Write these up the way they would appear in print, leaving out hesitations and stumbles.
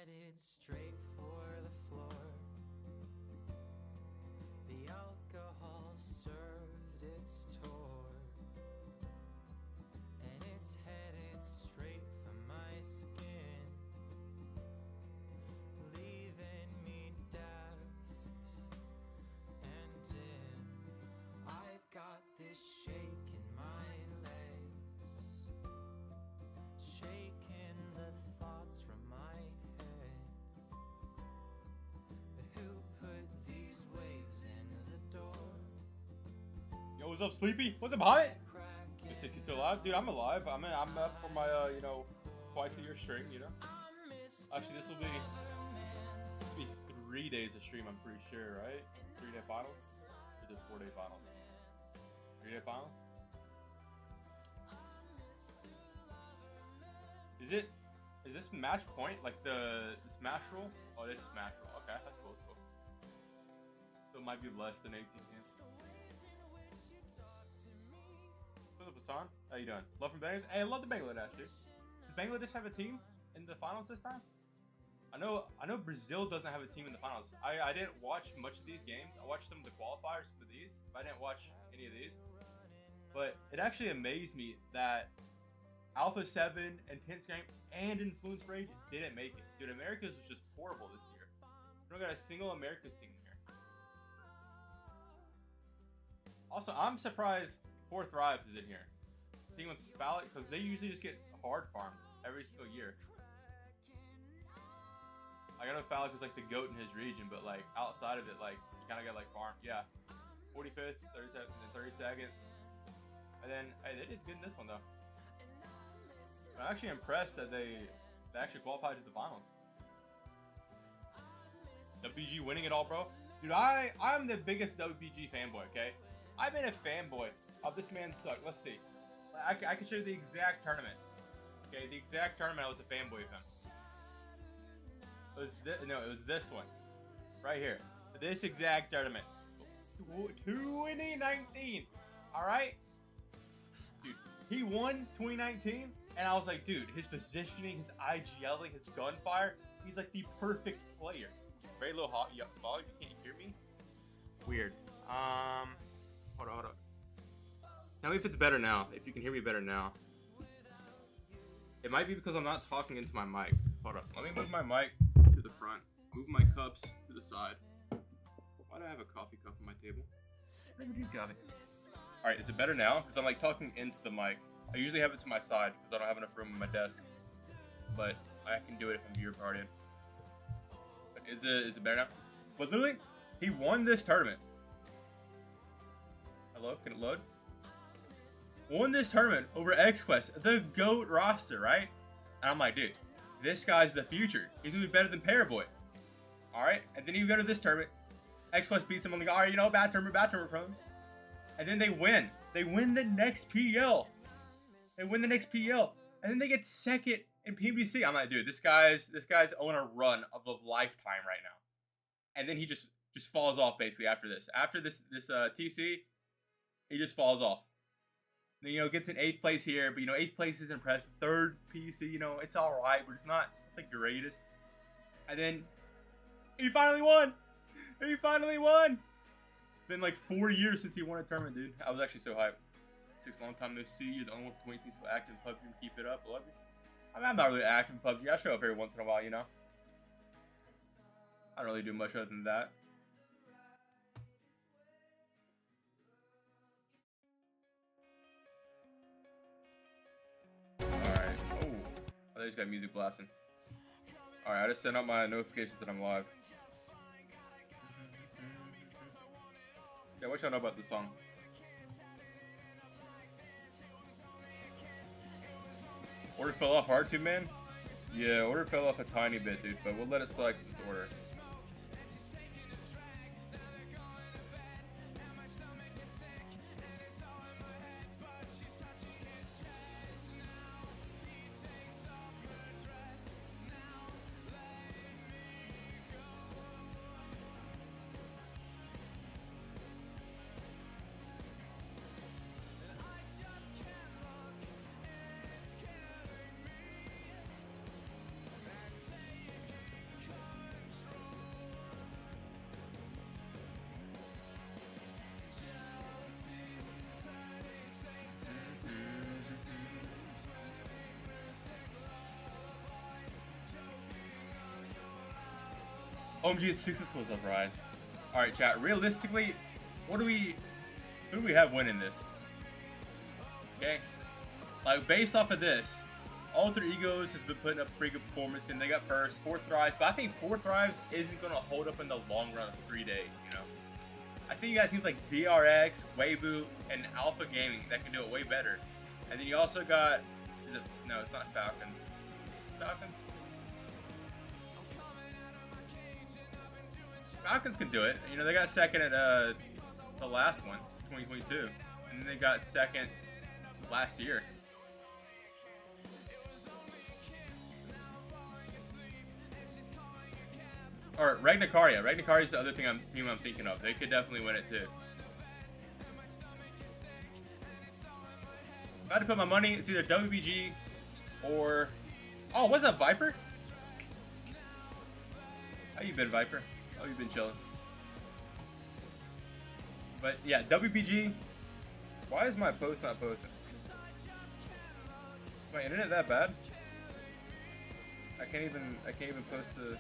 headed straight for the floor. The alcohol served its tour, and it's headed straight for my skin, leaving me daft and dim. I've got this shake in my legs, shaking the thoughts from my head. Who put these waves in the door? Yo, what's up, Sleepy? What's up, Hobbit? Is 60 still alive? Dude, I'm alive. I'm up for my, twice a year stream, Actually, this will be 3 days of stream, I'm pretty sure, right? 3-day finals? Or is it 4-day finals? 3-day finals? Is this match point? Like the Smash roll? Oh, this is Smash roll. Okay, that's cool, that's cool. So it might be less than 18 games. What's up, Hassan? How you doing? Love from Bangladesh? Hey, I love the Bangladesh, dude. Does Bangladesh have a team in the finals this time? I know Brazil doesn't have a team in the finals. I didn't watch much of these games. I watched some of the qualifiers for these, but I didn't watch any of these. But it actually amazed me that Alpha 7, Intense Game, and Influence Rage didn't make it. Dude, America's was just horrible this year. We don't got a single America's team here. Also, I'm surprised 4 Thrives is in here. Team with Ballot, because they usually just get hard farmed every single year. I know Phallic is like the GOAT in his region, but like outside of it, like you kind of get like farmed. Yeah, 45th, 37th, and 32nd. And then hey, they did good in this one though. I'm actually impressed that they actually qualified to the finals. WPG winning it all, bro. Dude, I'm the biggest WPG fanboy. Okay, I've been a fanboy of this man suck. Let's see. I can show you the exact tournament. Okay, the exact tournament I was a fanboy of him. It was this one. Right here. This exact tournament. 2019. Alright? Dude, he won 2019, and I was like, dude, his positioning, his IGLing, his gunfire, he's like the perfect player. Very low hot. You can't hear me? Weird. Hold on. Tell me if it's better now. If you can hear me better now. It might be because I'm not talking into my mic. Hold up. Let me move my mic to the front. Move my cups to the side. Why do I have a coffee cup on my table? Where would you got it? Alright, is it better now? Because I'm like talking into the mic. I usually have it to my side because I don't have enough room on my desk. But I can do it if I'm viewer partying. But is it better now? But literally, he won this tournament. Hello? Can it load? Won this tournament over XQuest, the GOAT roster, right? And I'm like, dude, this guy's the future. He's gonna be better than Paraboy. Alright? And then you go to this tournament. XQuest beats him. I'm like, alright, bad tournament from him. And then they win. They win the next PL. And then they get second in PBC. I'm like, dude, this guy's on a run of a lifetime right now. And then he just falls off basically after this. After this TC, he just falls off. Then, gets in 8th place here, but 8th place is impressive. 3rd PC, it's all right, but it's not the greatest. And then he finally won. Been like 4 years since he won a tournament, dude. I was actually so hyped. 6 long time no see. You're the only one from 20 still active in PUBG and keep it up. I love you. I mean, I'm not really active in PUBG. I show up every once in a while, I don't really do much other than that. I just got music blasting. Alright, I just sent out my notifications that I'm live. Yeah, what y'all know about this song? Order fell off hard too, man? Yeah, order fell off a tiny bit, dude, but we'll let it slide this order. OMG, it's 6 was up, Ryan. Alright, chat. Realistically, who do we have winning this? Okay? Like, based off of this, Alter Egos has been putting up pretty good performance, and they got first, 4th Thrives, but I think 4th Thrives isn't going to hold up in the long run of 3 days, you know? I think you got teams like BRX, Weibo, and Alpha Gaming that can do it way better. And then you also got, no, it's not Falcons. Falcons? Falcons can do it. You know, they got second at the last one, 2022. And then they got second last year. Or Ragnakaria. Ragnakaria is the other team I'm thinking of. They could definitely win it too. If I had to put my money, it's either WBG or... Oh, what's up, Viper? How you been, Viper? How you been chilling? But yeah, WBG. Why is my post not posting? Is my internet that bad? I can't even post the...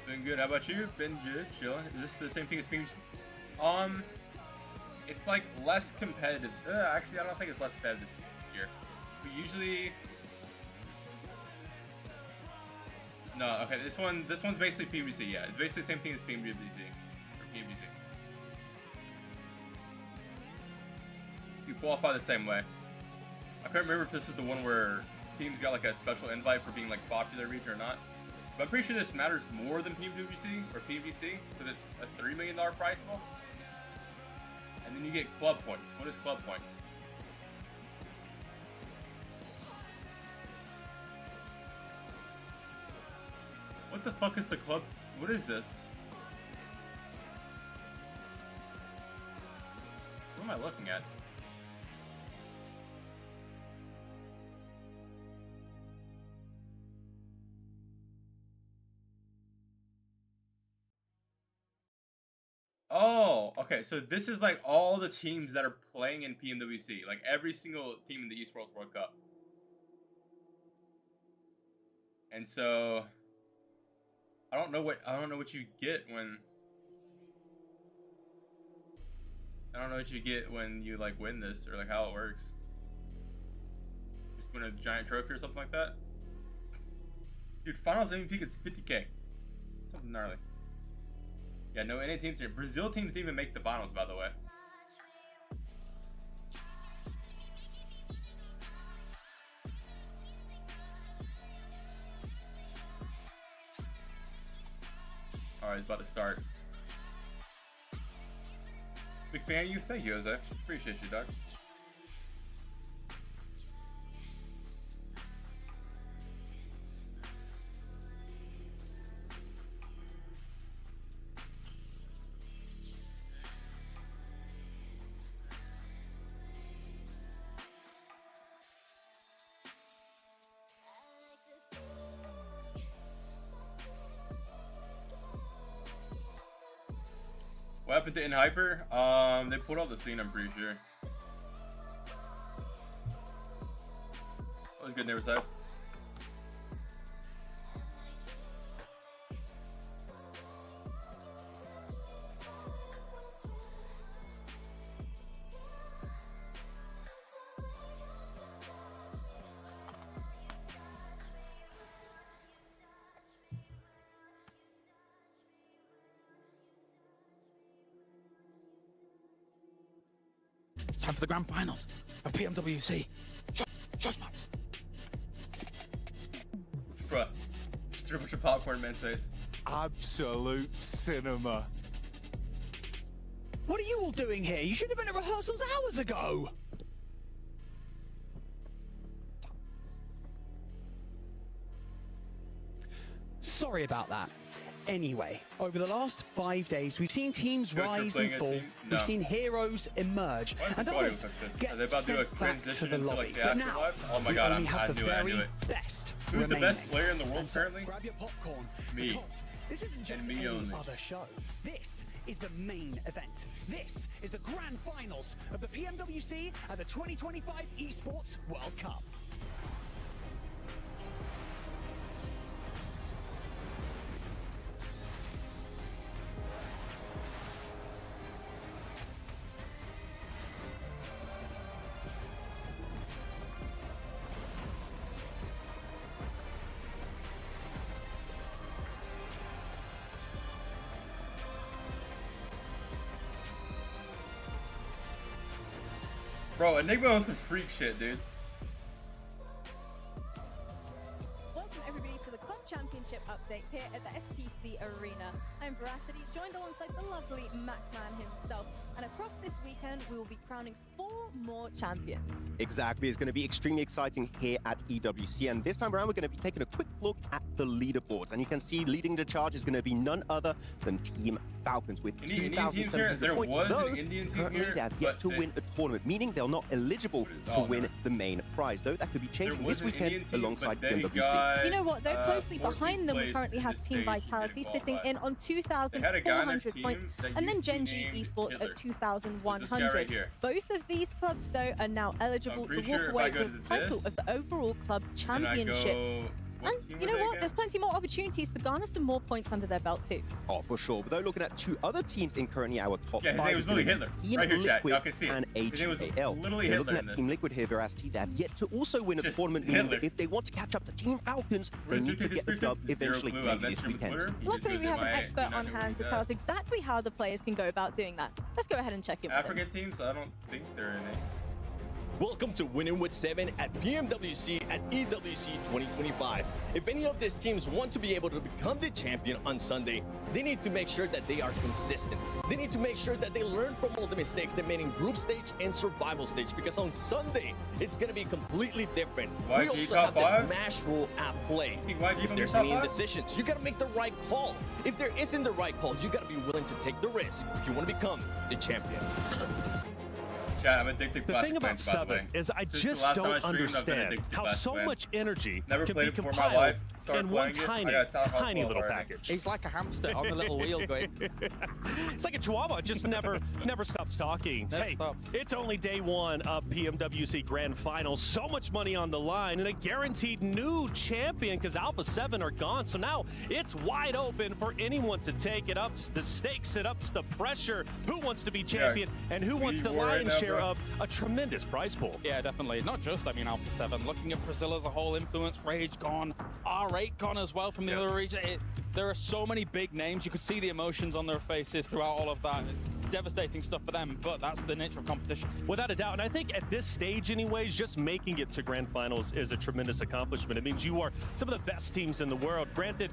Been good. How about you? Been good. Chilling. Is this the same thing as Pubg? It's like less competitive. Actually, I don't think it's less competitive this year. We usually. No. Okay. This one's basically PvC. Yeah, it's basically the same thing as PvC or PvC. You qualify the same way. I can't remember if this is the one where teams got like a special invite for being like popular region or not. But I'm pretty sure this matters more than PvC or PvC because it's a $3 million prize pool. And then you get club points. What is club points? What the fuck is the club? What is this? What am I looking at? Oh, okay. So this is like all the teams that are playing in PMWC, like every single team in the Esports World Cup. And so I don't know what you get when you like win this or like how it works. Just win a giant trophy or something like that. Dude, finals MVP gets 50K. Something gnarly. Yeah, no NA teams here. Brazil teams didn't even make the finals, by the way. Alright, it's about to start. Big fan of you. Thank you, Jose. Appreciate you, dog. What happened to In Hyper? They pulled off the scene, I'm pretty sure. That was good, Neverside. Time for the grand finals of PMWC. Shush, Max. Bruh, just threw a bunch of popcorn in man's face. Absolute cinema. What are you all doing here? You should have been at rehearsals hours ago. Sorry about that. anyway. Over the last 5 days, we've seen teams Coach, rise you're and playing a fall. team? We've No. seen heroes emerge, Why and did others Are get they about to do a sent back to transition the into lobby. like the But now, afterlife? Oh my we god, only have I the knew it, I very knew it. best Who's the best remaining. player in the world And so currently? grab your popcorn, Me. because this isn't just me any only. other show. This is the main event. This is the grand finals of the PMWC at the 2025 Esports World Cup. Bro, Enigma on some freak shit, dude. Welcome everybody to the Club Championship update here at the FTC Arena. I'm Veracity, joined alongside the lovely MacMan himself. And across this weekend, we will be crowning 4 more champions. Exactly, it's going to be extremely exciting here at EWC, and this time around we're going to be taking a quick look at the leaderboards, and you can see leading the charge is going to be none other than Team Falcons with Any Indian teams here? 2,700 There points. was Though, an Indian team currently here, they have yet but to they- win a tournament, meaning they're not eligible to Oh, win no. the main prize, though that could be There changing was this an Indian weekend team, alongside but they PMWC. got, You know what, though? Closely 14th behind them, we place currently in have the Team stage Vitality didn't sitting qualify. in on They had a guy on their 2,400 team points, that and then used to be Gen G named Esports Hitler. at 2,100. This guy right here. Both of these clubs, though, are now eligible to pretty walk sure if away I go with to the title this, of the overall club And I championship. go, what team And you were know they what? again? There's plenty more opportunities to garner some more points under their belt too. Oh, for sure. But though looking at 2 other teams in currently our top Yeah, his 5 name was is gonna literally be Hitler. Team Right here, chat. Y'all Liquid can see it. and His name was HAL. literally They're Hitler looking in at Team this. Liquid here, Veracity. They have yet to also win a Just tournament, meaning Hitler. that if they want to catch up to Team Falcons, they Where's need to the get the dub Zero eventually, clue. I maybe this messaged him on weekend. Twitter. He Luckily, just we goes, have an "Am I- expert you're not on gonna hand do to that?" tell us exactly how the players can go about doing that. Let's go ahead and check in with him. African teams, I don't think they're in it. Welcome to Winning with 7 at PMWC at EWC 2025. If any of these teams want to be able to become the champion on Sunday, they need to make sure that they are consistent. They need to make sure that they learn from all the mistakes they made in group stage and survival stage, because on Sunday, it's going to be completely different. We YG also top have the five? Smash rule at play. Think YG If gonna be there's top any five? indecisions, you got to make the right call. If there isn't the right call, you got to be willing to take the risk if you want to become the champion. Chat, I'm addicted to The Clash thing of about Clans, by the way. 7 is I Since the just last time I don't streamed, I've been understand addicted to how Clash of so Clans. much energy Never can played be it before in my compiled life. Started in one playing it, I tiny, got Town Hall tiny 12 little already. package. He's like a hamster on a little wheel going. It's like a chihuahua, it just never stops talking. Never Hey, stops. it's only day 1 of PMWC Grand Finals. So much money on the line and a guaranteed new champion because Alpha 7 are gone. So now it's wide open for anyone to take it. Ups the stakes, it ups the pressure. Who wants to be champion and who wants to war right lion's now, share bro. of a tremendous prize pool? Yeah, definitely. Not just, Alpha 7. Looking at Brazil as a whole, Influence, Rage gone, R8 gone as well from the other region. There are so many big names. You could see the emotions on their faces throughout all of that. It's devastating stuff for them, but that's the nature of competition. Without a doubt, and I think at this stage anyways, just making it to Grand Finals is a tremendous accomplishment. It means you are some of the best teams in the world. Granted,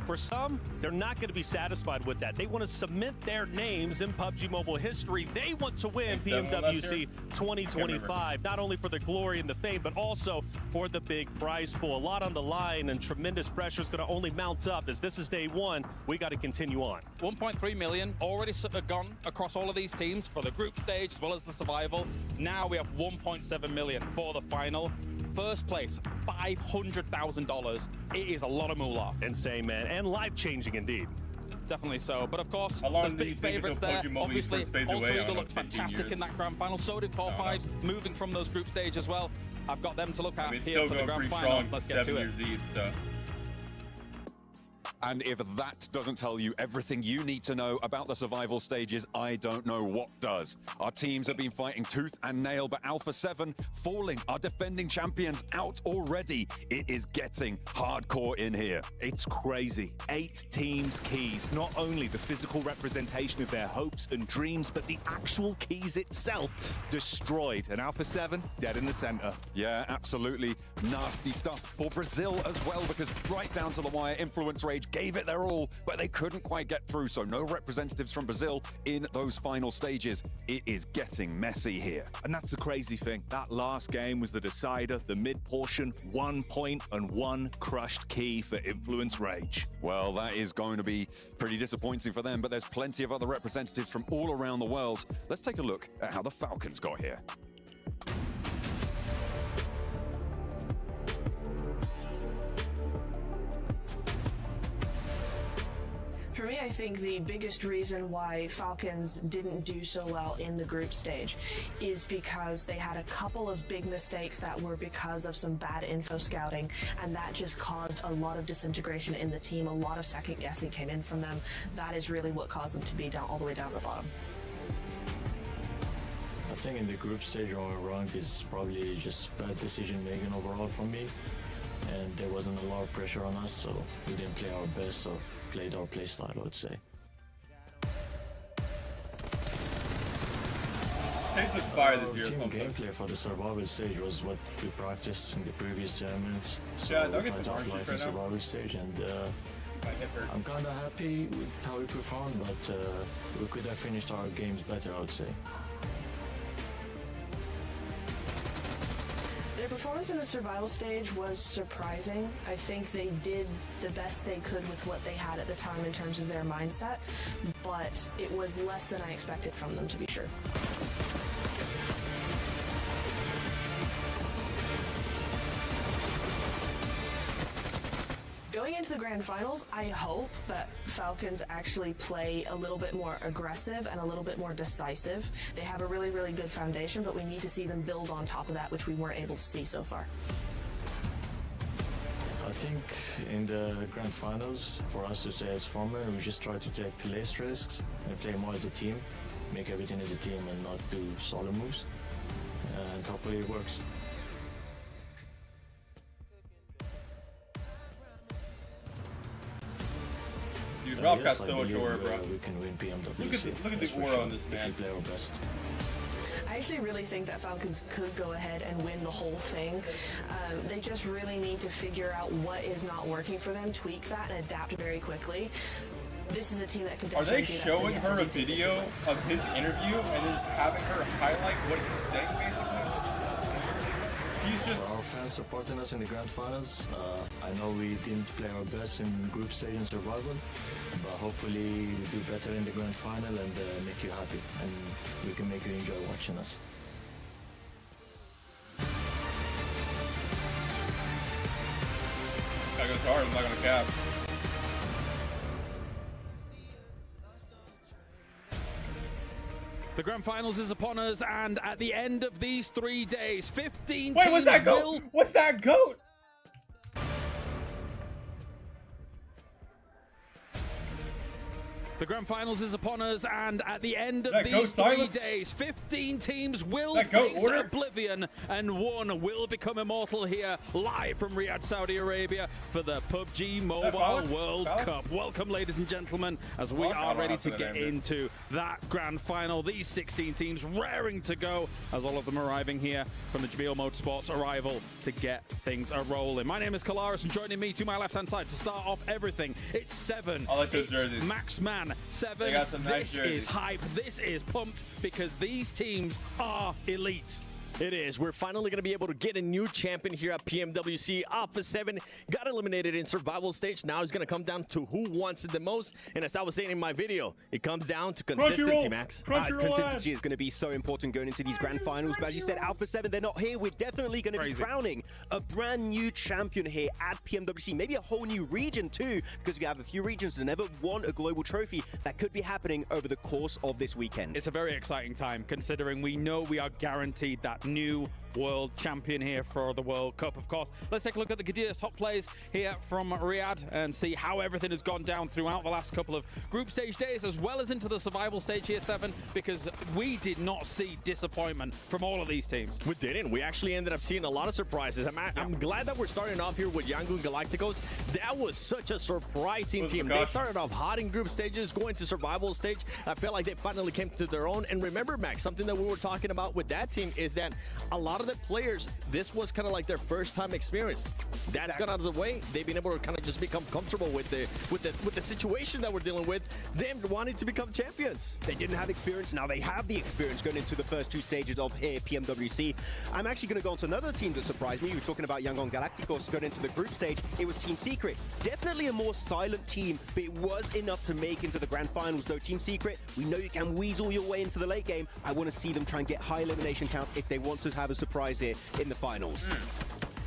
for some, they're not going to be satisfied with that. They want to cement their names in PUBG Mobile history. They want to win Hey, someone left PMWC here? 2025, not only for the glory and the fame, but also for the big prize pool. A lot on the line, and tremendous pressure is going to only mount up. As this is day 1, we got to continue on. 1.3 million already gone across all of these teams for the group stage as well as the survival. Now we have 1.7 million for the final. First place, $500,000. It is a lot of moolah. Insane, man, and life-changing indeed. Definitely so. But of course, How long there's do you big think favourites until there. Pokemon Obviously, first fades away? Ultra I don't Eagle know, looked 15 fantastic years. in that grand final. So did 4-5s, moving from those group stage as well. I've got them to look at I mean, it's here still for the going grand pretty final. strong. Let's get 7 to it. years deep, so. And if that doesn't tell you everything you need to know about the survival stages, I don't know what does. Our teams have been fighting tooth and nail, but Alpha 7 falling, our defending champions out already. It is getting hardcore in here. It's crazy. 8 teams keys. Not only the physical representation of their hopes and dreams, but the actual keys itself destroyed. And Alpha 7 dead in the center. Yeah, absolutely nasty stuff for Brazil as well, because right down to the wire, Influence, Rage, gave it their all, but they couldn't quite get through, so no representatives from Brazil in those final stages. It is getting messy here. And that's the crazy thing. That last game was the decider, the mid-portion, 1 point and 1 crushed key for Influence Rage. Well, that is going to be pretty disappointing for them, but there's plenty of other representatives from all around the world. Let's take a look at how the Falcons got here. For me, I think the biggest reason why Falcons didn't do so well in the group stage is because they had a couple of big mistakes that were because of some bad info scouting, and that just caused a lot of disintegration in the team. A lot of second guessing came in from them. That is really what caused them to be down all the way down the bottom. I think in the group stage on rank is probably just bad decision making overall from me, and there wasn't a lot of pressure on us, so we didn't play our best or played our play style, I would say. Change was fire this year. Team gameplay for the survival stage was what we practiced in the previous tournaments. So yeah, we tried to apply it in survival stage, and I'm kind of happy with how we performed, but we could have finished our games better, I would say. Their performance in the survival stage was surprising. I think they did the best they could with what they had at the time in terms of their mindset, but it was less than I expected from them, to be sure. Going into the grand finals, I hope that Falcons actually play a little bit more aggressive and a little bit more decisive. They have a really, really good foundation, but we need to see them build on top of that, which we weren't able to see so far. I think in the grand finals, for us to say as former, we just try to take less risks and play more as a team, make everything as a team and not do solo moves, and hopefully it works. Dude, Ralph got so much aura, bro. We can win PMWC. Look at the aura on this man. If we play our best. I actually really think that Falcons could go ahead and win the whole thing. They just really need to figure out what is not working for them, tweak that, and adapt very quickly. This is a team that can definitely do that. Are they showing her a video of his interview and then just having her highlight what he's saying, basically? She's just... For our fans supporting us in the grand finals, I know we didn't play our best in group stage and survival, but hopefully we do better in the grand final and make you happy, and we can make you enjoy watching us. That goes hard, I'm not gonna cap. The grand finals is upon us, and at the end of these 3 days, 15 Wait, teams what's that goat? What's that goat? The grand finals is upon us, and at the end of That these goat 3 Silas? days, 15 teams will That goat face order? oblivion, and 1 will become immortal here, live from Riyadh, Saudi Arabia, for the PUBG Mobile Falk? World Falk? Cup. Welcome, ladies and gentlemen, as we Falk? I are don't know ready how to to say get that name, into that grand final. These 16 teams raring to go, as all of them arriving here from the Jamil Motorsports arrival to get things a-rolling. My name is Kalaris, and joining me to my left-hand side to start off everything, it's 7. I like those It's jerseys. Maxman 7. They got some nice This jerseys. is hype. This is pumped because these teams are elite. It is. We're finally going to be able to get a new champion here at PMWC. Alpha 7 got eliminated in survival stage. Now it's going to come down to who wants it the most. And as I was saying in my video, it comes down to consistency, Max. Consistency is going to be so important going into these grand finals. But as you said, Alpha 7, they're not here. We're definitely going to be crowning a brand new champion here at PMWC. Maybe a whole new region too, because we have a few regions that never won a global trophy. That could be happening over the course of this weekend. It's a very exciting time, considering we know we are guaranteed that new world champion here for the World Cup, of course. Let's take a look at the Qadir top plays here from Riyadh and see how everything has gone down throughout the last couple of group stage days, as well as into the survival stage here, 7, because we did not see disappointment from all of these teams. We didn't. We actually ended up seeing a lot of surprises. I'm glad that we're starting off here with Yangon Galacticos. That was such a surprising team. They started off hot in group stages, going to survival stage. I felt like they finally came to their own. And remember, Max, something that we were talking about with that team is that again, a lot of the players, this was kind of like their first time experience. That's got out of the way. They've been able to kind of just become comfortable with the situation that we're dealing with, them wanting to become champions. They didn't have experience, now they have the experience going into the first two stages of here PMWC. I'm actually going to go on to another team that surprised me. We were talking about Yangon Galacticos going into the group stage. It was Team Secret. Definitely a more silent team, but it was enough to make into the grand finals. Though Team Secret, we know you can weasel your way into the late game. I want to see them try and get high elimination count if they want to have a surprise here in the finals.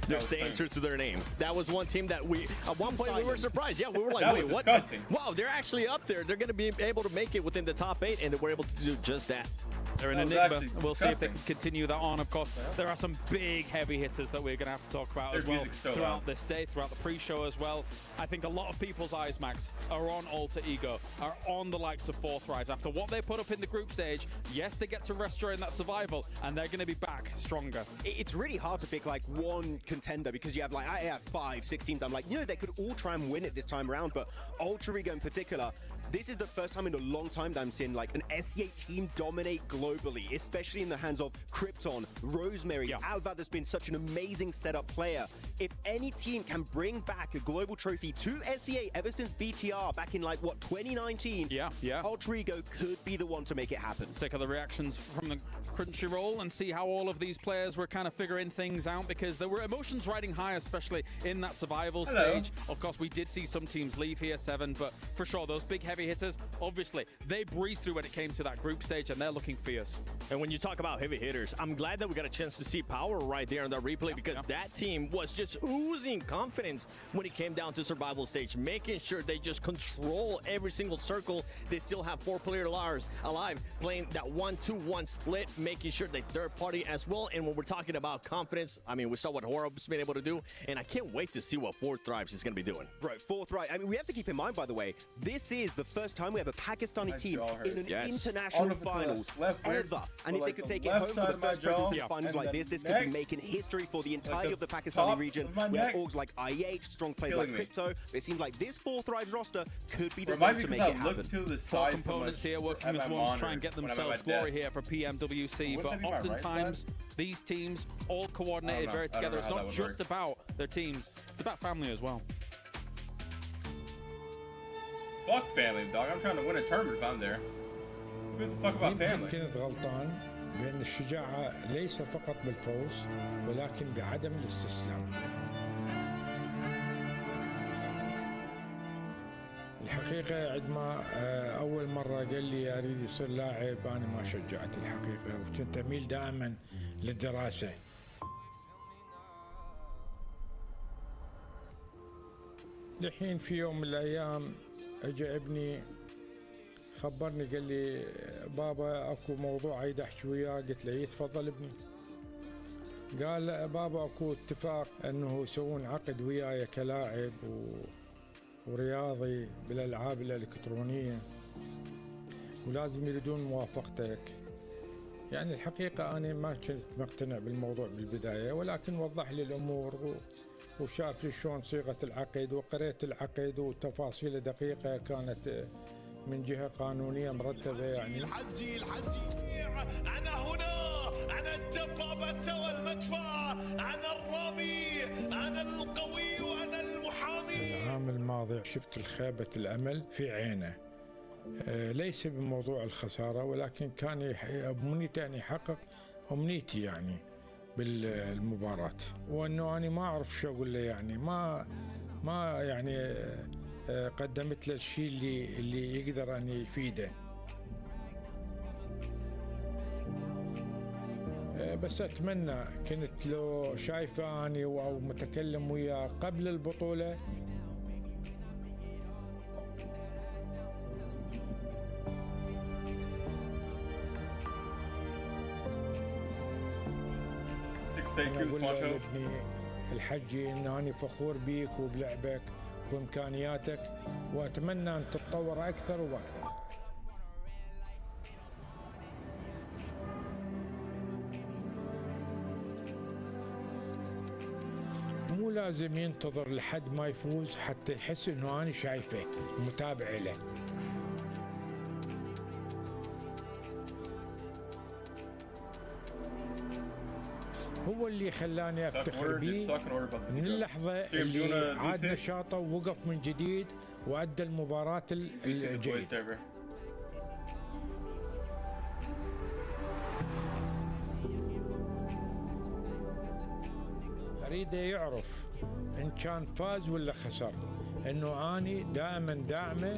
They're staying true to their name. That was one team that we, at one point, we were surprised. Yeah, we were like, that wait, was what? Disgusting. Wow, they're actually up there. They're going to be able to make it within the top 8, and they were able to do just that. They're in enigma. We'll see if they can continue that on. Of course, there are some big heavy hitters that we're going to have to talk about as well throughout this day, throughout the pre-show as well. I think a lot of people's eyes, Max, are on Alter Ego, are on the likes of 4Thrive. After what they put up in the group stage, yes, they get to rest during that survival, and they're going to be back stronger. It's really hard to pick like one contender because you have like, I have 5, 6 teams. I'm like, you know, they could all try and win it this time around, but Alter Ego in particular, this is the first time in a long time that I'm seeing like an SEA team dominate globally, especially in the hands of Krypton, Rosemary, Alva. That's been such an amazing setup player. If any team can bring back a global trophy to SEA ever since BTR back in like, what, 2019? Alter Ego could be the one to make it happen. Let's take other reactions from the Crunchyroll and see how all of these players were kind of figuring things out, because there were emotions riding high, especially in that survival stage. Of course, we did see some teams leave here, 7, but for sure, those big heavy hitters, obviously, they breezed through when it came to that group stage, and they're looking fierce. And when you talk about heavy hitters, I'm glad that we got a chance to see Power right there in that replay, because that team was just oozing confidence when it came down to survival stage, making sure they just control every single circle. They still have 4 players alive, playing that 1-2-1 split, making sure they third party as well. And when we're talking about confidence, I mean, we saw what Horob's been able to do, and I can't wait to see what 4Thrives is going to be doing. Bro, 4Thrive, I mean, we have to keep in mind, by the way, this is the first time we have a Pakistani team in an international finals ever. And if they could take it home for the first presence in finals like this could be making history for the entirety of the Pakistani region. We have orgs like IH, strong players like Crypto. It seems like this 4Thrives roster could be the one to make it happen. 4 components here working as one to try and get themselves glory here for PMWC, but oftentimes these teams all coordinated very together. It's not just about their teams, it's about family as well. Fuck family, dog. I'm trying to win a tournament if I'm there. Who gives a fuck about family? كنت غلطان بأن الشجاعة ليس فقط بالفوز ولكن بعدم الاستسلام. الحقيقة عندما أول مرة قال لي أريد يصير لاعب أنا ما شجعت الحقيقة، وكنت أميل دائما للدراسة. لحين في يوم من الأيام اجى ابني خبرني قال لي بابا اكو موضوع عايز احكي وياه. قلت له تفضل ابني. قال لا بابا اكو اتفاق انه يسوون عقد وياي كلاعب ورياضي بالالعاب الالكترونيه ولازم يريدون موافقتك. يعني الحقيقه انا ما كنت مقتنع بالموضوع بالبدايه، ولكن وضح لي الامور وشاف لي شلون صيغه العقد وقريت العقد وتفاصيله دقيقه كانت من جهه قانونيه مرتبه. يعني الحجي انا هنا، انا الدبابه والمدفع، انا الرامي، انا القوي وانا المحامي. العام الماضي شفت الخيبه الامل في عينه، ليس بموضوع الخساره ولكن كان امنيته ان يحقق امنيتي يعني بالمباراة، وانه انا ما اعرف شو اقول له. يعني ما يعني قدمت له الشيء اللي يقدر ان يفيده. بس اتمنى كنت لو شايفه اني او متكلم وياه قبل البطولة أقول لابني الحجي إن أنا فخور بيك وبلعبك وإمكانياتك، وأتمنى أن تتطور أكثر وأكثر. مو لازم ينتظر لحد ما يفوز حتى يحس إنه أنا شايفه متابع له. هو اللي خلاني افتخر به من اللحظه اللي عاد نشاطه ووقف من جديد وادى المباراه الجيده. اريده يعرف ان كان فاز ولا خسر، انه اني دائما داعمه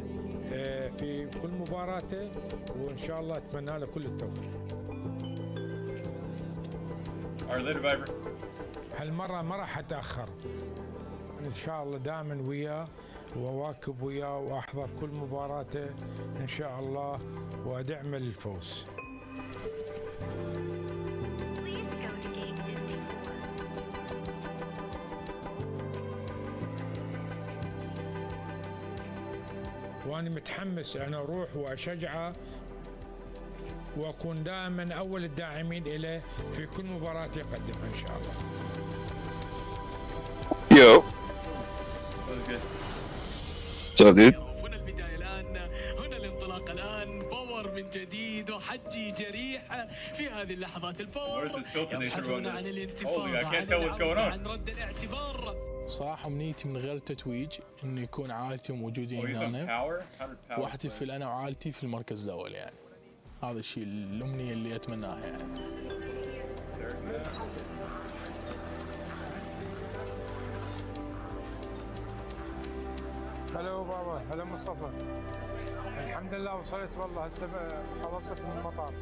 في كل مباراته، وان شاء الله اتمنى له كل التوفيق. هالمره ما راح اتاخر، ان شاء الله دائما وياه وواكب وياه واحضر كل مباراته ان شاء الله وادعم الفوز. وأنا متحمس أنا أروح وأشجعه وأكون دائما أول الداعمين إليه في كل مباراة يقدمها إن شاء الله. Yo. So dude. هنا البداية الآن، هنا الانطلاق الآن، باور من جديد وحجي جريح في هذه اللحظات. الباور يبحثون عن الانتفاضة عن رد الاعتبار. صراحة أمنيتي من غير تتويج إنه يكون عائلتي موجودين هنا واحتفل أنا وعائلتي في المركز الأول يعني. هذا الشيء الأمنية اللي أتمناها يعني. هلا بابا، هلا مصطفى. الحمد لله وصلت والله، هسه خلصت من المطار.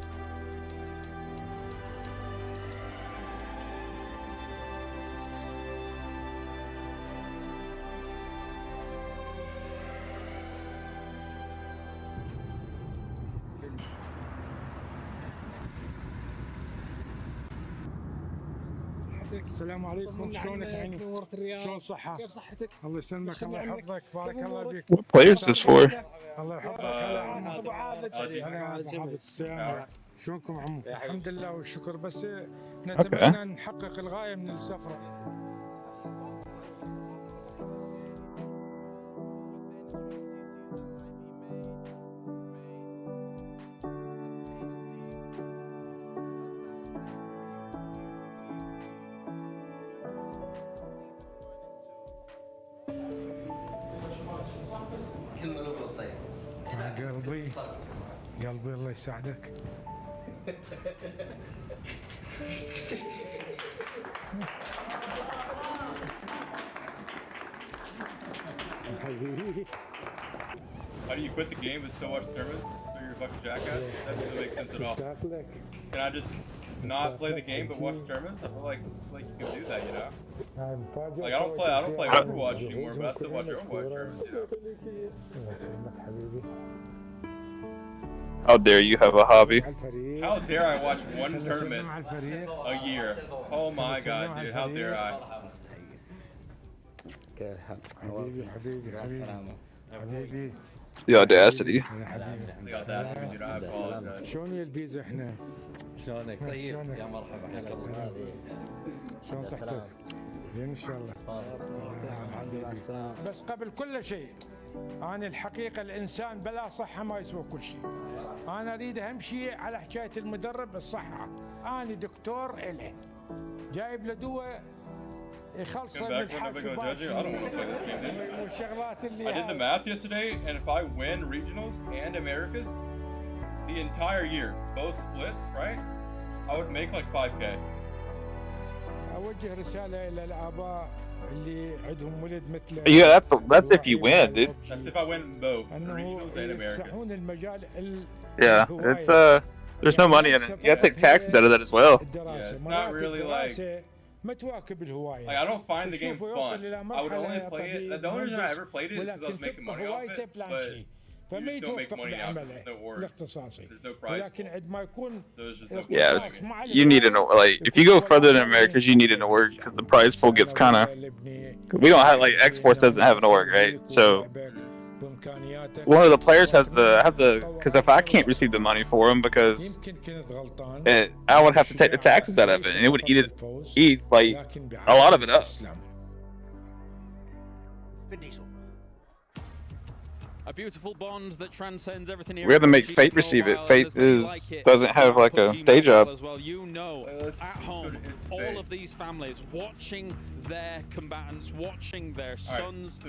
السلام عليكم، شلونك عيني؟ نورت الرياض، شلون الصحة؟ كيف صحتك؟ الله يسلمك، الله يحفظك، بارك الله فيك. What player is this for? الله يحفظك. هلا ابو عابد، هلا ابو عابد، السلام. شلونكم عمو؟ الحمد لله والشكر، بس نتمنى نحقق الغاية من السفرة. قلبي الله يساعدك. How do you quit the game but still watch tournaments? You're a fucking jackass? That doesn't make sense at all. Can I just not play the game but watch tournaments? I feel like you can do that, you know? Like I don't play Overwatch anymore, but I still watch Overwatch tournaments, you know? How dare you have a hobby? How dare I watch one tournament a year? Oh my god, dude, how dare I? The audacity. The audacity, dude, I apologize. شلون الفيزا احنا؟ شلونك؟ طيب يا مرحبا، حياك الله. شلون صحتك؟ زين ان شاء الله. الحمد لله على السلامة. بس قبل كل شيء أنا الحقيقة الإنسان بلا صحة ما يسوى كل شيء. أنا أريد أهم شيء على حكاية المدرب الصحة. أنا دكتور إله جايب له دواء يخلصه من الحشوات والشغلات اللي I did the math yesterday, and if I win regionals and Americas the entire year, both splits, right? I would make like 5K. أوجه رسالة إلى الآباء اللي عندهم ولد مثل. Yeah, that's if you win, dude. That's if I win both regionals and Americas. Yeah, it's there's no money in it. You have to take taxes out of that as well. Yeah, it's not really like I don't find the game fun. I would only play it. The only reason I ever played it is because I was making money off it. But you just don't make money now because there's no orgs. There's no prize pool. There's just no. Yeah, you need an like if you go further than Americas, you need an org because the prize pool gets kind of. We don't have like X-Force doesn't have an org, right? So one of the players has the because if I can't receive the money for him because I would have to take the taxes out of it and it would eat like a lot of it up. A beautiful bond that transcends everything here. We have to make Fate receive it. Fate doesn't have like a day job. As well, you know, at home, all of these families watching their combatants, watching their sons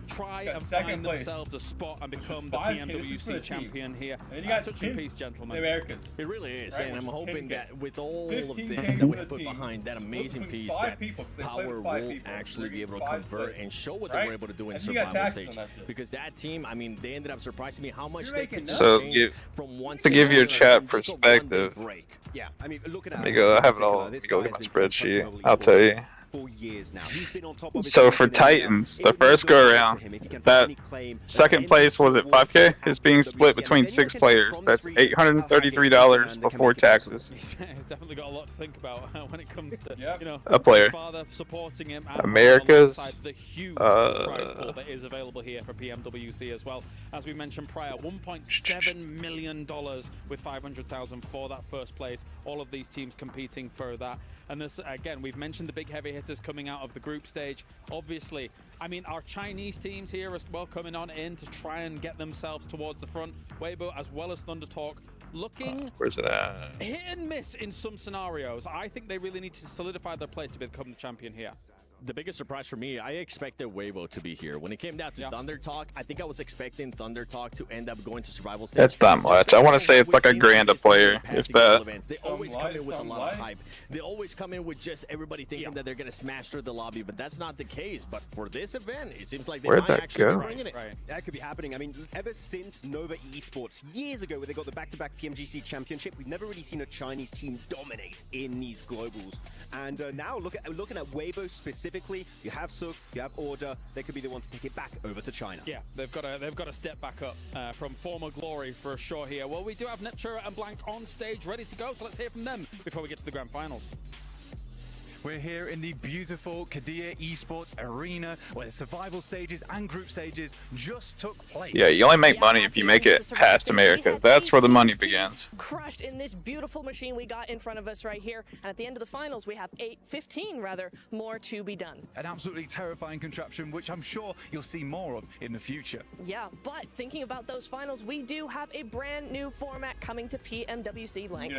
try and find themselves a spot and become the PMWC champion here. And you got touching peace, gentlemen. Americas. It really is, Right, and I'm hoping that with all of 15 this games that we with a put team. behind that amazing With piece, five that people, 'cause they play Power with five will people. actually be able to Five convert split. and show what Right? they were able to do in And you got survival taxes on stage. that shit. Because that team, I mean, they ended up surprising me how much You're they could making just So change from one to give stage your to chat another, just a one-day perspective. break. Yeah, I mean, looking at Let me go. I have it all. Let me go look at my spreadsheet. I'll tell you. for years now. He's been on top of his So game for in the arena. Titans, It the would mean first good go luck to around, him if he can that finally claim second place was at 5K. It's being split between 6 players. That's $833 before taxes. He's definitely got a lot to think about when it comes to you know A player. his father supporting him and America's, alongside the huge prize pool that is available here for PMWC as well. As we mentioned prior, $1.7 million with $500,000 for that first place. All of these teams competing for that. And this, again, we've mentioned the big heavy hitters coming out of the group stage. Obviously, I mean, our Chinese teams here as well coming on in to try and get themselves towards the front. Weibo as well as Thunder Talk looking Where's it at? hit and miss in some scenarios. I think they really need to solidify their play to become the champion here. The biggest surprise for me, I expected Weibo to be here. When it came down to Thunder Talk, I think I was expecting Thunder Talk to end up going to survival stage. That's not much. I want to say it's like a grand a player, if that. They always come in with a lot of hype. They always come in with just everybody thinking that they're going to smash through the lobby, but that's not the case. But for this event, it seems like they Where'd might that actually go? be bringing it. That could be happening. I mean, ever since Nova Esports, years ago, where they got the back-to-back PMGC championship, we've never really seen a Chinese team dominate in these globals. And now, looking at Weibo specifically, you have Suk, you have Order. They could be the one to take it back over to China. Yeah, they've got to step back up from former glory for sure here. Well, we do have Neptura and Blank on stage ready to go, so let's hear from them before we get to the grand finals. We're here in the beautiful Kadia Esports Arena, where the survival stages and group stages just took place. Yeah, you only make money if you make it past America. That's where the money begins. Crushed in this beautiful machine we got in front of us right here. And at the end of the finals, we have 15 more to be done. An absolutely terrifying contraption, which I'm sure you'll see more of in the future. Yeah, but thinking about those finals, we do have a brand new format coming to PMWC Blank.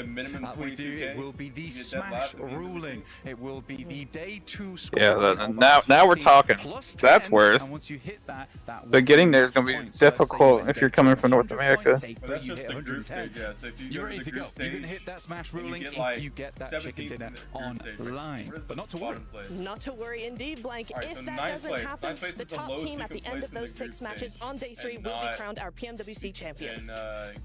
We do. It will be the Smash ruling. It will be the day 2 score. Yeah, now we're talking. That's worth. And once you hit that But getting there is going to be difficult if you're coming from North America. That's just the group stage, yeah. So if you You're go ready to to the go. group stage, You're going to hit that Smash ruling get, if like, you get that chicken dinner online. But not to worry. Not to worry indeed, Blank. Alright, If so that ninth doesn't place. happen, Ninth place the is the top lowest team you at the can end place of in those the 6 group matches stage. on day 3 And will be not- crowned our PMWC champions.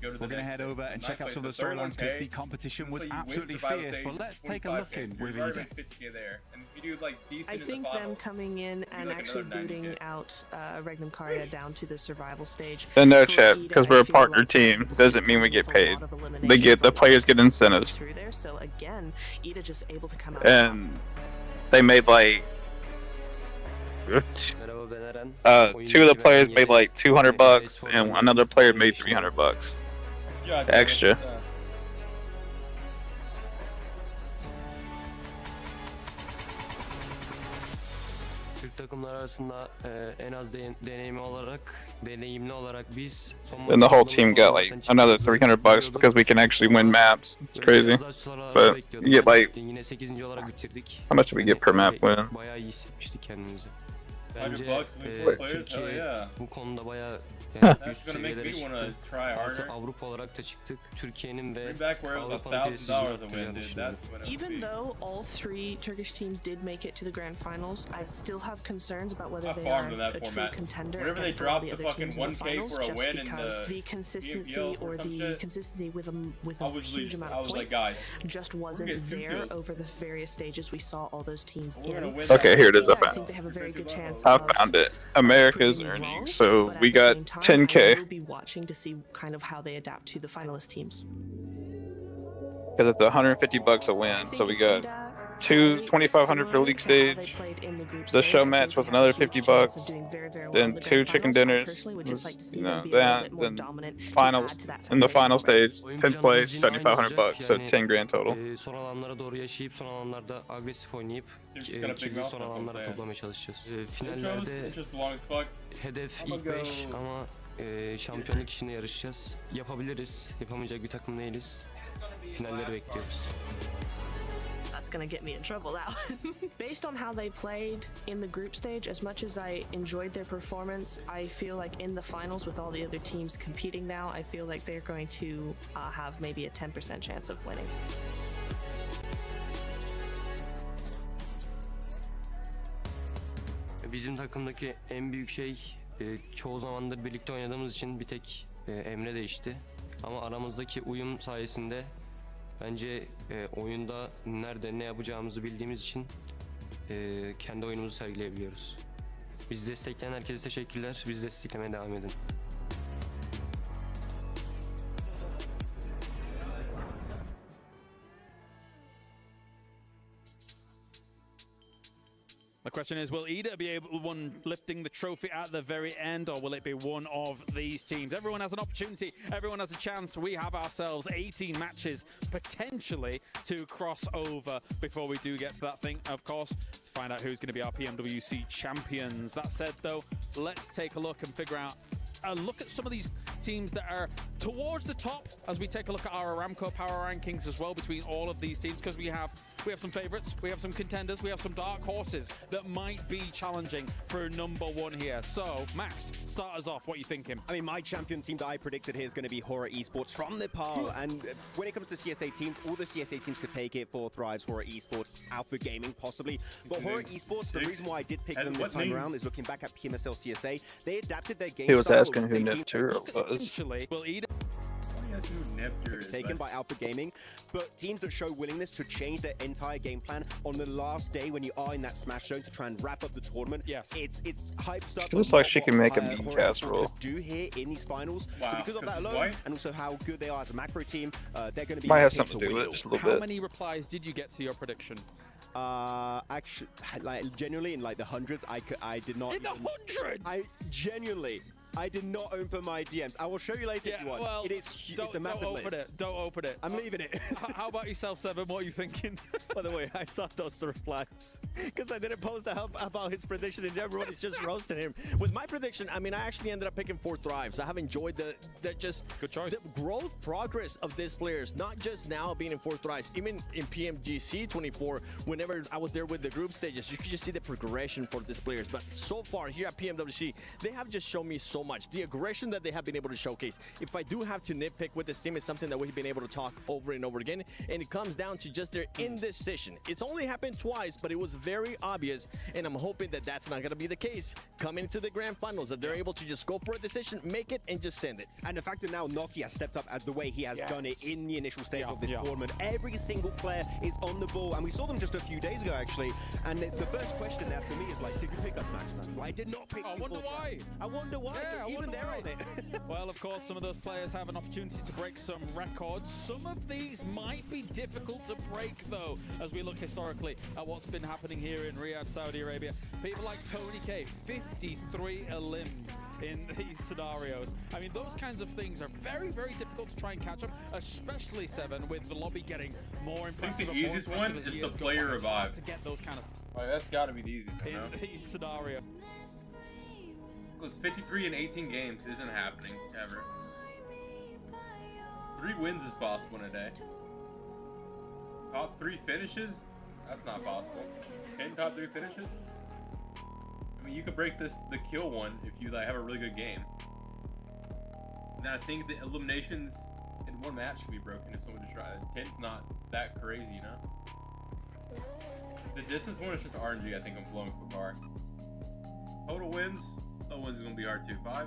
We're going to head over and check out some of the storylines because the competition was absolutely fierce. But let's take a look in with Eva. And if you do like decent I in the think them finals, coming in and like actually another 90K. booting out Regnum Karya down to the survival stage. And no for chat, Ida, because I we're a feel partner like team doesn't mean we get paid. of The eliminations players get incentives. through there. So again, Ida just able to come out. And they made like 2 of the players made like $200 and another player made $300 extra. Türk takımlar arasında en az deneyimli olarak biz And the whole team got like another $300 because we can actually win maps. It's crazy. But you get like, yine 8. olarak bitirdik. how much do we get per map win? Bayağı iyi hissetmiştik kendimizi. $100 Bence for players? Türkiye Hell yeah. bu konuda bayağı That's üst gonna make seviyelere me wanna çıktı. try harder. Avrupa olarak da çıktık. Türkiye'nin ve Bring back where it was Avrupa'nın prestijini $1,000 a win, arttıracağını dude. düşünüyorum. That's what it would Even be. though all 3 Turkish teams did make it to the grand finals, I still have concerns about whether I they farmed are in that a true format. contender Whenever they against a lot drop of the the other fucking teams in the 1K finals, for a just win in because the the consistency PFL or or some the shit. consistency with a I was huge amount I of was like, points guys, just we're wasn't getting 2 there kills. over the various stages we saw all those teams We're gonna in. win Okay, here it is. I I found think they have a very good chance I of found it. America's earnings. So we got I 10K will be watching to see kind of how they adapt to the finalist teams. because it's $150 a win. So we got 2,500 for league stage. The show match was another $50. Then 2 chicken dinners. That then finals in the final stage, 10th place, $7,500. So 10 grand total. Son alanlara doğru yaşayıp son alanlarda agresif oynayıp kilini son alanlara toplamaya çalışacağız. Finallerde hedef ilk 5 ama şampiyonluk içinde yarışacağız. Yapabiliriz. Yapamayacak bir takım değiliz. Finalleri bekliyoruz. That's gonna get me in trouble now. Based on how they played in the group stage, as much as I enjoyed their performance, I feel like in the finals with all the other teams competing now, I feel like they're going to have maybe a 10% chance of winning. Bizim takımdaki en büyük şey çoğu zamandır birlikte oynadığımız için bir tek Emre değişti. Ama aramızdaki uyum sayesinde bence oyunda nerede ne yapacağımızı bildiğimiz için kendi oyunumuzu sergileyebiliyoruz. Bizi destekleyen herkese teşekkürler. Bizi desteklemeye devam edin. The question is, will Ida be able one lifting the trophy at the very end, or will it be one of these teams? Everyone has an opportunity. Everyone has a chance. We have ourselves 18 matches potentially to cross over before we do get to that thing, of course, to find out who's going to be our PMWC champions. That said, though, let's take a look and figure out look at some of these teams that are towards the top as we take a look at our Aramco power rankings as well between all of these teams, because we have some favorites, we have some contenders, we have some dark horses that might be challenging for number one here. So, Max, start us off. What are you thinking? I mean, my champion team that I predicted here is going to be Horror Esports from Nepal. And when it comes to CSA teams, all the CSA teams could take it for Thrive's Horror Esports, Alpha Gaming possibly. But Horror Esports, the reason why I did pick them this time around is looking back at PMSL CSA, they adapted their game style. Who Neptune was. We'll eat taken by Alpha Gaming, but teams that show willingness to change their entire game plan on the last day when you are in that smash zone to try and wrap up the tournament. Yes, it's hypes up. It looks like she can make a mean casserole. Do here in these finals. Wow. So because of that alone, and also how good they are as a macro team, they're going to be. Might have something to do with it just a little bit. How many replies did you get to your prediction? Actually, like genuinely in like the hundreds. I did not. In the hundreds. I did not open my DMs. I will show you later if you want. Well, it's a massive list. Don't open it. I'm leaving it. How about yourself, Seven? What are you thinking? By the way, I saw those replies because I didn't post about his prediction and everyone is just roasting him. With my prediction, I mean, I actually ended up picking 4 Thrives. I have enjoyed the just good choice. The growth progress of these players, not just now being in 4 Thrives, even in PMGC 24, whenever I was there with the group stages, you could just see the progression for these players. But so far here at PMWC, they have just shown me so much. The aggression that they have been able to showcase. If I do have to nitpick with this team, it's something that we've been able to talk over and over again, and it comes down to just their indecision. It's only happened twice, but it was very obvious, and I'm hoping that that's not going to be the case coming into the grand finals, that they're able to just go for a decision, make it, and just send it. And the fact that now Noki has stepped up as the way he has done it in the initial stage of this tournament. Every single player is on the ball, and we saw them just a few days ago, actually. And the first question there for me is like, did you pick us, Max? Well, I did not pick you. I wonder why. I wonder why. Yeah, even they're on it. Well, of course, some of those players have an opportunity to break some records. Some of these might be difficult to break, though, as we look historically at what's been happening here in Riyadh, Saudi Arabia. People like Tony K, 53 elims in these scenarios. I mean, those kinds of things are very, very difficult to try and catch up, especially Seven, with the lobby getting more impressive. I think the easiest one is the player revive. To get those kind of. Oh, that's got to be the easiest one. In these scenario. Because 53 in 18 games isn't happening ever. 3 wins is possible in a day. Top 3 finishes? That's not possible. 10 top 3 finishes? I mean, you could break the kill one if you have a really good game. And I think the eliminations in one match can be broken if someone just tries. 10's not that crazy, you know? The distance one is just RNG. I think I'm blowing Pubg. Total wins. Total wins is going to be hard too. 5.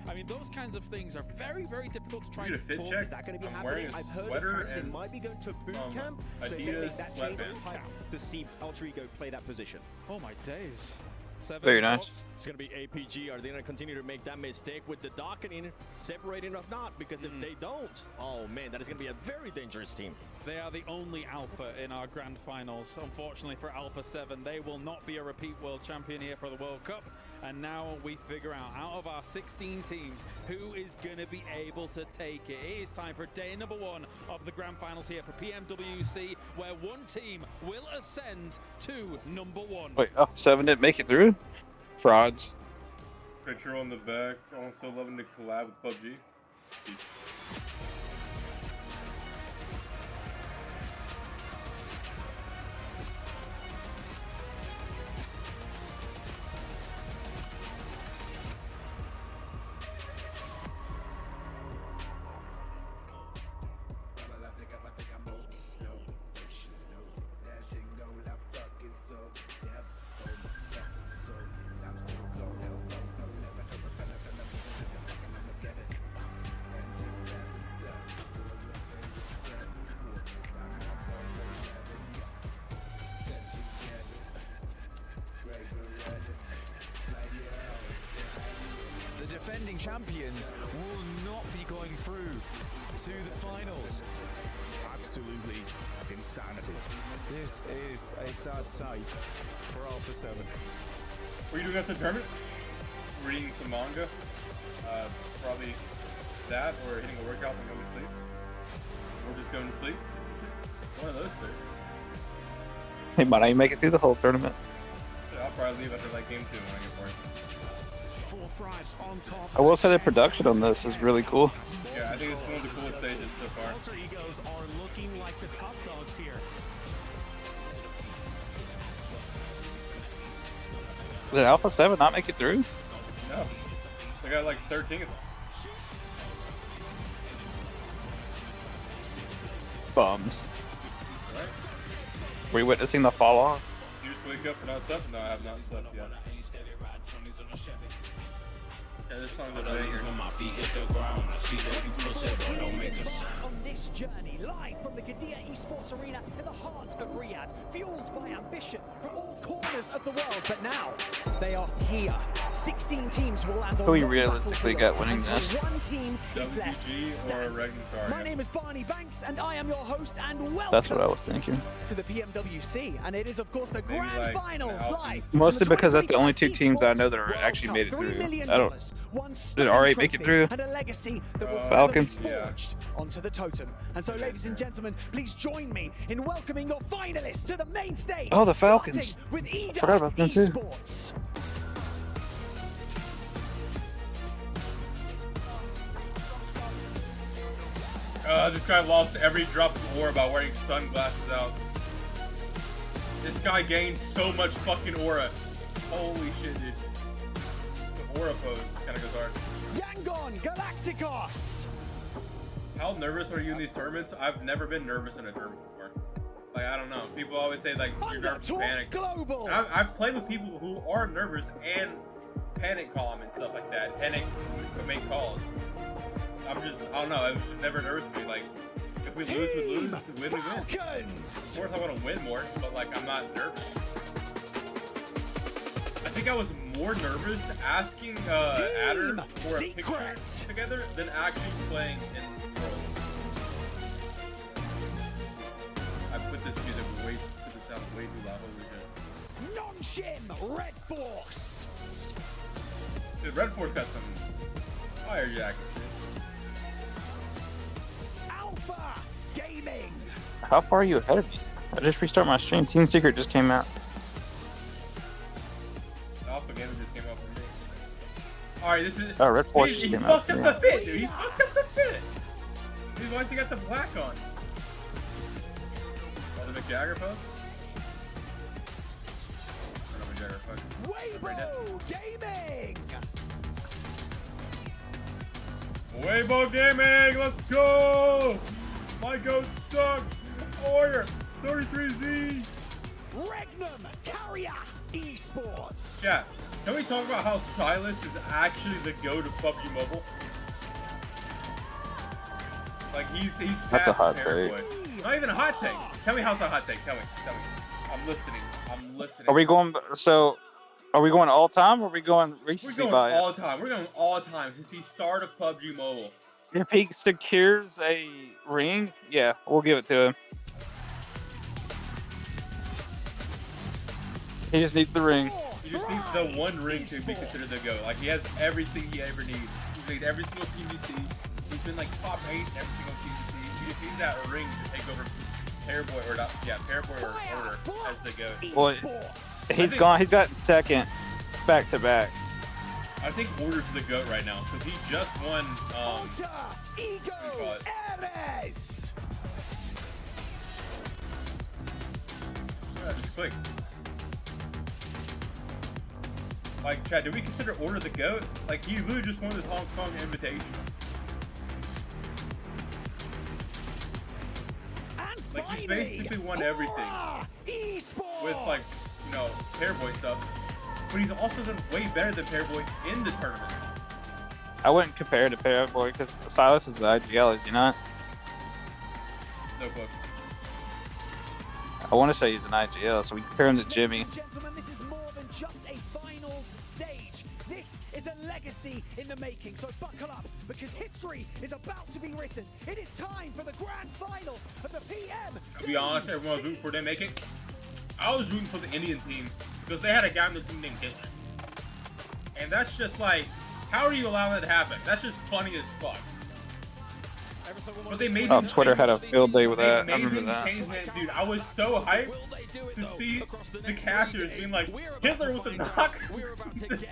I mean, those kinds of things are very, very difficult to try and fit check. Is that going to be happening? I've heard they might be going to boot camp, so they make that change on hype to see Alter Ego play that position. Oh my days. Seven very nice. It's going to be APG. Are they going to continue to make that mistake with the docketing, separating or not? Because if they don't, oh man, that is going to be a very dangerous team. They are the only Alpha in our grand finals. Unfortunately for Alpha 7, they will not be a repeat world champion here for the World Cup. And now we figure out of our 16 teams, who is going to be able to take it. It is time for day number 1 of the grand finals here for PMWC, where one team will ascend to number 1. Wait, 7 didn't make it through? Frauds. Picture on the back. Also loving the collab with PUBG. The defending champions will not be going through to the finals. Absolutely insanity. This is a sad sight for Alpha 7. What are you doing after the tournament? Reading some manga. Probably that, or hitting a workout and going to sleep. Or just going to sleep. One of those two. Hey, might I make it through the whole tournament? I'll probably leave after like game 2 when I get bored. I will say the production on this is really cool. Yeah, I think it's one of the coolest stages so far. Alter Egos are looking like the top dogs here. Did Alpha 7 not make it through? No. They got like 13th. Bums. Right? Were you witnessing the fall off? You just wake up and not slept? No, I have not slept yet. Yeah, this song's a banger. On this journey, live from the Qiddiya Esports Arena in the heart of Riyadh, fueled by ambition from all corners of the world. But now, they are here. 16 teams will land on Who we one realistically got winning until this? one team is left WG or standing. Regnicar? My name is Barney Banks, and I am your host, and welcome That's what I was thinking. to the PMWC. And it is, of course, the Maybe grand like finals an live. Mostly because that's the only two teams I know that are actually made it $3 through. million, I don't. one Did stunning R8 make it trophy, through? and a legacy that will Falcons? forever be forged onto the totem. And so, ladies and gentlemen, please join me in welcoming your finalists to the main stage. Oh, the Falcons. Starting with EDA Forgot about them too. Esports. This guy lost every drop of aura by wearing sunglasses out. This guy gained so much fucking aura. Holy shit, dude. The aura pose kind of goes hard. Yangon Galacticos. How nervous are you in these tournaments? I've never been nervous in a tournament before. Like, I don't know. People always say, like, you're nervous and panic. Global. I've played with people who are nervous and panic calm and stuff like that. Panic but make calls. I don't know. I was just never nervous to me. Like, if we lose, we lose. If we win, we win. Of course, I want to win more, but, like, I'm not nervous. I think I was more nervous asking Adder for a picture together than actually playing in Worlds. I put this music put this sound way too loud. Holy shit. Non-Shim Red Force. Dude, Red Force got some fire jacket shit. Alpha Gaming. How far are you ahead of me? I just restarted my stream. Team Secret just came out. Alpha Gaming just came out for me. Alright, this is. Oh, Red Force he just came fucked out. up the fit, dude. He fucked up the fit. Dude, why has he got the black on? Oh, the McJagger pose? Weibo Gaming. Weibo Gaming, let's go! My goat suck! Warrior 33Z! Regnum Carrier Esports. Yeah, can we talk about how Silas is actually the GOAT of PUBG Mobile? Like, he's past That's a hot Paraguay. take. Not even a hot take. Tell me how's a hot take. Tell me. I'm listening. Are we going? So, are we going all time? Or are we going recency We're going bias? all time. We're going all time since the start of PUBG Mobile. If he secures a ring, yeah, we'll give it to him. He just needs the ring. He just needs the one ring to be considered the GOAT. Like, he has everything he ever needs. He's made every single PVC. He's been like top 8 every single PVC. He just needs that ring to take over Paraboy or not? Yeah, Paraboy or Order as the GOAT. Well, he's gone. He's gotten second back to back. I think Order's the GOAT right now because he just won. Ego Ares. Yeah, just click. Like, Chad, do we consider Order the GOAT? Like, he literally just won this Hong Kong Invitational. Like, he's basically won everything with, like, you know, Pairboy stuff. But he's also done way better than Pairboy in the tournaments. I wouldn't compare to Pairboy because Silas is the IGL, is he not? No book. I want to say he's an IGL, so we compare him to Jimmy. Gentlemen, this is more than just a finals stage. This is a legacy in the making, so buckle up, because history is about to be written. It is time for the grand finals of the PM. To be honest, everyone was rooting for them to make it. I was rooting for the Indian team because they had a guy on the team named Hitler. And that's just like, how are you allowing that to happen? That's just funny as fuck. But they made Twitter had a field day with that. I remember that. Dude, I was so hyped to see the casters being like, Hitler with the knock.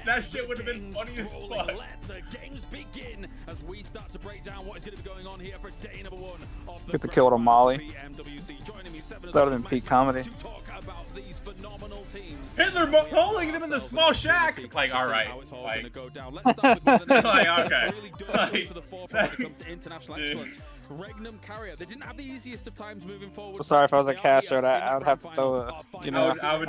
That shit would have been funny as fuck. Let the games begin as we start to break down what is going to be going on here for day number 1 of the Get the kill with a Molly. That would have been peak comedy. Hitler holding them in the small shack. Like, all right. Like, okay. Regnum Carrier, they didn't have the easiest of times moving forward. Well, sorry if I was a caster, I would have to throw you know, I would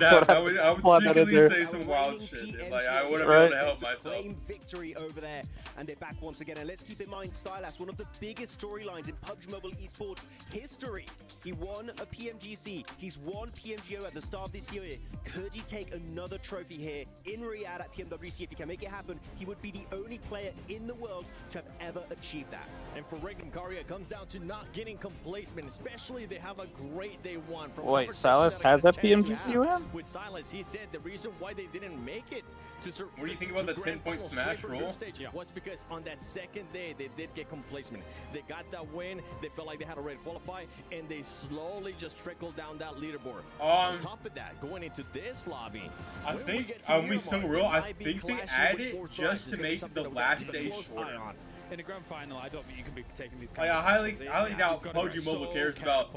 secretly say some wild shit. Like, I wouldn't be able to help myself. Victory over there, and they're back once again. And let's keep in mind, Silas, one of the biggest storylines in PUBG Mobile Esports history. He won a PMGC. He's won PMGO at the start of this year. Could he take another trophy here in Riyadh at PMWC? If he can make it happen, he would be the only player in the world to have ever achieved that. And for Regnum Carrier, it comes down to not getting complacement, especially they have a great day one. Wait, Silas has a PMGC win? With Silas, he said the reason why they didn't make it to what do you think about the 10-point smash roll? Was because on that second day they did get complacement. They got that win, they felt like they had already qualified, and they slowly just trickled down that leaderboard. On top of that, going into this lobby, I think I'm be so real. I think they added it just to make the last day shorter. In a grand final, I don't think you can be taking these. Like, I highly doubt PUBG Mobile cares about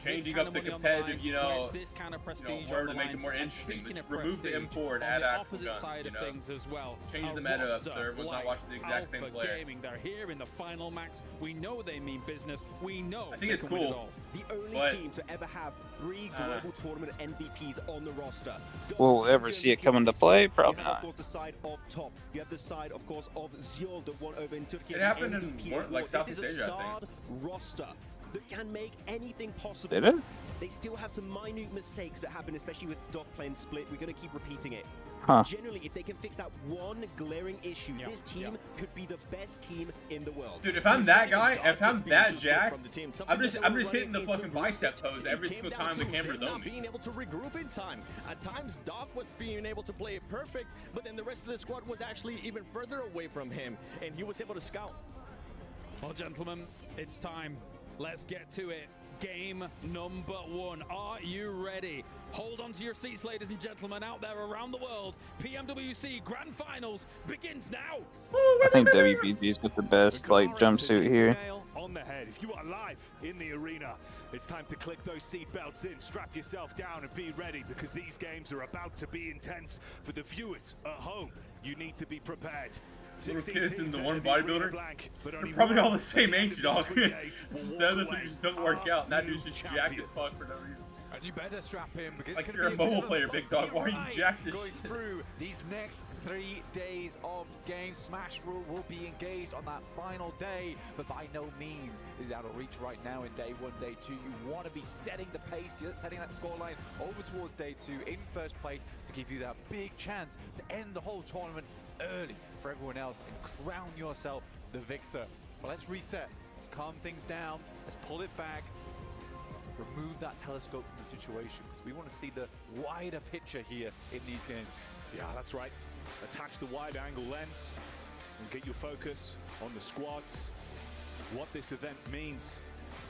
changing up the competitive, you know, where to make it more interesting. Just remove the M4 and add actual guns, you know. Change the meta up so everyone's not watching the exact same player. They're here in the final, Max. We know they mean business. We know. I think it's cool. The only team to ever have 3 global tournament MVPs on the roster. Will we ever see it come into play? Probably not. Of course, the side of top. You have the side, of course, of Ziol, the one over in Turkey. It happened in more, like Southeast Asia, I think. Roster that can make anything possible. Did it? They still have some minute mistakes that happen, especially with Doc playing split. We're going to keep repeating it. Huh. Generally, if they can fix that one glaring issue, this team could be the best team in the world. Dude, if I'm that guy, if I'm that Jack, I'm just hitting the fucking bicep pose every single time the camera's on me. Being able to regroup in time. At times, Doc was being able to play it perfect, but then the rest of the squad was actually even further away from him, and he was able to scout. Well, gentlemen, it's time. Let's get to it. Game number 1. Are you ready? Hold on to your seats, ladies and gentlemen, out there around the world. PMWC Grand Finals begins now. I think WBG's got the best like jumpsuit here. On the head. If you are live in the arena, it's time to click those seatbelts in, strap yourself down, and be ready because these games are about to be intense. For the viewers at home, you need to be prepared. Little kids and the one bodybuilder, they're probably all the same age, dog. The other thing just doesn't work out, and that dude's just jacked as fuck for no reason. And you better strap in because like you're a mobile player, big dog. Why are you jacked as going shit? through these next 3 days of games. Smash Rule will be engaged on that final day, but by no means is it out of reach right now in day 1, day 2. You want to be setting the pace, setting that scoreline over towards day 2 in first place to give you that big chance to end the whole tournament early for everyone else and crown yourself the victor. But let's reset, let's calm things down, let's pull it back, remove that telescope from the situation because we want to see the wider picture here in these games. Yeah, that's right. Attach the wide angle lens and get your focus on the squads, what this event means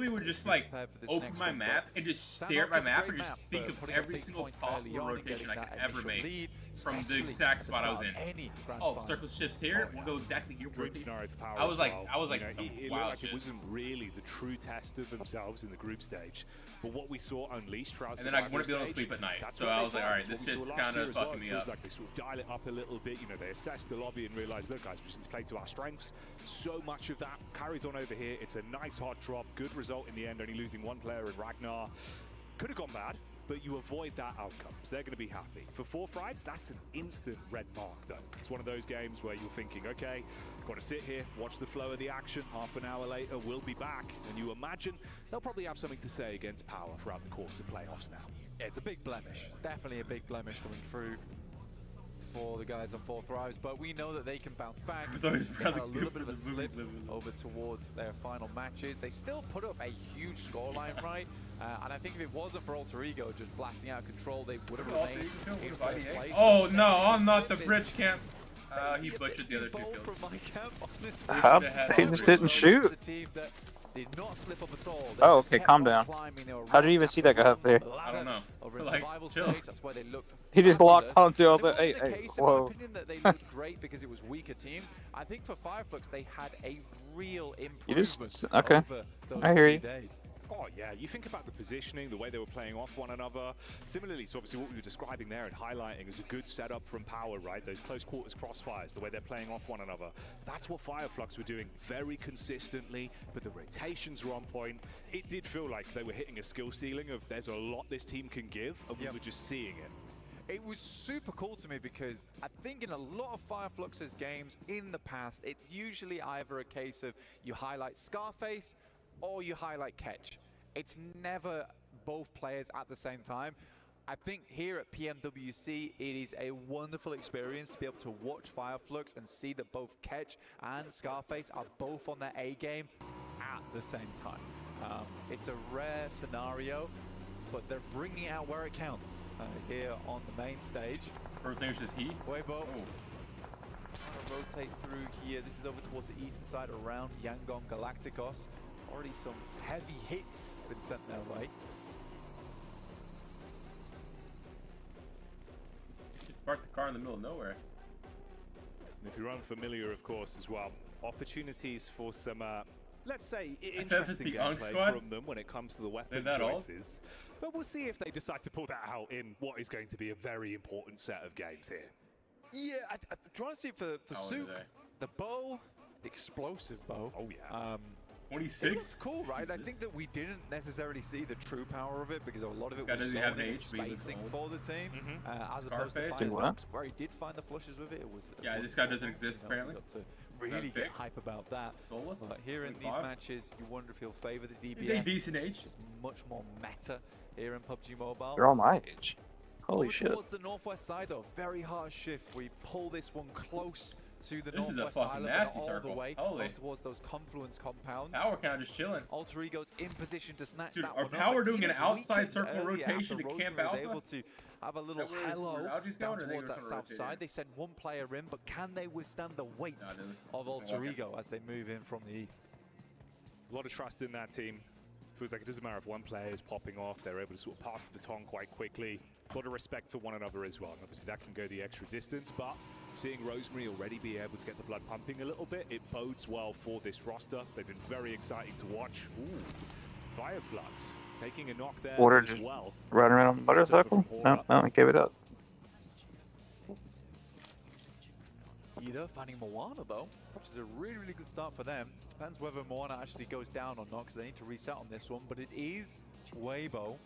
literally would just like open my map and just stare at my map and just think of every single possible rotation I could ever make. from the exact spot I was in. Oh, circle shifts here. We'll go exactly here. Group scenario for Power. I was like, it looked like it wasn't really the true test of themselves in the group stage, but what we saw unleashed throughout. And then I wouldn't be able to sleep at night, so I was like, all right, this shit's kind of fucking me up. Like they sort of dial it up a little bit. You know, they assess the lobby and realize, look, guys, we just need to play to our strengths. So much of that carries on over here. It's a nice hard drop, good result in the end. Only losing one player in Ragnar. Could have gone bad, but you avoid that outcome, so they're going to be happy. For 4-5s, that's an instant red mark, though. It's one of those games where you're thinking, okay, got to sit here, watch the flow of the action. Half an hour later, we'll be back. And you imagine they'll probably have something to say against Power throughout the course of playoffs now. Yeah, it's a big blemish. Definitely a big blemish coming through for the guys on 4-5s, but we know that they can bounce back. They had a little bit of a slip over towards their final matches. They still put up a huge scoreline, right? And I think if it wasn't for Alter Ego just blasting out of control, they would have remained in first place. Oh no, I'm not the bridge camp. He butchered the other two kills. He just didn't shoot. Did not slip up at all. Oh, okay, calm down. How did you even see that guy up there? I don't know. Like, that's why they looked he just locked onto all the. Hey, whoa. In my opinion, that they looked great because it was weaker teams. I think for Fireflux, they had a real improvement okay. over those I hear 2 you. days. Oh yeah, you think about the positioning, the way they were playing off one another. Similarly to obviously what we were describing there and highlighting is a good setup from Power, right? Those close quarters crossfires, the way they're playing off one another. That's what Fireflux were doing very consistently, but the rotations were on point. It did feel like they were hitting a skill ceiling of there's a lot this team can give, and we were just seeing it. It was super cool to me because I think in a lot of Fireflux's games in the past, it's usually either a case of you highlight Scarface or you highlight Ketch. It's never both players at the same time. I think here at PMWC, it is a wonderful experience to be able to watch Fireflux and see that both Ketch and Scarface are both on their A game at the same time. It's a rare scenario, but they're bringing out where it counts here on the main stage. First name is just he. Weibo. Trying to rotate through here. This is over towards the eastern side around Yangon Galacticos. Already some heavy hits been sent their way. Just parked the car in the middle of nowhere. And if you're unfamiliar, of course, as well, opportunities for some, let's say, interesting gameplay from them when it comes to the weapon choices. But we'll see if they decide to pull that out in what is going to be a very important set of games here. Yeah, I'm trying to see for Sook, the bow, explosive bow. Oh yeah. 26? It looks cool, right? Jesus. I think that we didn't necessarily see the true power of it because a lot of it was spacing for the team, as opposed to Fireflux, where he did find the flushes with it. It was this guy doesn't exist apparently. Got to really get hype about that. But here in these matches, you wonder if he'll favor the DBS. They're decent age. Which is much more meta here in PUBG Mobile. They're all my age. Holy Over shit. Towards the northwest side, though, very hard shift. We pull this one close to the this northwest is a fucking nasty all circle. the way Holy. towards those confluence compounds. Power kind of just chilling. Alter Ego's in position to snatch Dude, that are one Power up. doing an outside circle rotation to camp Alpha? Able to have a little hello down towards that south side. They send one player in, but can they withstand the weight of Alter Ego as they move in from the east? A lot of trust in that team. Feels like it doesn't matter if one player is popping off, they're able to sort of pass the baton quite quickly. A lot of respect for one another as well. And obviously that can go the extra distance, but seeing Rosemary already be able to get the blood pumping a little bit, it bodes well for this roster. They've been very exciting to watch. Ooh, Fireflux taking a knock there Water as just well. Riding around on the motorcycle? No, I gave it up. Either finding Moana though, which is a really, really good start for them. It depends whether Moana actually goes down or not, because they need to reset on this one, but it is Weibo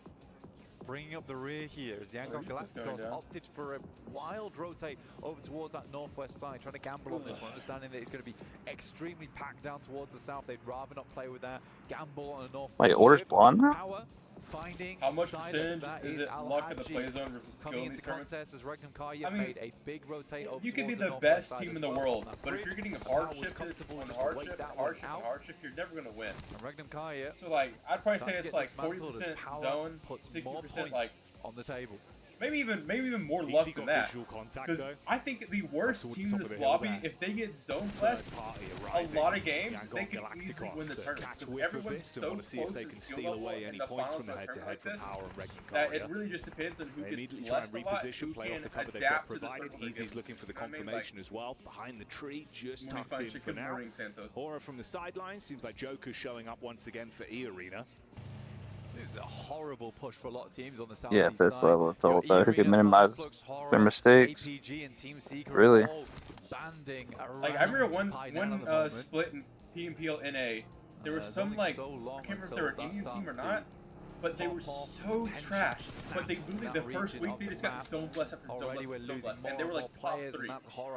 bringing up the rear here as Yangon Galacticos opted for a wild rotate over towards that northwest side, trying to gamble on this one, understanding that it's going to be extremely packed down towards the south. They'd rather not play with that. Gamble on a northwest. Wait, orders blind now? Power finding how much percentage is it luck in the play zone versus skill in these tournaments? As Regnum Kaya made a big rotate over you can be the best team in the world, but if you're getting hard shifted on hard shift, you're never going to win. Regnum Kaya. So like, I'd probably say it's like 40% zone, 60% like on the tables. Maybe even more luck than that. Because I think the worst team in this lobby, if they get zone blessed a lot of games, they can easily win the tournament. Because everyone's so close in skill level in the finals of a tournament like this that it really just depends on who gets blessed a lot, who can adapt to the circle. Easy's looking for the confirmation as well. Behind the tree, just tucked in for now. Aura from the sideline. Seems like Joker's showing up once again for E-Arena. This is a horrible push for a lot of teams on the south. Yeah, this level, it's all about who can minimize their mistakes. Really. Like I remember one split in PMPL NA. There was some like I can't remember if they were an Indian team or not, but they were so trash. But they literally the first week they just got zone blessed after zone blessed, and they were like top 3.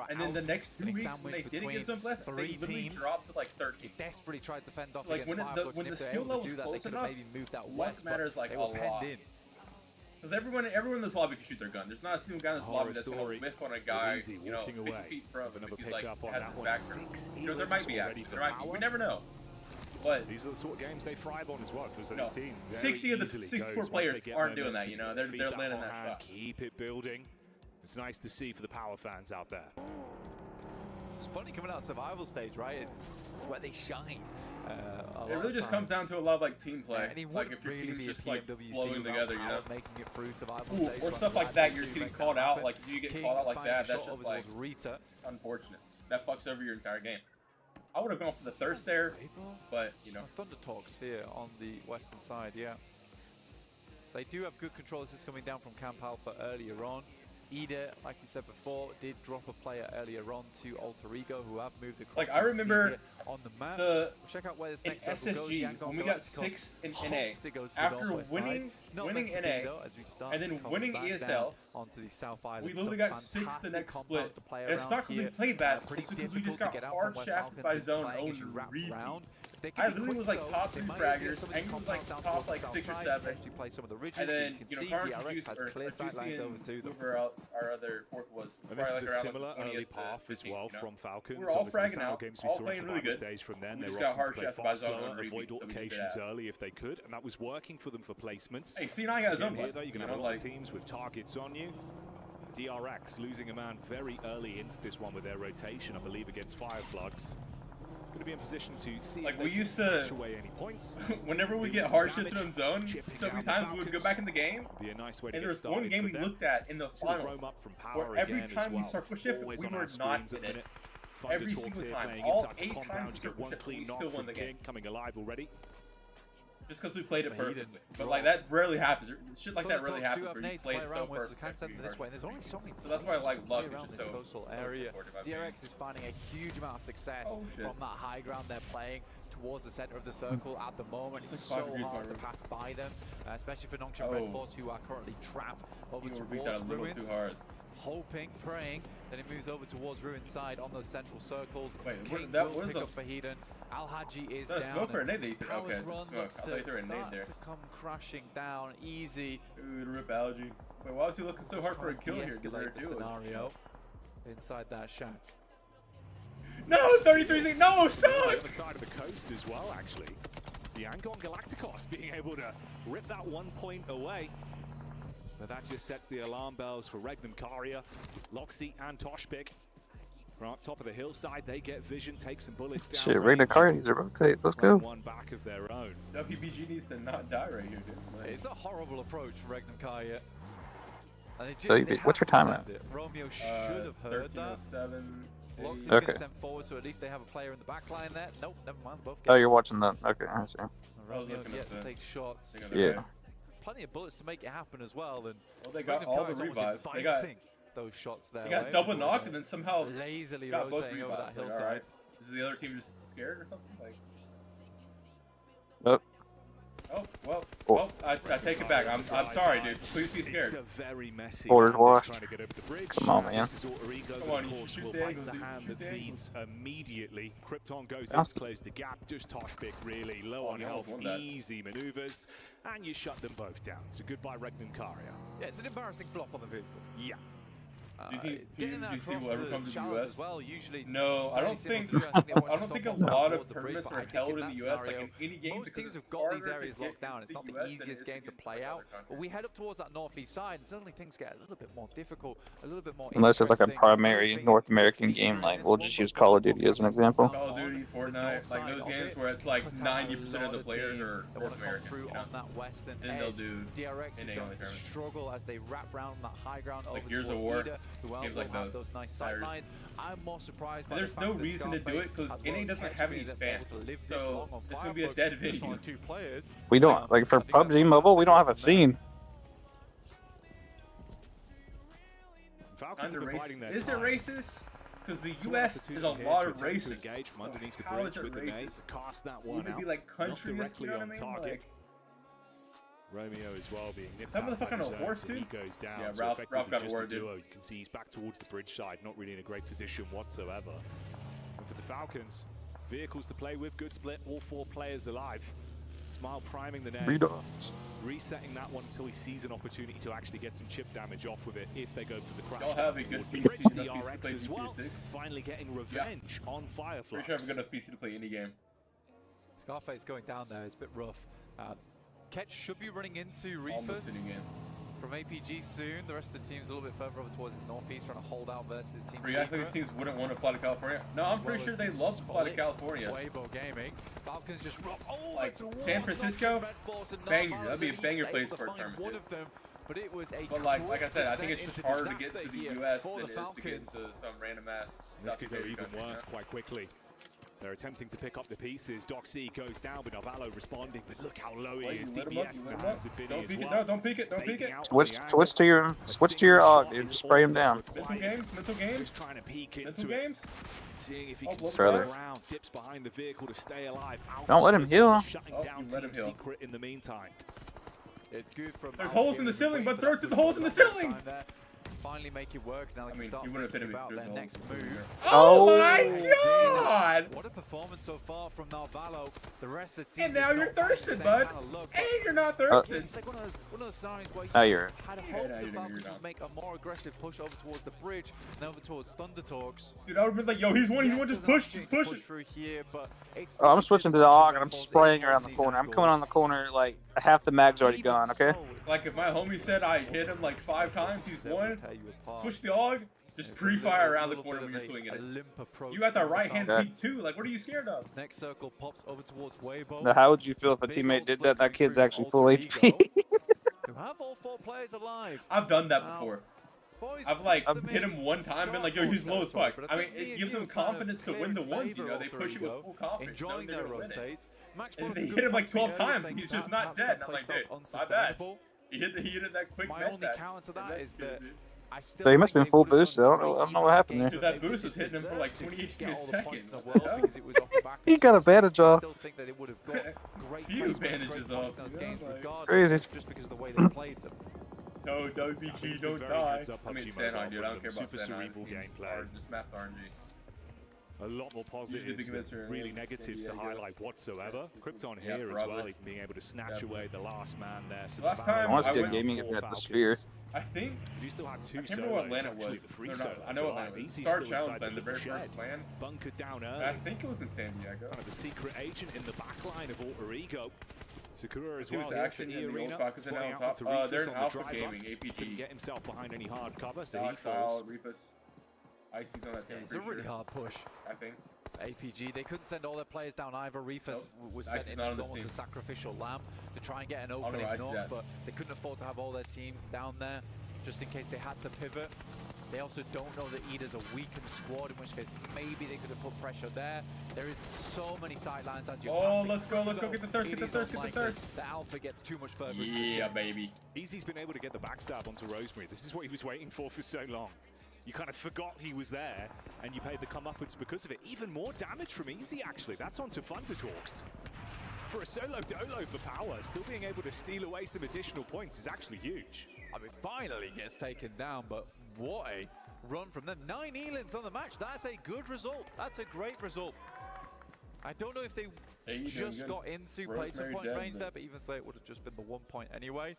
And then the next 2 weeks when they didn't get zone blessed, they literally dropped to like 13. Desperately tried to fend off. So like when the skill level's close enough, luck matters like a lot. Because everyone in this lobby can shoot their gun. There's not a single guy in this lobby that's gonna whiff on a guy, you know, 50 feet from him if he's like has his back turned. You know, there might be actually. We never know. But these are the sort of games they thrive on as well. It no, 60 of the 64 players aren't doing that, you know. They're landing that shot. Keep it building. It's nice to see for the power fans out there. It's funny coming out of survival stage, right? It's where they shine. It really just comes down to a lot of like team play. Like if your team's just like flowing together, you know. Making it through survival stage, or stuff like that. You're just getting called out. Like if you get called out like that, that's just like unfortunate. That fucks over your entire game. I would have gone for the thirst there, but you know. Thunder Talks here on the western side, yeah. They do have good control. This is coming down from Camp Alpha earlier on. Ida, like we said before, did drop a player earlier on to Alter Ego, who have moved across. Like I remember on the map. Check out where this next SSG when we got 6th in NA. After winning NA and then winning ESL, onto the South Island. We literally got 6th the next split. And it's not because we played bad, it's because we just got hard shafted by zone only repeat. I literally was like top 3 fraggers, Angry was like top like 6 or 7, and then you know Carnage used whoever else our other 4th was. And this is a similar early path as well from Falcons. We're all fragging out, games we saw in survival stage from then. They were opting to play far slower, avoid altercations early if they could, and that was working for them for placements. Hey, C9 got his own blast. You're going to have a lot of teams with targets on you. DRX losing a man very early into this one with their rotation, I believe, against Fireflugs. Going to be in position to see like we used to away any points. Whenever we get hard shifted in zone, so many times we would go back in the game. Be a nice way to and there was one game we looked at in the finals where every time we circle shift, we were not in it. Every single time, all 8 times we circle shift, we still won the game. Coming alive already. Just because we played it perfectly. But like that rarely happens. Shit like that rarely happens where you played so perfectly. There's only so many. So that's why I like luck. It's just so coastal area. DRX is finding a huge amount of success from that high ground they're playing towards the center of the circle at the moment. It's so hard to pass by them, especially for Nongshim Red Force, who are currently trapped over towards Ruins. Hoping, praying, then it moves over towards Ruin's side on those central circles. King will pick up for Hedon. Al-Haji is down. Smoke or a nade? Okay, it's a smoke. I thought you threw a nade there. To come crashing down easy. Dude, rip Algae. Wait, why was he looking so hard for a kill here? Escalate the scenario inside that shack. No, 33. No, suck! On the other side of the coast as well, actually. The Yangon Galacticos being able to rip that 1 point away. But that just sets the alarm bells for Regnum Karia, Loxy, and Toshpik. From up top of the hillside, they get vision, take some bullets down. Shit, Regnum Karia needs to rotate. Let's go. One back of their own. WPG needs to not die right here, dude. It's a horrible approach for Regnum Karia. So what's your time at? Romeo should have heard that. Loxy's okay. Gonna send forward, so at least they have a player in the back line there. Nope, never mind. Both oh, you're watching that. Okay, I see. Romeo takes shots. Yeah. Plenty of bullets to make it happen as well. And they got all the revives. They got those shots there. They got double knocked and then somehow lazily got both rotating over that hillside. Like, right. Is the other team just scared or something? Like. Nope. Oh well, I take it back. I'm sorry, dude. Please be scared. It's a very messy. Borders washed. Trying to get over the bridge. Come on, man. Come on, you shoot the angles, the hand that feeds immediately. Krypton goes in to close the gap. Just Toshpik really low on health. Easy maneuvers, and you shut them both down. So goodbye, Regnum Karia. Yeah, it's an embarrassing flop on the vehicle. Yeah. Do you think getting that PUBG will across ever the come to the channels US? as well, usually No, I don't think. I don't think a lot of tournaments are held in the US. Like in any game, most teams have got these areas locked down. It's not the easiest game to play out. But we head up towards that northeast side, and suddenly things get a little bit more difficult, a little bit more. Unless it's like a primary North American game, like we'll just use Call of Duty as an example. Call of Duty, Fortnite, like those games where it's like 90% of the players are North American. Through on that western and they'll do DRX is going to struggle as they wrap around that high ground over Gears of War, games like those nice sight lines. I'm more surprised by there's no reason to do it because NA doesn't have any fans, so it's gonna be a dead venue. We don't like for PUBG Mobile. We don't have a scene. Is it racist? Because the US is a lot of racists. So how is it racist? Would it be like countryist, you know what I mean? Like, Romeo as well being nipped that out motherfucker by on a the horse, zone, dude? he goes down. Yeah, So Ralph effectively got a just word, dude. duo. You can see he's back towards the bridge side, not really in a great position whatsoever. And for the Falcons, vehicles to play with, good split, all 4 players alive. Smile priming the net, resetting that one until he sees an opportunity to actually get some chip damage off with it if they go for the crash. Y'all have a good towards the PC, bridge. enough PC to DRX play as well, GTA 6. finally getting revenge on Fireflies. Pretty sure I have a good enough PC to play any game. Scarface going down there is a bit rough. Ketch should be running into Reefers from APG soon. The rest of the team's a little bit further over towards his northeast, trying to hold out versus Team You think these teams wouldn't want to fly to California? No, I'm pretty sure they love to fly to California. Weibo Gaming. Falcons just rock. Oh, like San Francisco, banger. That'd be a banger place for a tournament. One of them, but it was a. But like I said, I think it's just harder to get to the US than it is to get into some random ass. This could go even worse quite quickly. They're attempting to pick up the pieces. Doc C goes down with Navallo responding, but look how low he is. DPS in the hands of Biddy as well. No, don't peek it, don't peek it. Switch to your AUG, dude. Just spray him down. Mental games. Trying to peek into mental games. Seeing if he can spray around, dips behind the vehicle to stay alive. Don't let him heal. Shutting down Team Secret in the meantime. It's good from. There's holes in the ceiling, but throw it through the holes in the ceiling. Finally make it work. Now they can start thinking about their next moves. Oh my god! What a performance so far from Navallo. The rest of the team. And now you're thirsted, bud. And you're not thirsted. It's like one of those signs where you had hoped the Falcons would make a more aggressive push over towards the bridge and over towards Thunder Talks. Dude, I would have been like, yo, he's one, just push it. Through here, but it's I'm switching to the AUG and I'm spraying around the corner. I'm coming on the corner like half the mag's already gone. Okay. Like if my homie said I hit him like 5 times, he's won. Switch the AUG, just pre-fire around the corner when you're swinging it. You got that right hand peek too. Like what are you scared of? Next circle pops over towards Weibo. Now, how would you feel if a teammate did that? That kid's actually full HP. You have all 4 players alive. I've done that before. I've like hit him one time and been like, yo, he's low as fuck. I mean, it gives them confidence to win the ones, you know. They push it with full confidence. Enjoying their rotates. And they hit him like 12 times and he's just not dead. And I'm like, dude, my bad. He hit it that quick. My only counter to that is that I still. So he must have been full boosted. I don't know what happened there. Dude, that boost was hitting him for like 20 HP a second. He got a bandage off. Few bandages off. Crazy. Just because of the way they played them. No, WBG, don't die. I mean, Sanhai, dude. I don't care about Sanhai. Just maps RNG. A lot more positives than really negatives to highlight whatsoever. Krypton here as well, even being able to snatch away the last man there. So last time I went gaming at the Sphere. I think. You still have 2 I can't remember what land it was. I know what land it was. Star Challenge land, the very first land. Bunkered down early. I think it was in San Diego. Kind of the secret agent in the back line of Alter Ego. Sakura as well. He was action in the old Falcons and on top. They're in Alpha Gaming, APG. Couldn't get himself behind any hard cover, so Dog he falls. Reefus. Icy's on that team. It's a really hard push. I think. APG, they couldn't send all their players down either. Reefus was sent in as almost a sacrificial lamb to try and get an opening north, but they couldn't afford to have all their team down there just in case they had to pivot. They also don't know that Eda's a weakened squad, in which case maybe they could have put pressure there. There is so many sidelines as you're passing. Let's go get the thirst, get the thirst. The Alpha gets too much further. Yeah, baby. Easy's been able to get the backstab onto Rosemary. This is what he was waiting for so long. You kind of forgot he was there, and you paid the comeuppance because of it. Even more damage from Easy, actually. That's onto Thunder Talks. For a solo dolo for power, still being able to steal away some additional points is actually huge. I mean, finally gets taken down, but what a run from them. 9 elims on the match. That's a good result. That's a great result. I don't know if they just got into place point range there, but even so, it would have just been the 1 point anyway.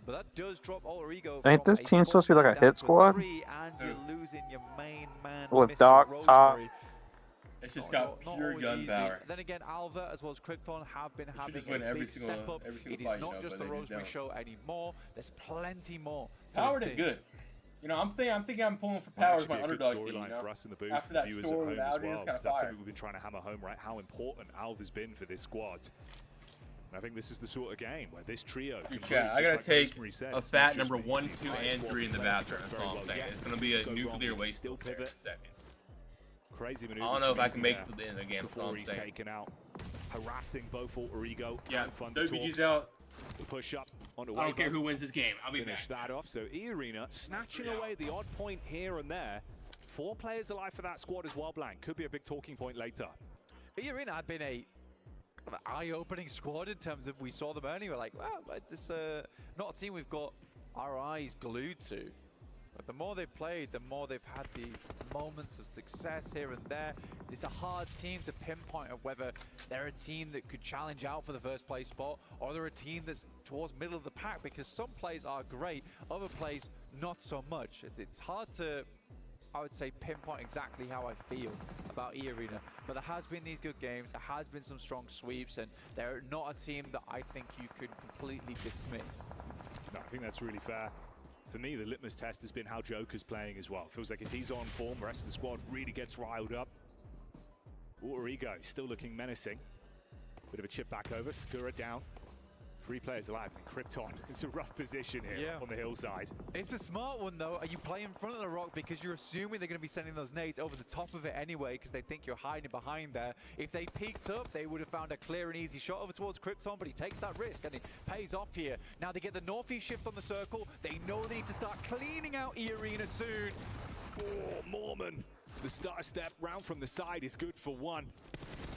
But that does drop Alter Ego. Ain't this team supposed to be like a hit squad? And you're losing your main man, with Mr. Doc, Top. Rosemary. It's just got pure gun power. Then again, Alva as well as Krypton have been having just win a every big single, step up. It is fight, not just the but they Rosemary just show anymore. There's plenty more. Power did good. You know, I'm thinking I'm pulling for Power as my underdog team. You know? For us in the booth, After the that viewers story at home with as well, Audi, that's something we've been trying to hammer home, right? How important Alva's been for this squad. And I think this is the sort of game where this trio. Dude, chat, I gotta take a fat number 1, 2, and 3 in the bathroom. That's all I'm saying. It's gonna be a nuclear waste still pivot. Second. Crazy I don't know if I can make it to the end again. That's all I'm saying. Taken out, harassing both Alter Ego. Yeah, and WG's out. The push up on the I don't care who wins this game. I'll be finish back. that off. So E-Arena snatching away the odd point here and there. 4 players alive for that squad as well, Blank. Could be a big talking point later. E-Arena had been a eye-opening squad in terms of we saw them earlier. We're like, wow, this not a team we've got our eyes glued to. But the more they've played, the more they've had these moments of success here and there. It's a hard team to pinpoint of whether they're a team that could challenge out for the first place spot or they're a team that's towards middle of the pack, because some plays are great, other plays not so much. It's hard to, I would say, pinpoint exactly how I feel about E-Arena, but there has been these good games, there has been some strong sweeps, and they're not a team that I think you could completely dismiss. No, I think that's really fair. For me, the litmus test has been how Joker's playing as well. Feels like if he's on form, the rest of the squad really gets riled up. Alter Ego still looking menacing. Bit of a chip back over, Skura down. 3 players alive, and Krypton. It's a rough position here on the hillside. It's a smart one though. You play in front of the rock because you're assuming they're going to be sending those nades over the top of it anyway, because they think you're hiding behind there. If they peeked up, they would have found a clear and easy shot over towards Krypton, but he takes that risk and it pays off here. Now they get the northeast shift on the circle. They know they need to start cleaning out E-Arena soon. Oh, Mormon. The starter step round from the side is good for 1.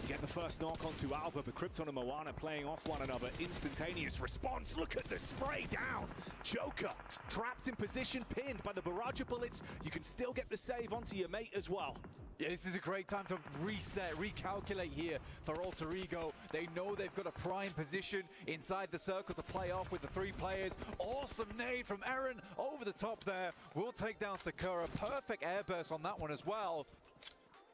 You get the first knock onto Alva, but Krypton and Moana playing off one another. Instantaneous response. Look at the spray down. Joker trapped in position, pinned by the barrage of bullets. You can still get the save onto your mate as well. Yeah, this is a great time to reset, recalculate here for Alter Ego. They know they've got a prime position inside the circle to play off with the 3 players. Awesome nade from Eren over the top there. We'll take down Sakura. Perfect air burst on that one as well.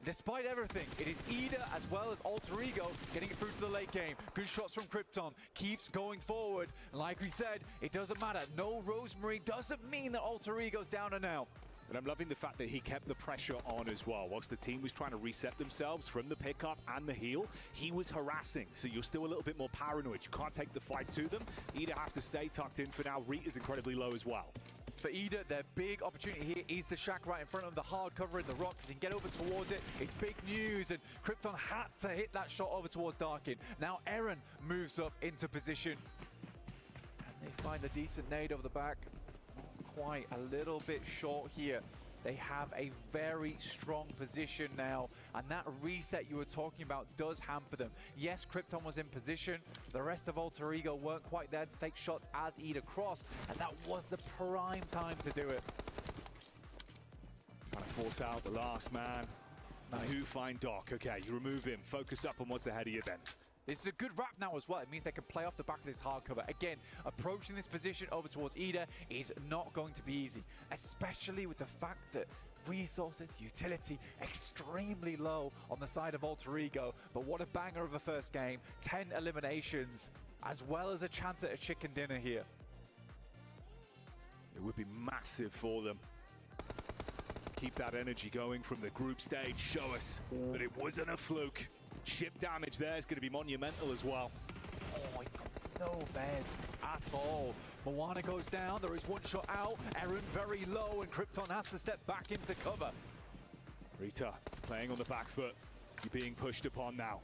Despite everything, it is Ida as well as Alter Ego getting it through to the late game. Good shots from Krypton, keeps going forward. Like we said, it doesn't matter. No Rosemary doesn't mean that Alter Ego's down and out. And I'm loving the fact that he kept the pressure on as well. Whilst the team was trying to reset themselves from the pickup and the heal, he was harassing. So you're still a little bit more paranoid. You can't take the fight to them. Ida have to stay tucked in for now. Rita's incredibly low as well. For Ida, their big opportunity here is the shack right in front of them, the hard cover in the rock. They can get over towards it. It's big news, and Krypton had to hit that shot over towards Darkin. Now Eren moves up into position, and they find a decent nade over the back. Not quite, a little bit short here. They have a very strong position now, and that reset you were talking about does hamper them. Yes, Krypton was in position. The rest of Alter Ego weren't quite there to take shots as Ida crossed, and that was the prime time to do it. Trying to force out the last man. Nice. Who find Doc? Okay, you remove him. Focus up on what's ahead of you then. This is a good wrap now as well. It means they can play off the back of this hard cover. Again, approaching this position over towards Ida is not going to be easy, especially with the fact that resources, utility, extremely low on the side of Alter Ego. But what a banger of a first game. 10 eliminations, as well as a chance at a chicken dinner here. It would be massive for them. Keep that energy going from the group stage. Show us that it wasn't a fluke. Chip damage there is going to be monumental as well. Oh, no beds at all. Moana goes down. There is one shot out. Eren very low, and Krypton has to step back into cover. Rita playing on the back foot. You're being pushed upon now.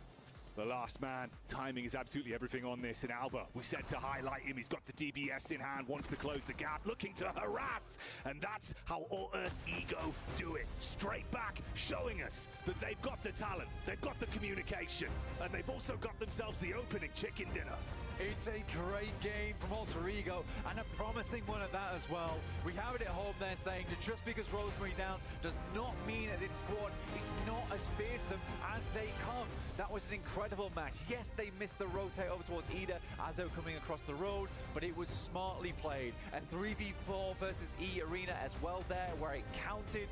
The last man. Timing is absolutely everything on this. And Alba, we said to highlight him. He's got the DBS in hand, wants to close the gap, looking to harass. And that's how Alter Ego do it. Straight back, showing us that they've got the talent, they've got the communication, and they've also got themselves the opening chicken dinner. It's a great game from Alter Ego, and a promising one at that as well. We have it at home there saying that just because Rosemary down does not mean that this squad is not as fearsome as they come. That was an incredible match. Yes, they missed the rotate over towards Ida as they were coming across the road, but it was smartly played. And 3v4 versus E Arena as well there, where it counted.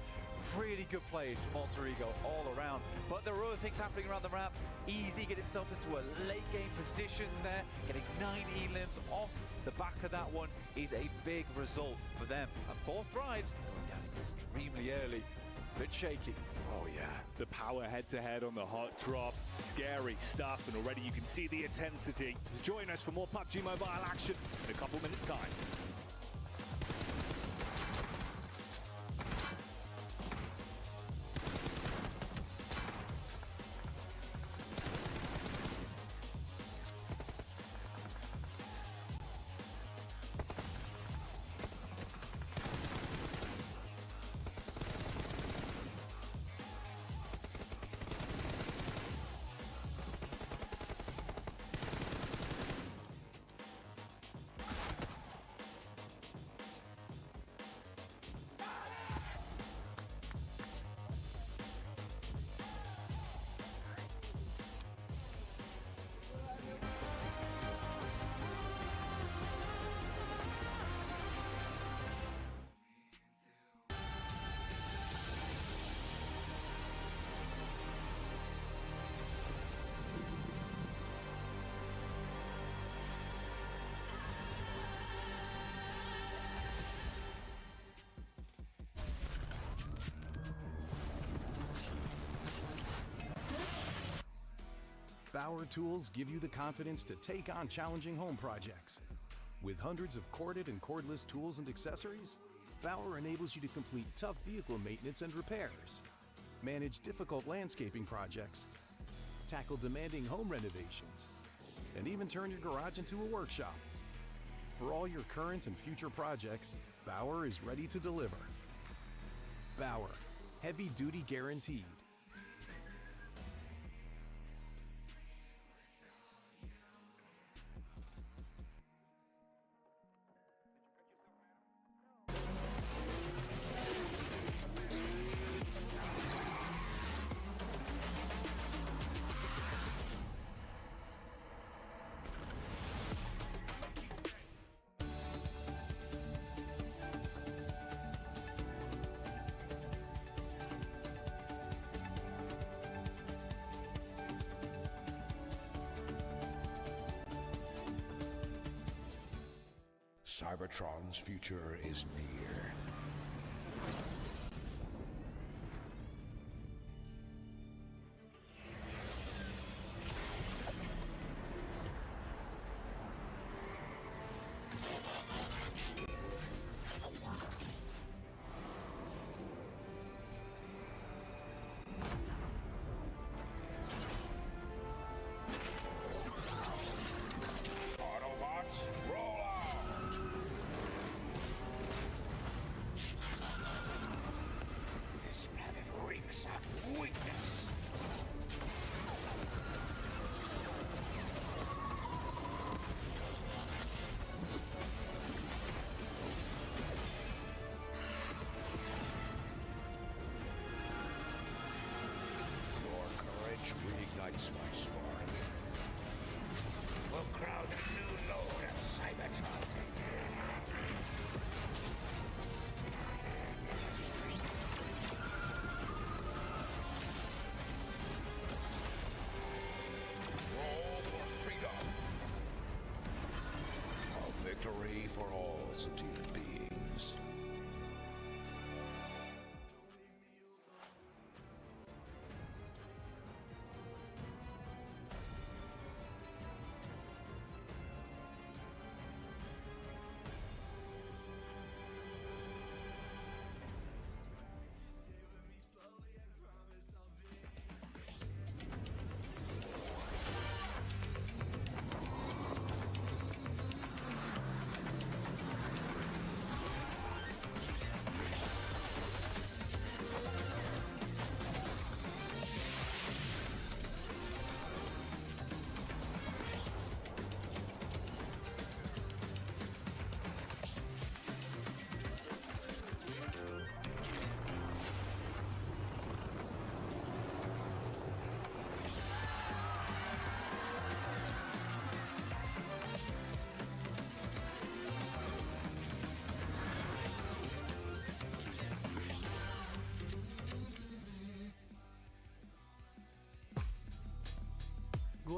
Really good plays from Alter Ego all around. But there were other things happening around the map. Easy get himself into a late game position there, getting 9 elims off the back of that one is a big result for them. And 4 thrives going down extremely early. It's a bit shaky. Oh yeah, the power head-to-head on the hot drop. Scary stuff, and already you can see the intensity. Join us for more PUBG Mobile action in a couple minutes' time. Bauer tools give you the confidence to take on challenging home projects. With hundreds of corded and cordless tools and accessories, Bauer enables you to complete tough vehicle maintenance and repairs, manage difficult landscaping projects, tackle demanding home renovations, and even turn your garage into a workshop. For all your current and future projects, Bauer is ready to deliver. Bauer, heavy duty guaranteed. Cybertron's future is near. Autobots, roll out!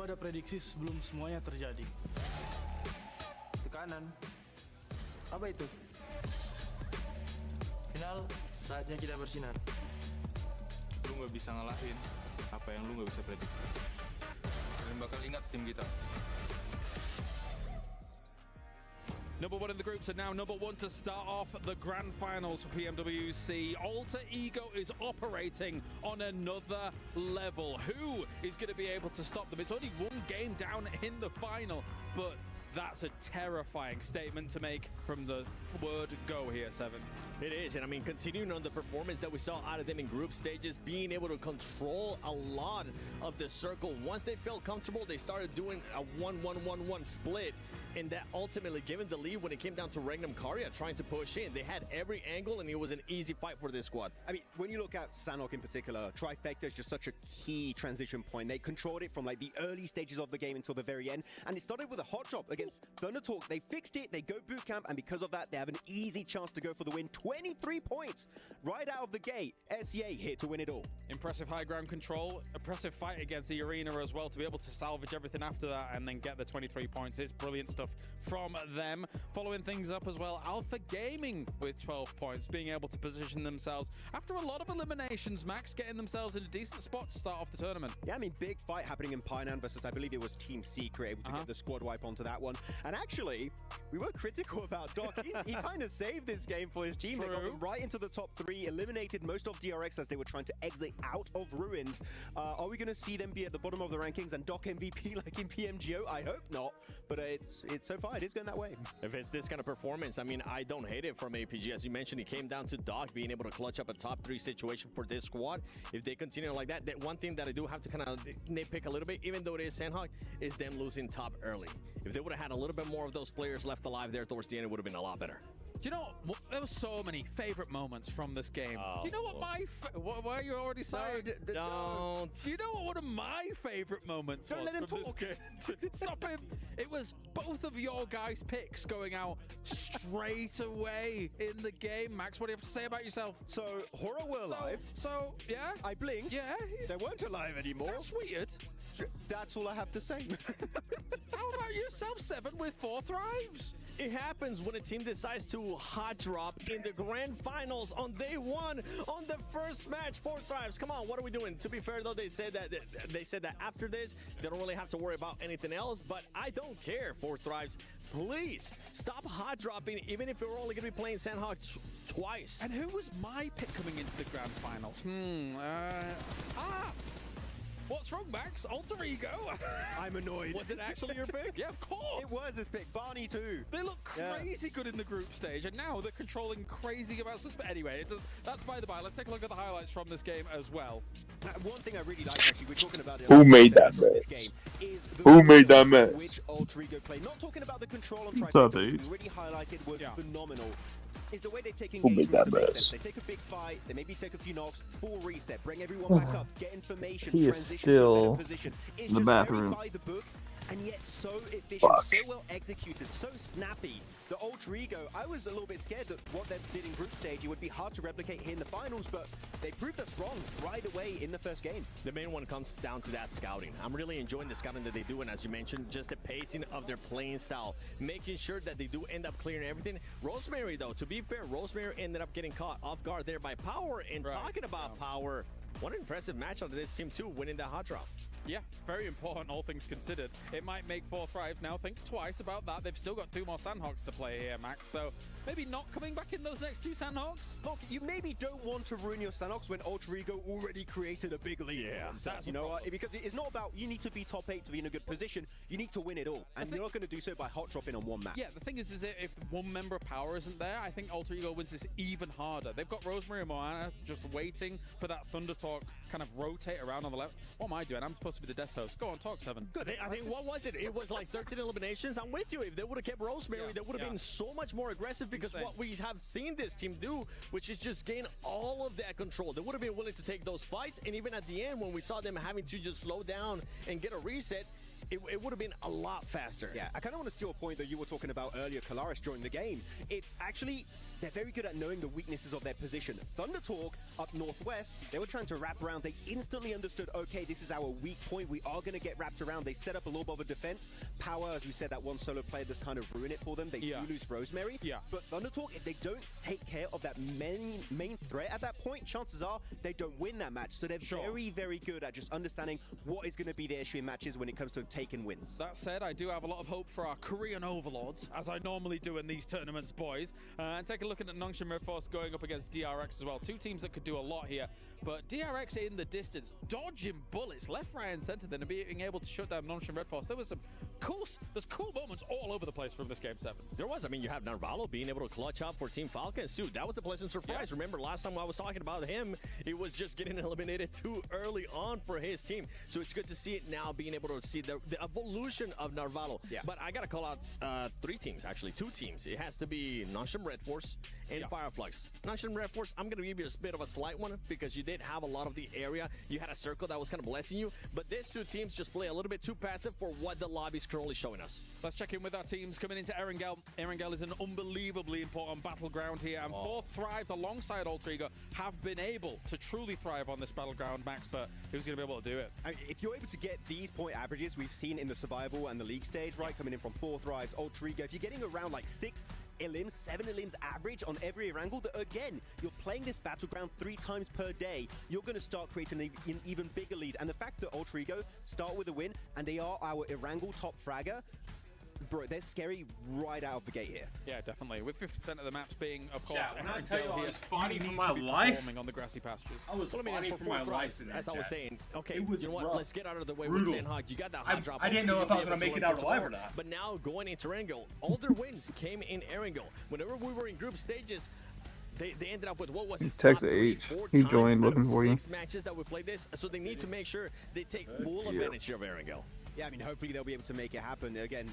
Gua ada prediksi sebelum semuanya terjadi. Tekanan. Apa itu? Final, saatnya kita bersinar. Lu nggak bisa ngalahin apa yang lu nggak bisa prediksi. Kalian bakal ingat tim kita. Number one in the groups and now number one to start off the grand finals for PMWC. Alter Ego is operating on another level. Who is going to be able to stop them? It's only one game down in the final, but that's a terrifying statement to make from the word go here, Seven. It is, and I mean, continuing on the performance that we saw out of them in group stages, being able to control a lot of the circle. Once they felt comfortable, they started doing a 1-1-1-1 split, and that ultimately gave them the lead when it came down to Regnum Karya trying to push in. They had every angle, and it was an easy fight for this squad. I mean, when you look at Sanhok in particular, Trifecta is just such a key transition point. They controlled it from like the early stages of the game until the very end, and it started with a hot drop against Thundertalk. They fixed it, they go boot camp, and because of that, they have an easy chance to go for the win. 23 points right out of the gate. SEA here to win it all. Impressive high ground control, impressive fight against the arena as well to be able to salvage everything after that and then get the 23 points. It's brilliant stuff from them. Following things up as well, Alpha Gaming with 12 points, being able to position themselves after a lot of eliminations, Max, getting themselves in a decent spot to start off the tournament. Yeah, I mean, big fight happening in Painan versus, I believe it was Team Secret, able to get the squad wipe onto that one. And actually, we were critical about Doc. He kind of saved this game for his team. They got them right into the top 3, eliminated most of DRX as they were trying to exit out of Ruins. Are we going to see them be at the bottom of the rankings and Doc MVP like in PMGO? I hope not, but it's so far, it is going that way. If it's this kind of performance, I mean, I don't hate it from APG. As you mentioned, it came down to Doc being able to clutch up a top 3 situation for this squad. If they continue like that, one thing that I do have to kind of nitpick a little bit, even though it is Sanhok, is them losing top early. If they would have had a little bit more of those players left alive there towards the end, it would have been a lot better. Do you know, there were so many favorite moments from this game. Do you know what my, why are you already saying? Don't. Do you know what one of my favorite moments was from this game? Stop him. It was both of your guys' picks going out straight away in the game. Max, what do you have to say about yourself? So, Horror were alive. So, yeah. I blinked. Yeah. They weren't alive anymore. That's weird. That's all I have to say. How about yourself, Seven, with 4 thrives? It happens when a team decides to hot drop in the grand finals on day 1 on the first match. 4 thrives. Come on, what are we doing? To be fair, though, they said that after this, they don't really have to worry about anything else. But I don't care. 4 thrives. Please stop hot dropping, even if we're only going to be playing Sanhok twice. And who was my pick coming into the grand finals? What's wrong, Max? Alter Ego? I'm annoyed. Was it actually your pick? Yeah, of course. It was his pick. Barney too. They look crazy good in the group stage, and now they're controlling crazy amounts of Anyway, that's by the by. Let's take a look at the highlights from this game as well. One thing I really like, actually, we're talking about who made that mess? Who made that mess? Which Alter Ego play? Not talking about the control on What's up, Trifecta, dude? which we really highlighted was phenomenal. Is the way they take Who made that engagement. mess? They take a big fight, they maybe take a few knocks, full reset, bring everyone back up, get information, He is transition still to a better position. It's in the just bathroom. very by the book, and yet so efficient, Fuck. so well executed, so snappy. The Alter Ego, I was a little bit scared that what they did in group stage, it would be hard to replicate here in the finals, but they proved us wrong right away in the first game. The main one comes down to that scouting. I'm really enjoying the scouting that they do, and as you mentioned, just the pacing of their playing style, making sure that they do end up clearing everything. Rosemary, though, to be fair, Rosemary ended up getting caught off guard there by Power, and talking about Power, what an impressive match out of this team, too, winning that hot drop. Yeah, very important, all things considered. It might make 4 thrives now. Think twice about that. They've still got 2 more Sandhogs to play here, Max. So maybe not coming back in those next 2 Sandhogs. Look, you maybe don't want to ruin your Sandhogs when Alter Ego already created a big lead. Yeah, that's, you know, because it's not about you need to be top 8 to be in a good position. You need to win it all, and you're not going to do so by hot dropping on one map. Yeah, the thing is if one member of Power isn't there, I think Alter Ego wins this even harder. They've got Rosemary and Moana just waiting for that Thunder Talk kind of rotate around on the left. What am I doing? I'm supposed to be the desk host. Go on, talk, Seven. Good. I think, what was it? It was like 13 eliminations. I'm with you. If they would have kept Rosemary, they would have been so much more aggressive because what we have seen this team do, which is just gain all of that control. They would have been willing to take those fights, and even at the end, when we saw them having to just slow down and get a reset, it would have been a lot faster. Yeah, I kind of want to steal a point that you were talking about earlier, Kalaris, during the game. It's actually, they're very good at knowing the weaknesses of their position. Thunder Talk up northwest, they were trying to wrap around. They instantly understood, okay, this is our weak point. We are going to get wrapped around. They set up a little bit of a defense. Power, as we said, that one solo player does kind of ruin it for them. They do lose Rosemary. But Thunder Talk, if they don't take care of that main threat at that point, chances are they don't win that match. So they're very, very good at just understanding what is going to be the issue in matches when it comes to taking wins. That said, I do have a lot of hope for our Korean overlords, as I normally do in these tournaments, boys. And take a look at Nongshim Red Force going up against DRX as well. Two teams that could do a lot here. But DRX in the distance, dodging bullets left, right, and center, then being able to shut down Nongshim Red Force. There was some cool moments all over the place from this Game 7. There was. I mean, you have Narvalo being able to clutch up for Team Falcons, too. That was a pleasant surprise. Remember, last time I was talking about him, it was just getting eliminated too early on for his team. So it's good to see it now, being able to see the evolution of Narvalo. But I got to call out two teams. It has to be Nongshim Red Force and Fireflux. Nongshim Red Force, I'm going to give you a bit of a slight one because you did have a lot of the area. You had a circle that was kind of blessing you, but these two teams just play a little bit too passive for what the lobby's currently showing us. Let's check in with our teams coming into Erangel. Erangel is an unbelievably important battleground here, and 4Thrives alongside Ultrigo have been able to truly thrive on this battleground, Max, but who's going to be able to do it? I mean, if you're able to get these point averages we've seen in the survival and the league stage, right, coming in from 4Thrives, Ultrigo, if you're getting around like 6 elims, 7 elims average on every Erangel, that again, you're playing this battleground 3 times per day, you're going to start creating an even bigger lead. And the fact that Ultrigo start with a win, and they are our Erangel top fragger, bro, they're scary right out of the gate here. Yeah, definitely. With 50% of the maps being, of course, when I tell you I was fighting for you my need to be life performing on the grassy pastures. I was fighting for my life. As I was saying, okay, it was you know what? rough. Let's get out of the way Brutal. with Sandhog. You got that hot drop. I didn't know if I was going to make it out alive or not. But now going into Erangel, all their wins came in Erangel. Whenever we were in group stages, they ended up with, what was it? Text H. He joined looking for you. 6 matches that we played this, so they need to make sure they take full advantage of Erangel. Yeah, I mean, hopefully they'll be able to make it happen. Again,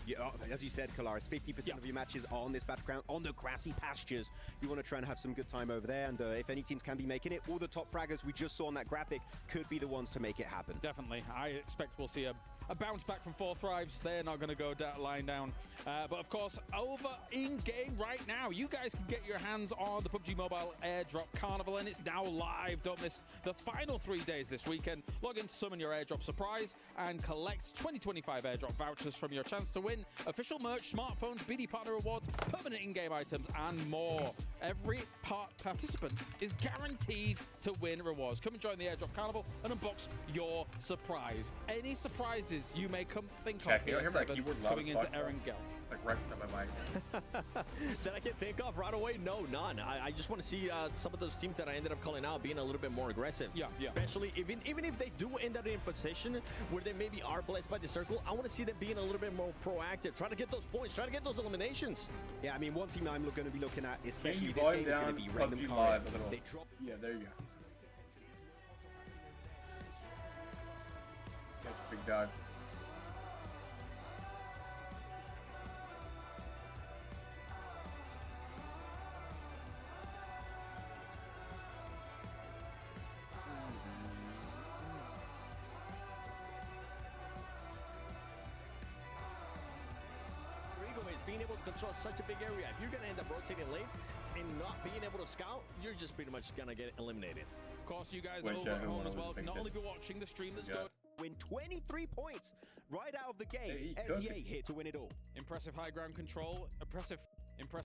as you said, Kalaris, 50% of your matches are on this battleground, on the grassy pastures. You want to try and have some good time over there, and if any teams can be making it, all the top fraggers we just saw on that graphic could be the ones to make it happen. Definitely. I expect we'll see a bounce back from 4Thrives. They're not going to go lying down. But of course, over in-game right now, you guys can get your hands on the PUBG Mobile Airdrop Carnival, and it's now live. Don't miss the final 3 days this weekend. Log in to summon your airdrop surprise and collect 2025 airdrop vouchers from your chance to win official merch, smartphones, BD partner rewards, permanent in-game items, and more. Every participant is guaranteed to win rewards. Come and join the Airdrop Carnival and unbox your surprise. Any surprises you may think of here, 7, coming into Erangel. Like right beside my mic. That I can think of right away? No, none. I just want to see some of those teams that I ended up calling out being a little bit more aggressive. Yeah. Especially even if they do end up in position where they maybe are blessed by the circle, I want to see them being a little bit more proactive. Try to get those points. Try to get those eliminations. Yeah, I mean, one team I'm going to be looking at, especially this game, is going to be Random PUBG Car. Live. They drop. Yeah, there you go. That's a big dog. Being able to control such a big area. If you're going to end up rotating late and not being able to scout, you're just pretty much going to get eliminated. Of course, you guys over at home as well can not only be watching the stream that's going. Win 23 points right out of the game. SEA here to win it all. Impressive high ground control. Impressive.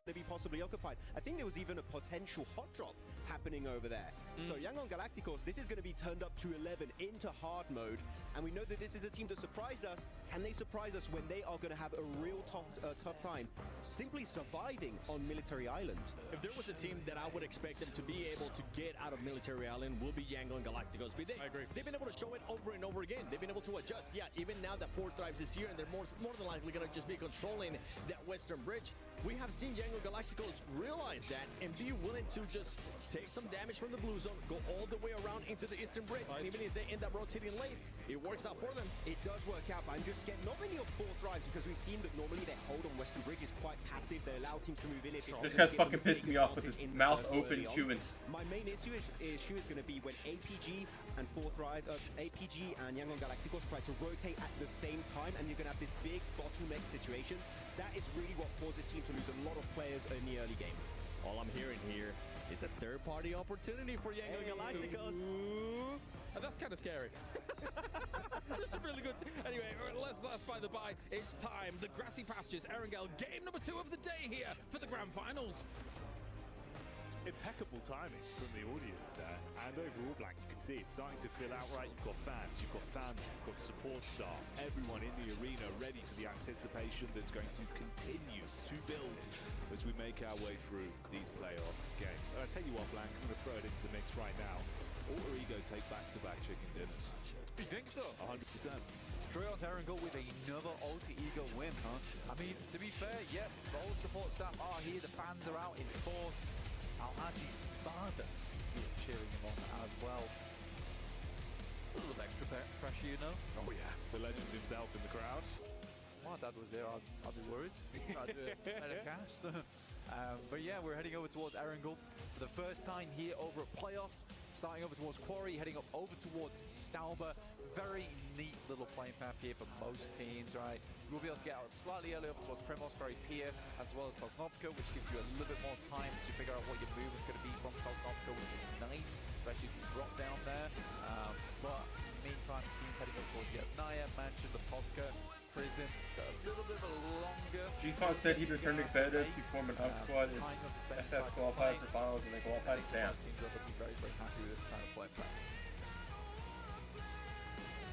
They be possibly occupied. I think there was even a potential hot drop happening over there. So Yangon Galacticos, this is going to be turned up to 11 into hard mode. And we know that this is a team that surprised us. Can they surprise us when they are going to have a real tough time simply surviving on Military Island? If there was a team that I would expect them to be able to get out of Military Island, will be Yangon Galacticos. But I agree. They've been able to show it over and over again. They've been able to adjust. Yeah, even now that 4Thrives is here and they're more than likely going to just be controlling that western bridge. We have seen Yangon Galacticos realize that and be willing to just take some damage from the blue zone, go all the way around into the eastern bridge, and even if they end up rotating late, it works out for them. It does work out, but I'm just scared not many of 4Thrives because we've seen that normally their hold on western bridge is quite passive. They allow teams to move in. This guy's fucking pissing me off with his mouth open chewing. My main issue is going to be when APG and 4Thrive, APG and Yangon Galacticos try to rotate at the same time, and you're going to have this big bottleneck situation. That is really what causes teams to lose a lot of players in the early game. All I'm hearing here is a third-party opportunity for Yango Galacticos. And that's kind of scary. That's a really good. Anyway, let's by the by. It's time. The grassy pastures. Erangel, game number 2 of the day here for the grand finals. Impeccable timing from the audience there, and overall, Blank, you can see it's starting to fill out right. You've got fans, you've got family, you've got support staff, everyone in the arena ready for the anticipation that's going to continue to build as we make our way through these playoff games. And I tell you what, Blank, I'm going to throw it into the mix right now. Alter Ego take back-to-back chicken dinners. You think so? 100%. Straight on Erangel with another Alter Ego win, huh? I mean, to be fair, yeah, all the support staff are here, the fans are out in force. Al-Haji's father is cheering him on as well. A little extra pressure, you know? Oh yeah, the legend himself in the crowd. My dad was there, I'd be worried. I'd do a better cast. But yeah, we're heading over towards Erangel for the first time here over at playoffs. Starting over towards Quarry, heading up over towards Stauber. Very neat little playing path here for most teams, right? We'll be able to get out slightly early over towards Primos, very Pier, as well as Sosnovka, which gives you a little bit more time to figure out what your movement's going to be from Sosnovka, which is nice, especially if you drop down there. But in the meantime, teams heading up towards Yasnaya, Mansion, the Pubg, Prison, so a little bit of a longer. G-Fon said he'd return to competitive to form an up squad if FF qualifies for finals and they qualify. Damn. Most teams are looking very, very happy with this kind of play plan.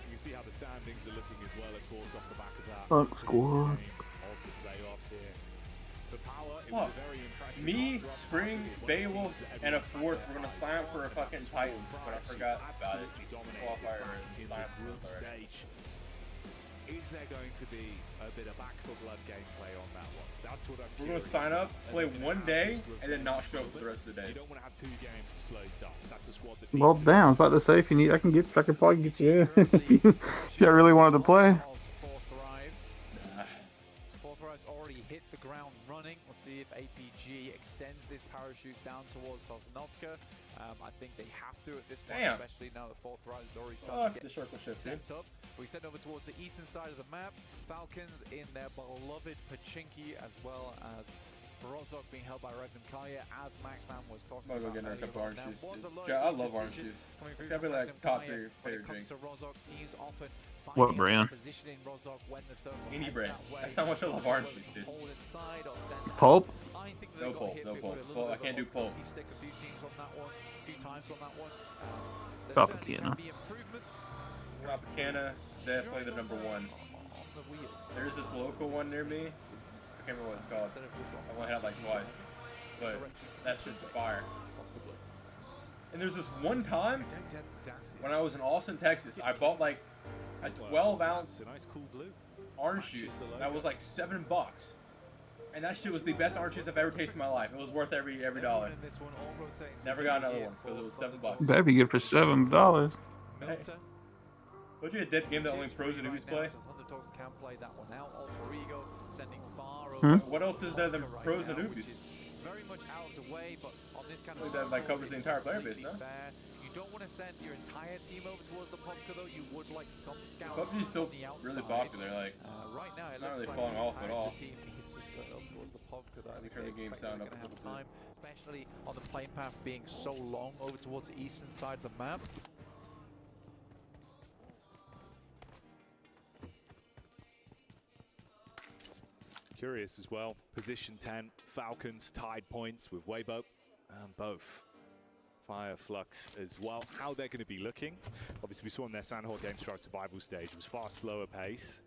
You can see how the standings are looking as well, of course, off the back of that. Score. Of the playoffs here. For Power, it was a very impressive. Me, Spring, Beowulf, and a fourth were gonna sign up for a fucking Titans, but I forgot about it. Qualifier and sign up for the stage. Is there going to be a bit of back for blood gameplay on that one? That's what I'm We're going to sign up, play one day, and then not show up for the rest of the days. You don't want to have 2 games of slow starts. That's a squad that Well, damn, I was about to say, if you need, I can probably get you. If you really wanted to play. Fourth Rise already hit the ground running. We'll see if APG extends this parachute down towards Sosnovka. I think they have to at this point, especially now the Fourth Rise is already starting to get set up. We send over towards the eastern side of the map. Falcons in their beloved Pachinki, as well as Rozok being held by Regnum Kaya, as Maxman was talking about. Earlier. I love orange juice. It's gotta be like top 3 favorite drinks. What brand? Any brand. That's how much I love orange juice, dude. Pulp? No pulp, no pulp. Well, I can't do pulp. Tropicana. Tropicana, definitely the #1. There's this local one near me. I can't remember what it's called. I went out like twice, but that's just a fire. And there's this one time when I was in Austin, Texas, I bought like a 12-ounce orange juice that was like $7, and that shit was the best orange juice I've ever tasted in my life. It was worth every dollar. Never got another one because it was $7. That'd be good for $7. Hey. Told you a dead game that only pros and newbies play? What else is there than pros and newbies? Very much out of the way, but on this kind of that like covers the entire player base, no? You don't want to send your entire team over towards the Pubg, though. You would like some scouts. Pubg is still really popular. Like right now, it not looks really falling off at all. The team is just going up towards the Pubg. I think the game sound up have time, especially on the playing path being so long over towards the eastern side of the map. Curious as well. Position 10, Falcons tied points with Weibo and both Fire Flux as well. How they're going to be looking. Obviously, we saw in their Sandhawk games throughout survival stage. It was far slower pace.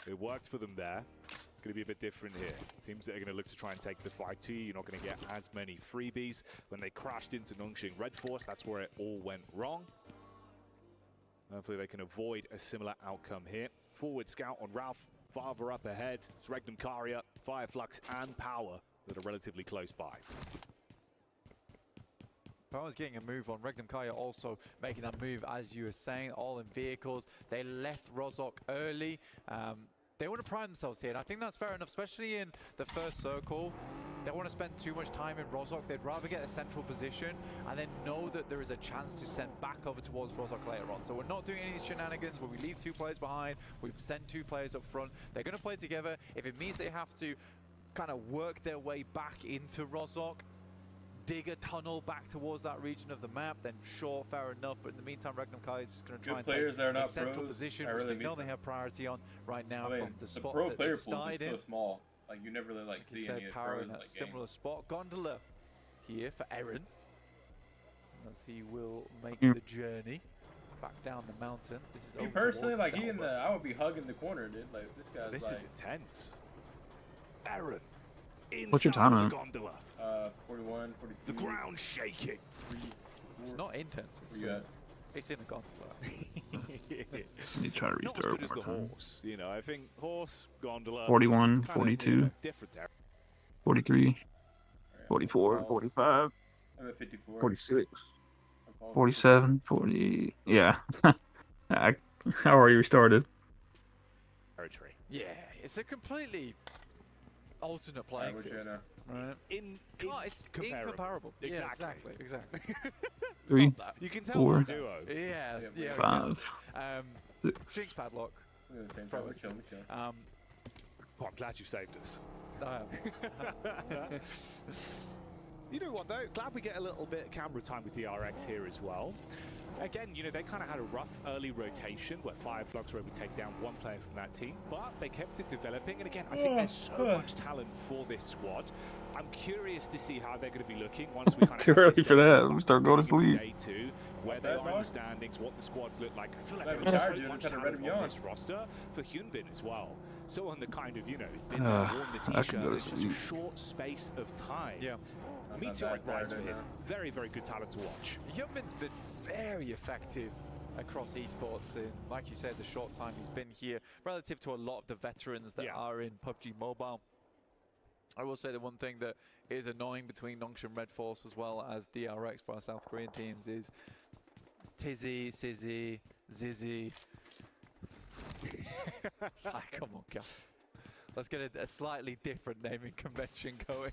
It worked for them there. It's going to be a bit different here. Teams that are going to look to try and take the fight to you. You're not going to get as many freebies. When they crashed into Nongshing Red Force, that's where it all went wrong. Hopefully, they can avoid a similar outcome here. Forward scout on Ralph. Farther up ahead, it's Regnum Karia, Fireflux, and Power that are relatively close by. Power's getting a move on. Regnum Kaya also making that move, as you were saying, all in vehicles. They left Rozok early. They want to pride themselves here, and I think that's fair enough, especially in the first circle. They don't want to spend too much time in Rozok. They'd rather get a central position and then know that there is a chance to send back over towards Rozok later on. So we're not doing any of these shenanigans where we leave 2 players behind, we send 2 players up front. They're going to play together. If it means they have to kind of work their way back into Rozhok, dig a tunnel back towards that region of the map, then sure, fair enough. But in the meantime, Regnum Kai is just going to try and players that are take a not central pros, position, I which really they know mean they have priority on right now I mean, from the spot pro that player they pool started is in. so small. Like you never really Like see you any said, power pros in that like similar spot. Gondola here for Eren, as he will make Mm. the journey back down the mountain. This is Me over personally, towards like he in Stalber. the, I would be hugging the corner, dude. Like this guy's This like. is intense. Eren. What's your time Inside on the it? gondola. 41, 42. The ground shaking. It's not intense. It's in a gondola. You try to Not as restart good as one the more time. horse. You know, I think horse, gondola. 41, kinda, 42. you know, different. 43, 44, 45, I'm at 54. 46, 47, 40. Yeah. I already restarted. Territory. Yeah, it's a completely alternate playing which field. I know. Right? It's incomparable. Exactly. Yeah, exactly. 3, Stop that. You can tell 4, we're a duo. Yeah, yeah. 5, exactly. 6. Jinx padlock. We're at the same time. Probably. We're chill. Oh, I'm glad you saved us. You know what though? Glad we get a little bit of camera time with DRX here as well. Again, you know, they kind of had a rough early rotation where Fireflux were able to take down one player from that team, but they kept it developing. And again, I think there's so much talent for this squad. I'm curious to see how they're going to be looking once we kind of Too early for that. We start going to sleep. Day 2, where they are in the standings, what the squads look like. I feel like I'm there's tired, so dude. much I'm trying to talent read on them this roster for Hyunbin as well. So on the kind of, you know, it's been I worn the could go t-shirt to in such a sleep. short space of time. Yeah. Meteoric rise for him. Very, very good talent to watch. Hyunbin's been very effective across esports in, like you said, the short time he's been here, relative to a lot of the veterans that are in PUBG Mobile. I will say the one thing that is annoying between Nongshim Red Force as well as DRX for our South Korean teams is Tizzy, Sizzy, Zizzy. It's like, come on, guys. Let's get a slightly different naming convention going.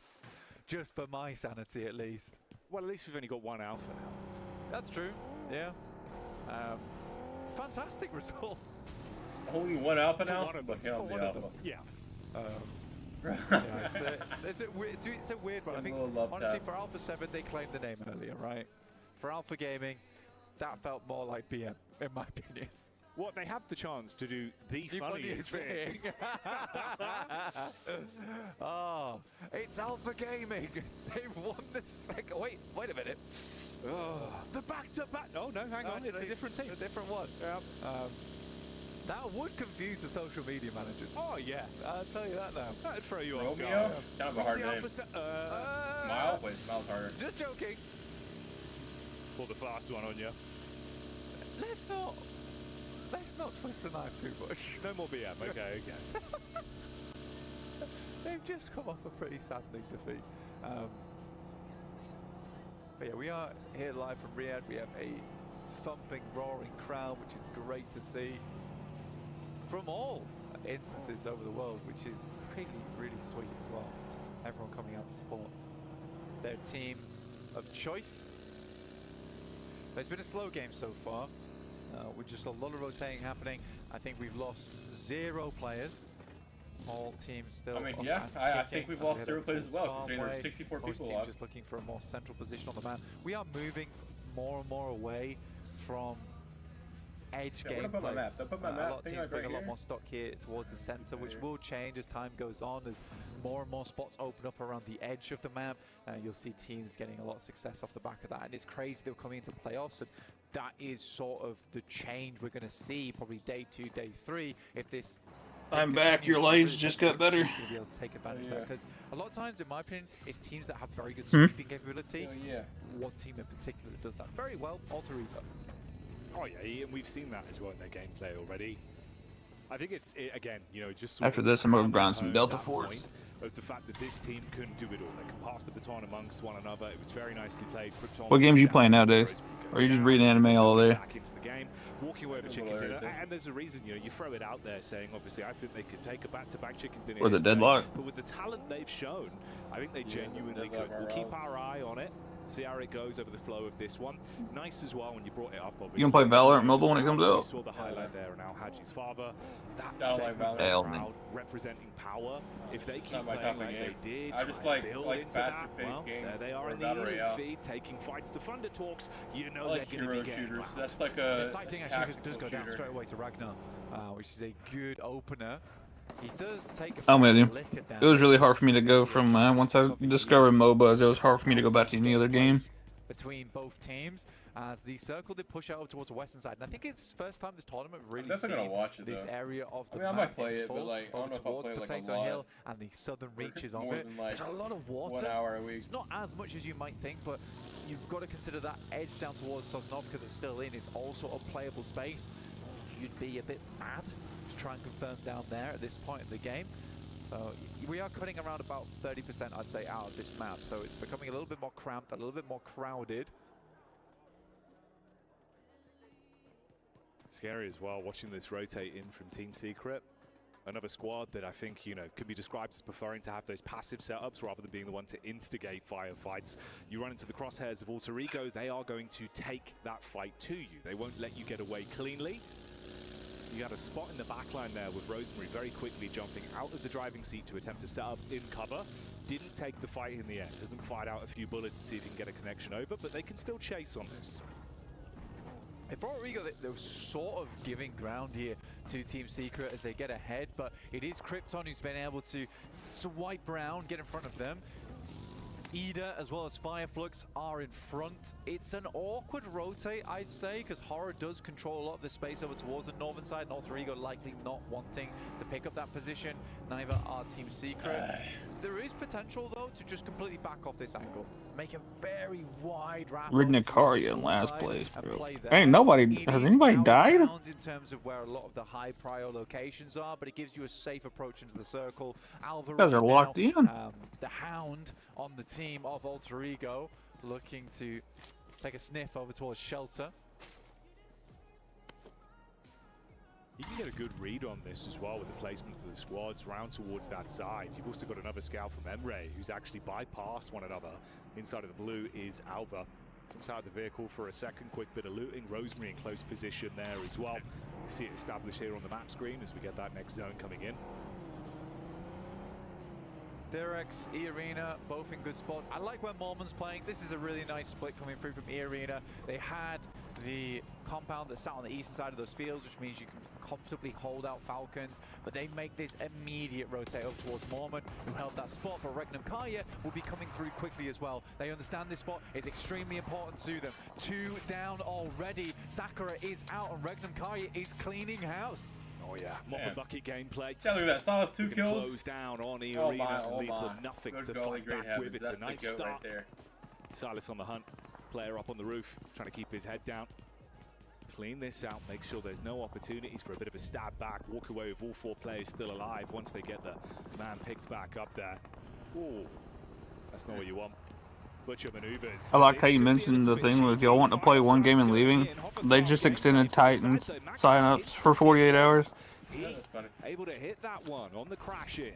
Just for my sanity, at least. Well, at least we've only got one alpha now. That's true, yeah. Fantastic result. Only one alpha For now? one of them. But For one of them. Yeah. It's a weird one. I think, honestly, for Alpha 7, they claimed the name earlier, right? For Alpha Gaming, that felt more like BM, in my opinion. What, they have the chance to do the funniest thing. Oh, it's Alpha Gaming. They've won the second. Wait a minute. Oh. The back-to-back. Oh, no, hang on. It's a different team. A different one. Yep. That would confuse the social media managers. Oh, yeah. I'll tell you that now. That'd throw you off Romeo? guard. Kind of a hard The name. Alpha Smile? Wait, Smile's harder. Just joking. Pull the fast one on you. Let's not twist the knife too much. No more BM. Okay. They've just come off a pretty saddening defeat. But yeah, we are here live from Riyadh. We have a thumping, roaring crowd, which is great to see from all instances over the world, which is really sweet as well. Everyone coming out to support their team of choice. But it's been a slow game so far, with just a lot of rotating happening. I think we've lost 0 players. All teams still. I mean, yeah, I think we've lost 0 players as well, considering there's 64 Most people teams alive. just looking for a more central position on the map. We are moving more and more away from edge Yeah, gameplay. what about my map? Don't put my A map lot of thing teams like bring right a lot here? more stock here towards the center, which will change as time goes on, as more and more spots open up around the edge of the map. You'll see teams getting a lot of success off the back of that, and it's crazy they're coming into playoffs, and that is sort of the change we're going to see probably day 2, day 3, if this. I'm back. Your lights just got better. To be able to take advantage of that, because a lot of times, in my opinion, it's teams that have very good Hmm? sweeping capability. One team in particular that does that very well, Alter Ego. Oh yeah, and we've seen that as well in their gameplay already. I think it's again, you know, just After this, I'm gonna grind some Delta Force. Of the fact that this team couldn't do it all, they can pass the baton amongst one another. It was very nicely played. Krypton What games are you playing nowadays? Or are you just reading anime all day? Back into the game, walking away with a chicken dinner, and there's a reason, you know, you throw it out there saying, obviously, I think they could take a back-to-back chicken dinner. Or the today, deadlock. But with the talent they've shown, I think they genuinely could. We'll keep our eye on it. See how it goes over the flow of this one. Nice as well when you brought it up, obviously. You can play Valorant mobile when it comes We out. saw the highlight there and Al Haji's father. That Don't segment like of the Valorant. crowd representing power. If they keep not my playing type of like game. they did, I just try and like build into faster that, paced well, games there they are or in the Battle elite Royale. feed, taking fights to Thunder Talks. You know I like they're going hero to be getting shooters. round. That's like a Exciting actually because it does go down straight away to Ragnar, which is a good opener. He does take a I'm with you. lick at that. It was really hard for me to go from once I discovered MOBAs. It was hard for me to go back to any other game. Between both teams, as the circle did push out towards the western side, and I think it's first time this tournament really definitely seen gonna watch it, this though. area of the I mean, I map might play in it, but full like, I don't over know if I'll towards play like a Potato lot. Hill and the southern reaches of more it. than, like, There's a lot of water. 1 hour a week. It's not as much as you might think, but you've got to consider that edge down towards Sosnovka that's still in is also a playable space. You'd be a bit mad to try and confirm down there at this point in the game. So we are cutting around about 30%, I'd say, out of this map. So it's becoming a little bit more cramped, a little bit more crowded. Scary as well, watching this rotate in from Team Secret. Another squad that I think, you know, could be described as preferring to have those passive setups rather than being the one to instigate firefights. You run into the crosshairs of Alter Ego, they are going to take that fight to you. They won't let you get away cleanly. You had a spot in the backline there with Rosemary very quickly jumping out of the driving seat to attempt to set up in cover. Didn't take the fight in the end. Hasn't fired out a few bullets to see if he can get a connection over, but they can still chase on this. For Rodrigo, they're sort of giving ground here to Team Secret as they get ahead, but it is Krypton who's been able to swipe around, get in front of them. Ida as well as Fireflux are in front. It's an awkward rotate, I'd say, because Horror does control a lot of the space over towards the northern side, and Alter Ego likely not wanting to pick up that position. Neither are Team Secret. There is potential, though, to just completely back off this angle. Make a very wide wrap. Rignacaria in last place, bro. Ain't nobody. Has anybody died? In terms of where a lot of the high prior locations are, but it gives you a safe approach into the circle. Alvaro, You guys are locked in. The Hound on the team of Alter Ego, looking to take a sniff over towards Shelter. You can get a good read on this as well with the placement of the squads round towards that side. You've also got another scout from Emre who's actually bypassed one another. Inside of the blue is Alva. Comes out of the vehicle for a second, quick bit of looting. Rosemary in close position there as well. You see it established here on the map screen as we get that next zone coming in. Direx, E-Arena, both in good spots. I like where Mormon's playing. This is a really nice split coming through from E-Arena. They had the compound that sat on the eastern side of those fields, which means you can comfortably hold out Falcons, but they make this immediate rotate up towards Mormon, who held that spot, but Regnum Kaya will be coming through quickly as well. They understand this spot is extremely important to them. 2 down already. Sakura is out, and Regnum Kaya is cleaning house. Oh yeah, mop and bucket gameplay. Yeah, look at that. Silas 2 kills. Close down on E-Arena and leave them nothing Good to golly, fight great back heavens. with. It's That's a nice the goat start. right there. Silas on the hunt. Player up on the roof, trying to keep his head down. Clean this out, make sure there's no opportunities for a bit of a stab back. Walk away with all 4 players still alive once they get the man picked back up there. Ooh, that's not what you want. Butcher maneuvers. I like how you mentioned the thing with y'all want to play one game and leaving. They just extended Titans sign-ups for 48 hours. Able to hit that one on the crash in.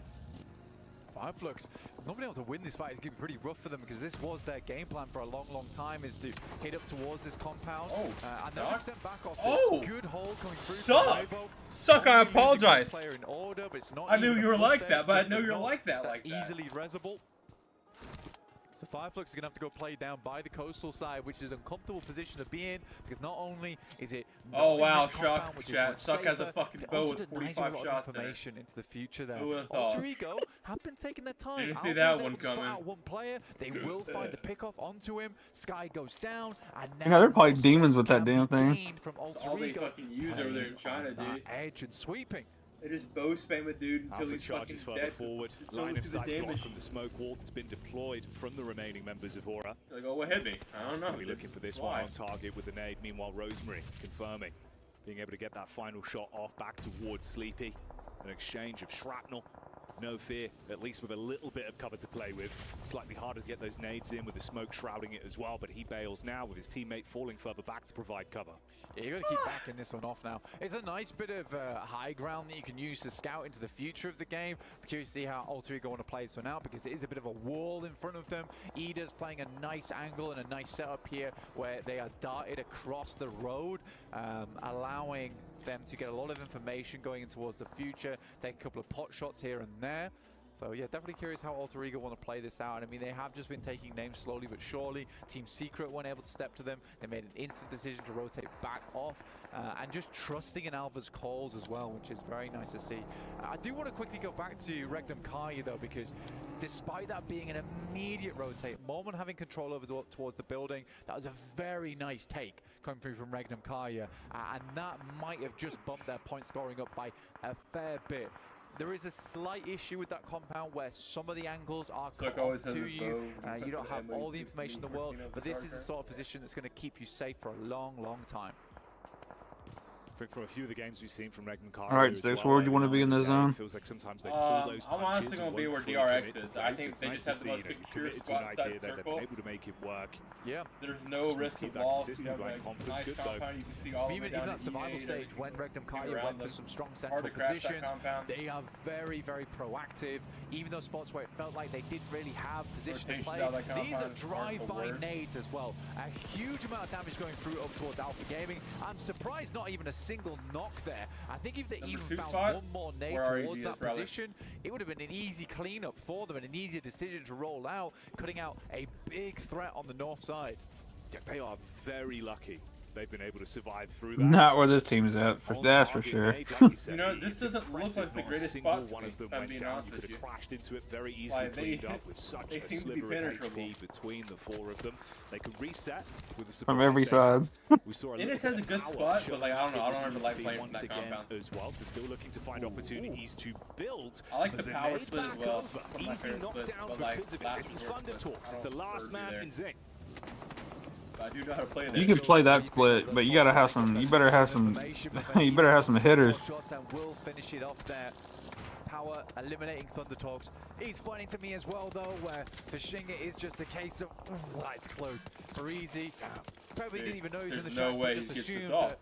Fireflux not being able to win this fight is going to be pretty rough for them, because this was their game plan for a long from is to hit up towards this compound. And they're sent back off this good hold coming through. Suck, I apologize. Player in order, but it's not I knew even you were a full like stage, that, but I just know with you're not like that, that's like that. easily resable. So Fireflux is going to have to go play down by the coastal side, which is an uncomfortable position to be in, because not only is it Oh wow, Shock, chat. Suck has a fucking bow with 45 shots in it. information into the future there. Who would've thought? Alter Ego have been taking their time. Didn't see Alpha that is one able to spot coming. out one player. They will find the pickoff onto him. Sky goes down, and You know, they're probably demons with that damn thing. gained from That's Alter all they Ego. fucking use over there in China, That dude. edge and sweeping. They just bow spam a dude until Alpha he's charges fucking further dead. forward. Don't Line of see the sight block damage. from the smoke wall that's been deployed from the remaining members of Aura. Like, oh, what hit me? I don't He's know. going to be looking for this Why? one on target with the nade. Meanwhile, Rosemary confirming, being able to get that final shot off back towards Sleepy. An exchange of shrapnel. no fear, at least with a little bit of cover to play with. Slightly harder to get those nades in with the smoke shrouding it as well, but he bails now with his teammate falling further back to provide cover. Yeah, you got to keep backing this one off now. It's a nice bit of high ground that you can use to scout into the future of the game. I'm curious to see how Alter Ego want to play this one out, because it is a bit of a wall in front of them. Ida's playing a nice angle and a nice setup here where they are darted across the road, allowing them to get a lot of information going in towards the future, take a couple of pot shots here and there. So yeah, definitely curious how Alter Ego want to play this out. I mean, they have just been taking names slowly but surely. Team Secret weren't able to step to them. They made an instant decision to rotate back off, and just trusting in Alva's calls as well, which is very nice to see. I do want to quickly go back to Regnum Kaya though, because despite that being an immediate rotate, Moment having control over towards the building, that was a very nice take coming through from Regnum Kaya, and that might have just bumped their point scoring up by a fair bit. There is a slight issue with that compound where some of the angles are cut off to you. You don't have all the information in the world, but this is the sort of position that's going to keep you safe for a long, long time. I think from a few of the games we've seen from Regnum Kaya. All right, Sticks, where would you want to be in the zone? Feels like sometimes they pull those I'm honestly going to be where DRX is. I think they just have the most secure spot inside the circle. Able to make it work. Yeah. There's no risk of walls. You have like nice compound. You can see all the way even down that survival stage, when Regnum Kaya went for some strong central positions, they are very, very proactive. Even those spots where it felt like they didn't really have position to play, these are drive-by nades as well. A huge amount of damage going through up towards Alpha Gaming. I'm surprised not even a single knock there. I think if they even found one more nade towards that position, it would have been an easy cleanup for them and an easier decision to roll out, cutting out a big threat on the north side. Yeah, they are very lucky they've been able to survive through that. Not where this team's at, that's for sure. You know, this doesn't look like the greatest spot to me, if I'm being honest with you. Crashed into it very easily, cleaned up with such a sliver of HP between the four of them. They can reset with the from every side. We saw Innis has a good spot, but like I don't know, I don't ever like playing from that compound as well. So still looking to find opportunities to build. I like the power split as well. Easy knockdown because of it. This is Thunder Talks. It's the last man in Zinc. I do know how to play this. You can play that split, but you gotta have some. You better have some. You better have some hitters. Shots and will finish it off there. Power eliminating Thunder Talks. He's pointing to me as well though, where for Shing it is just a case of it's close for Easy. Probably didn't even know he was in the shack, but just assumed that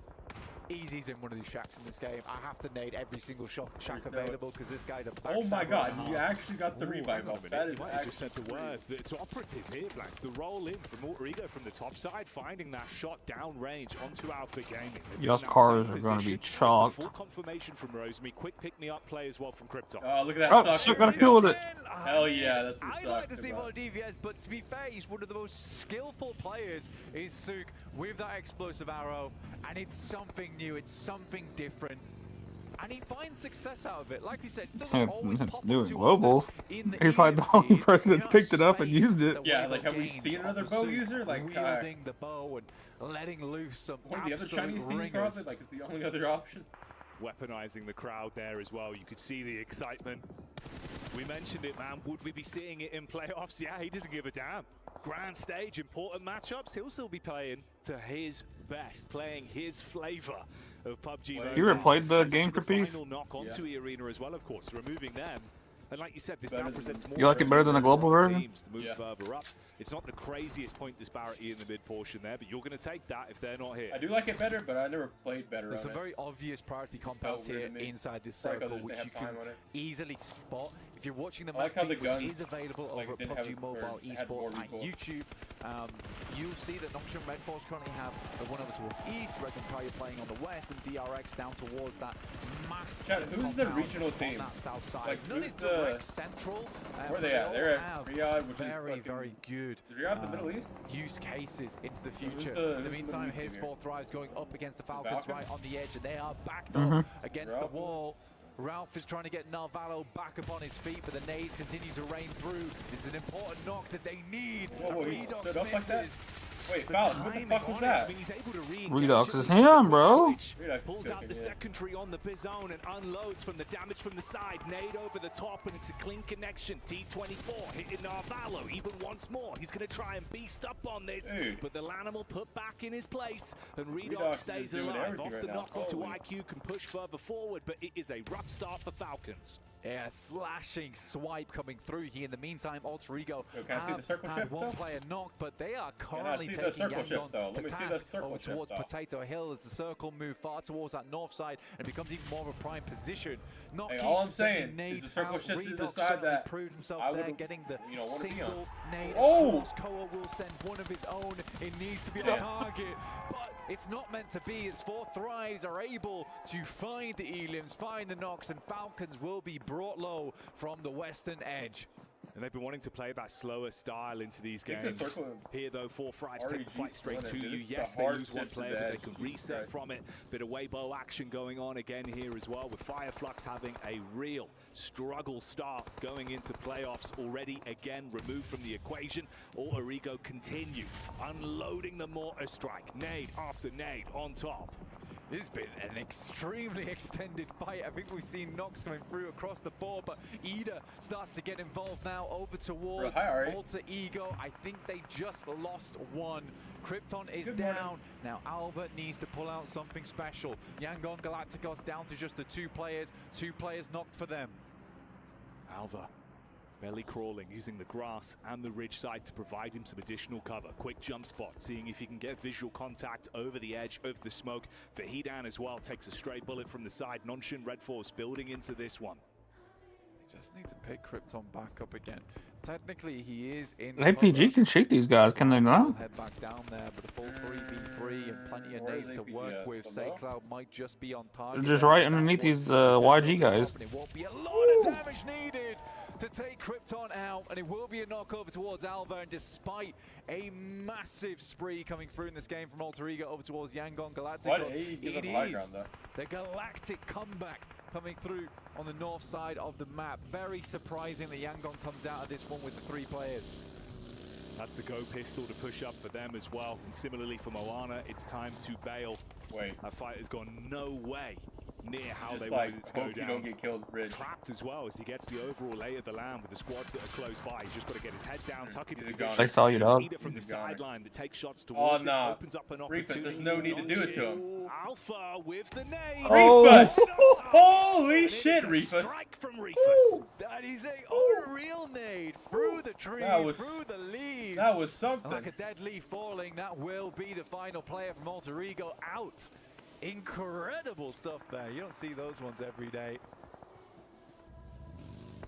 Easy's in one of these shacks in this game. I have to nade every single shack available because this guy's a backstabber. Oh my god, you actually got the revive off. That is actually just said the word. It's operative here, Black. The roll in from Alter Ego from the top side, finding that shot down range onto Alpha Gaming. Y'all's cars are going to be chalked. Full confirmation from Rosemary. Quick pick me up play as well from Krypton. Oh, look at that sucker. Shit, got a kill with it. Hell yeah, that's what I'd like to see more DVS, but to be fair, he's one of the most skillful players. Is Sook with that explosive arrow, and it's something new. It's something different, and he finds success out of it. Like we said, it doesn't always pop doing too global. In the He's probably the only person that's picked it up and used it. Yeah, like have we seen another bow user? Like wielding the bow and letting loose some one of the other Chinese teams probably. Like it's the only other option. Weaponizing the crowd there as well. You could see the excitement. We mentioned it, man. Would we be seeing it in playoffs? Yeah, he doesn't give a damn. Grand stage, important matchups. He'll still be playing to his best, playing his flavor of PUBG. You ever played the game for peace? Final knock onto Arena as well, of course, removing them. And like you said, this now presents more. You like it better than the global version? Teams to move further up. It's not the craziest point disparity in the mid portion there, but you're going to take that if they're not here. I do like it better, but I never played better. There's some very obvious priority compounds here inside this circle, which you can easily spot. If you're watching the map, it is available over at PUBG Mobile Esports and YouTube. You'll see that Nocturne Red Force currently have the one over towards east, Regnum Kaya playing on the west, and DRX down towards that massive who's the regional team? On that south side. Like, None is direct central. Where are they at? They're at Riyadh, which very, is very good. Is Riyadh the Middle East? Use cases into the future. In the meantime, here's 4Thrives going up against the Falcons right on the edge, and they are backed up against the wall. Ralph is trying to get Narvalo back up on his feet, but the nades continue to rain through. This is an important knock that they need. Whoa, Redox misses. Wait, Fallon, what the fuck was that? Redox is him, bro. Pulls out the secondary on the Bizone and unloads from the damage from the side. Nade over the top, and it's a clean connection. T24 hitting Narvalo even once more. He's going to try and beast up on this, but the Lanimal put back in his place, and Redox stays alive. Off the knock onto IQ, can push further forward, but it is a rough start for Falcons. Yeah, slashing swipe coming through here. In the meantime, Alter Ego had one player knocked, but they are currently taking Yangon to task over towards Potato Hill as the circle move far towards that north side and becomes even more of a prime position. Hey, all I'm saying is the circle shift to the side that proved himself I would, there, getting the single nade. Oh! Koa will send one of his own. It needs to be the target, but it's not meant to be as 4 Thrives are able to find the Elims, find the knocks, and Falcons will be brought low from the western edge. And they've been wanting to play that slower style into these games. Here, though, 4 Thrives take the fight straight to you. Yes, they lose one player, but they can reset from it. Bit of Weibo action going on again here as well, with Fireflux having a real struggle start going into playoffs already. Again, removed from the equation. Alter Ego continue unloading the mortar strike. Nade after nade on top. This has been an extremely extended fight. I think we've seen knocks coming through across the board, but Ida starts to get involved now over towards Alter Ego. I think they just lost one. Krypton is down. Now Alva needs to pull out something special. Yangon Galacticos down to just the 2 players. 2 players knocked for them. Alva belly crawling, using the grass and the ridge side to provide him some additional cover. Quick jump spot, seeing if he can get visual contact over the edge of the smoke. Vahidan as well takes a stray bullet from the side. Nonshin Red Force building into this one. They just need to pick Krypton back up again. Technically, he is in. APG can shake these guys, can they not? Head back down there, but a full 3v3 and plenty of nades to work with. Say Cloud might just be on target. They're just right underneath these YG guys. It won't be a lot of damage needed to take Krypton out, and it will be a knockover towards Alva. And despite a massive spree coming through in this game from Alter Ego over towards Yangon Galacticos, it is the Galactic comeback coming through on the north side of the map. Very surprising that Yangon comes out of this one with the 3 players. That's the go pistol to push up for them as well. And similarly for Moana, it's time to bail. That fight has gone no way near how they wanted it to go down. You don't get killed, Rich. Trapped as well as he gets the overall lay of the land with the squads that are close by. He's just got to get his head down, tuck into position. I saw you, dog. It's from the sideline that takes shots towards it, opens up an opportunity. Refus, there's no need to do it to him. Alpha with the nade. Refus! Holy shit, Refus! Strike from Refus. That is a unreal nade through the trees, through the leaves. That was something. Like a dead leaf falling. That will be the final player from Alter Ego out. Incredible stuff there. You don't see those ones every day.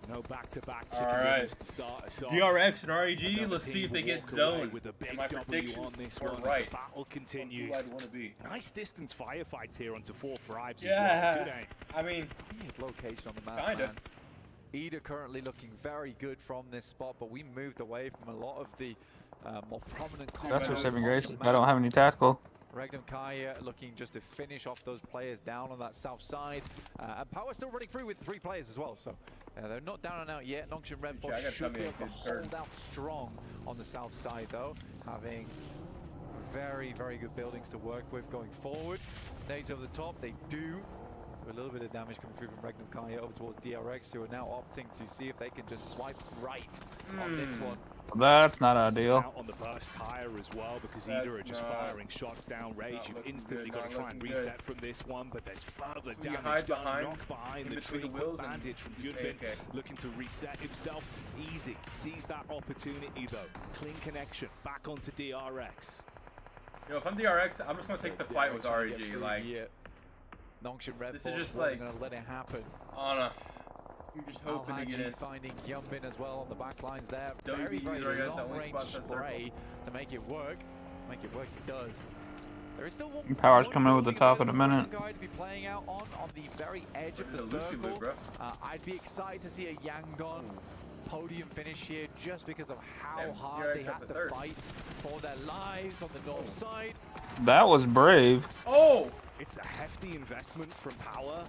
No back-to-back. All right. DRX and REG, let's see if they get zoned. With a big my W on this one. Right. The battle continues. I'd want to be. Nice distance firefights here onto 4 Thrives Yeah. as well. Good aim. I mean, weird location on the map. Kinda. Man. Ida currently looking very good from this spot, but we moved away from a lot of the more prominent. That's for saving grace. I don't have any tackle. Regnum Kaya looking just to finish off those players down on that south side. And Power still running through with 3 players as well, so they're not down and out yet. Nongshim Red Force should be able to hold out strong on the south side though, having very, very good buildings to work with going forward. Nades over the top, they do. A little bit of damage coming through from Regnum Kaya over towards DRX, who are now opting to see if they can just swipe right on this one. That's not ideal. Out on the burst higher as well, because either are just firing shots down Rage. You've instantly got to try and reset from this one, but there's further damage done. Knock behind the tree, quick bandage from Goodwin, looking to reset himself. Easy, sees that opportunity though. Clean connection, back onto DRX. Yo, if I'm DRX, I'm just going to take the fight with REG. Like, Nongshim Red this Force is just wasn't like, going to let it happen. You're just hoping to get in. Finding Yumbin as well on the back lines there. WB Very long range spray to make it work. Make it work, it does. There is still one Power's coming over the top in a minute. guy to be playing out on the very edge of the circle. I'd be excited to see a Yangon podium finish here just because of how hard they had to fight for their lives on the north side. That was brave. Oh! It's a hefty investment from Power.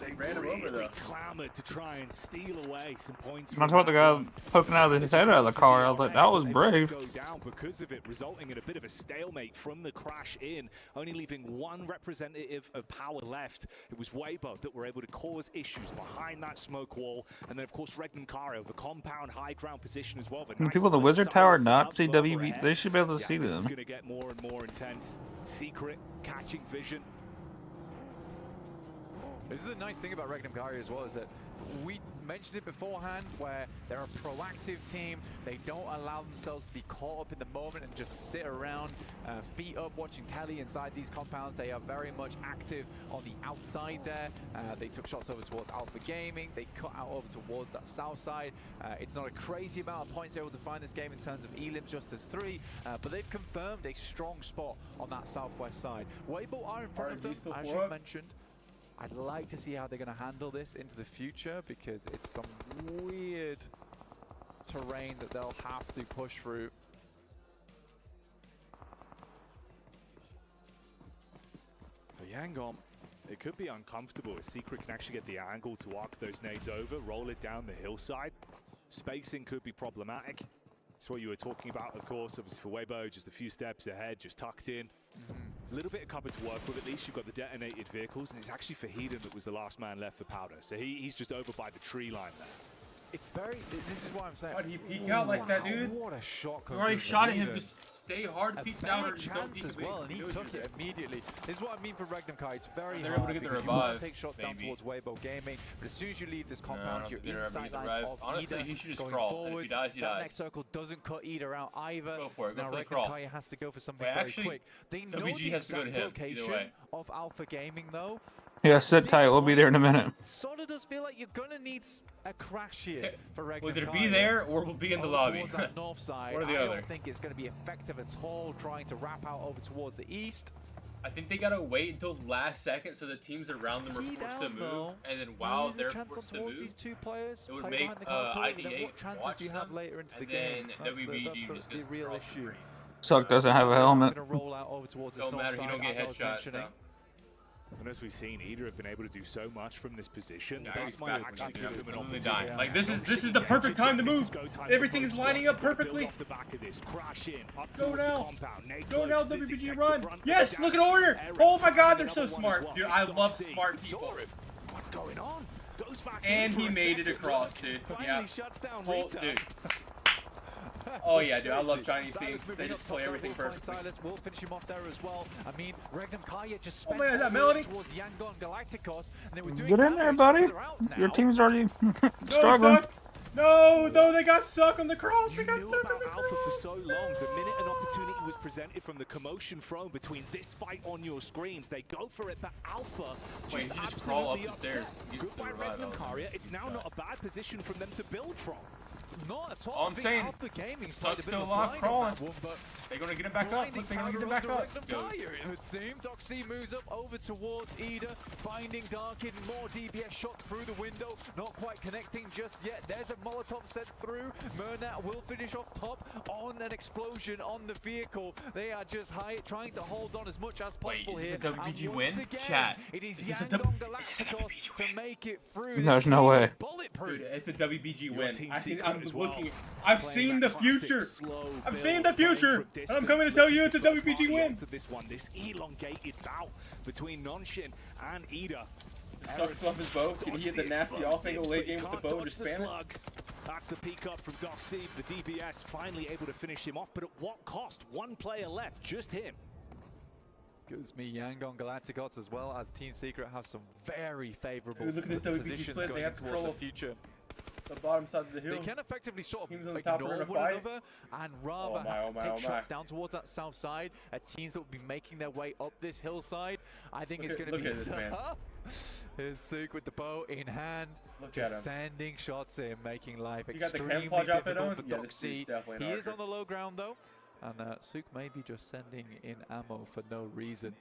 They ran him over, though. clamored to try and steal away some points. That's what the guy poking out of his head out of the car. I was like, that was brave. Go down because of it, resulting in a bit of a stalemate from the crash in, only leaving one representative of Power left. It was Weibo that were able to cause issues behind that smoke wall, and then of course Regnum Cario, the compound high ground position as well. Can people in the Wizard Tower not see WB? They should be able to see this them. is going to get more and more intense. Secret catching vision. This is the nice thing about Regnum Cario as well, is that we mentioned it beforehand, where they're a proactive team. They don't allow themselves to be caught up in the moment and just sit around, feet up, watching telly inside these compounds. They are very much active on the outside there. They took shots over towards Alpha Gaming. They cut out over towards that south side. It's not a crazy amount of points they're able to find this game in terms of elims, just as 3, but they've confirmed a strong spot on that southwest side. Weibo are in front of them, as you mentioned. I'd like to see how they're going to handle this into the future, because it's some weird terrain that they'll have to push through. But Yangon, it could be uncomfortable if Secret can actually get the angle to arc those nades over, roll it down the hillside. Spacing could be problematic. It's what you were talking about, of course. Obviously for Weibo, just a few steps ahead, just tucked in. A little bit of cover to work with. At least you've got the detonated vehicles, and it's actually Fahiden that was the last man left for Powder. So he's just over by the tree line there. It's very, this is why I'm saying. Why did he peek out like that, dude? What a shot. You already shot at him, just stay hard, peek down, or just don't chance peek as well, and he took it immediately. This is what I mean for Regnum Kai. It's very they're hard able to get the because you revive, want to take shots down towards Weibo Gaming, but as soon as you leave this compound, you're inside lines of Honestly, Ida he should just going crawl. forward. If he dies, he that dies. next circle doesn't cut Ida out either. Go for it. So now Go for the Regnum crawl. Kai has to go for something Wait, very actually, quick. They know WG the has to go to exact him, either location way. of Alpha Gaming, though. Yeah, sit tight. We'll be there in a minute. Sort of does feel like you're gonna need a crash here for Regnum We'll either Kai. be there or we'll be in the lobby. Towards that north side. One or the I other. don't think it's going to be effective at all trying to wrap out over towards the east. I think they gotta wait until the last second so the teams around them are forced to move, and then while they're forced to move, these two players, it would make ID8 what chances watch do you have later into the and game? then That's WBG the just gets real issue. Suck doesn't have a helmet. Going to roll out over towards this Don't north matter, side, you don't get as I was headshots. mentioning. And as we've seen, Ida have been able to do so much from this position. Yeah, This he's might back actually when give them an literally opportunity. dying. Like this is the perfect time to move. Everything is lining up perfectly. Off the back of this, crash in, up Go towards the now. compound. Nate Go now, close, Zizzy WBG takes run. the brunt of Yes, the look at damage. Order. Eric Oh my God, they're another so one as smart, well. dude. I love Doxy, smart he saw people. it. What's going on? Goes back And in he for a made it second. across, dude. Finally Yeah. shuts down Oh, Rita. dude. Oh yeah, dude. I love Chinese Silas teams. They moving just up play top, everything will find perfectly. Silas will finish him off there as well. I mean, Regnum Kaya just Oh spent man, is that all the Melody? way towards Yangon Galacticos, and they were doing Get in there, damage, buddy. but they're out Your now. team's already No, struggling. suck. No, they got suck on the cross. They got Knew suck on about the Alpha for cross. so long. The minute an opportunity was presented from the commotion thrown between this fight on your screens, they go for it, but Alpha Wait, just you just crawl up absolutely the stairs. upset. You just Goodbye, do a ride Regnum all the Caria. It's now not a bad position for them to build from. Not at all. All I'm I think saying, Alpha Gaming Suck's played a bit still of a alive, blind on crawling. that one, but They're gonna get it back up. blinding Look, they're gonna get it counter back onto up. Regnum Go. Kaya, it would seem. Doxy moves up over towards Ida, finding Darkin, more DBS shot through the window, not quite connecting just yet. There's a Molotov sent through. Murnat will finish off top on an explosion on the vehicle. They are just trying to hold on as much as possible Wait, is here. this a WBG And win? once again, Chat, it is is this a Yangon WBG Galacticos to make it through. There's This no team way. is bulletproof. Dude, it's a WBG win. team I'm secret as well. looking. I've Playing seen that the classic future. slow I've build, seen the playing future. from And I'm coming to tell you it's a distance, WBG looking win. onto this one, this elongated bout between Nonshin and Ida. Sucks off his bow. Can he hit the nasty off angle late game with the bow and just spam it? Slugs. That's the peek up from Doxy. The DBS finally able to finish him off, but at what cost? One player left, just him. Gives me Yangon Galacticos as well as Team Secret have some very favorable Dude, look at this WBG positions split. They going have towards control the of future. the bottom side of the hill. They can effectively sort of Teams on the top are ignore gonna one fight. another and rather Oh my, take shots down towards that south side at teams that will be making their way up this hillside. I think it's going to be look at this, man. Here's Suk with the bow in hand, Look just at him. sending shots in, making life You got the extremely camouflage outfit difficult on? for Yeah, this dude's Doxy. definitely He an is archer. on the low ground though, and Suk may be just sending in ammo for no reason.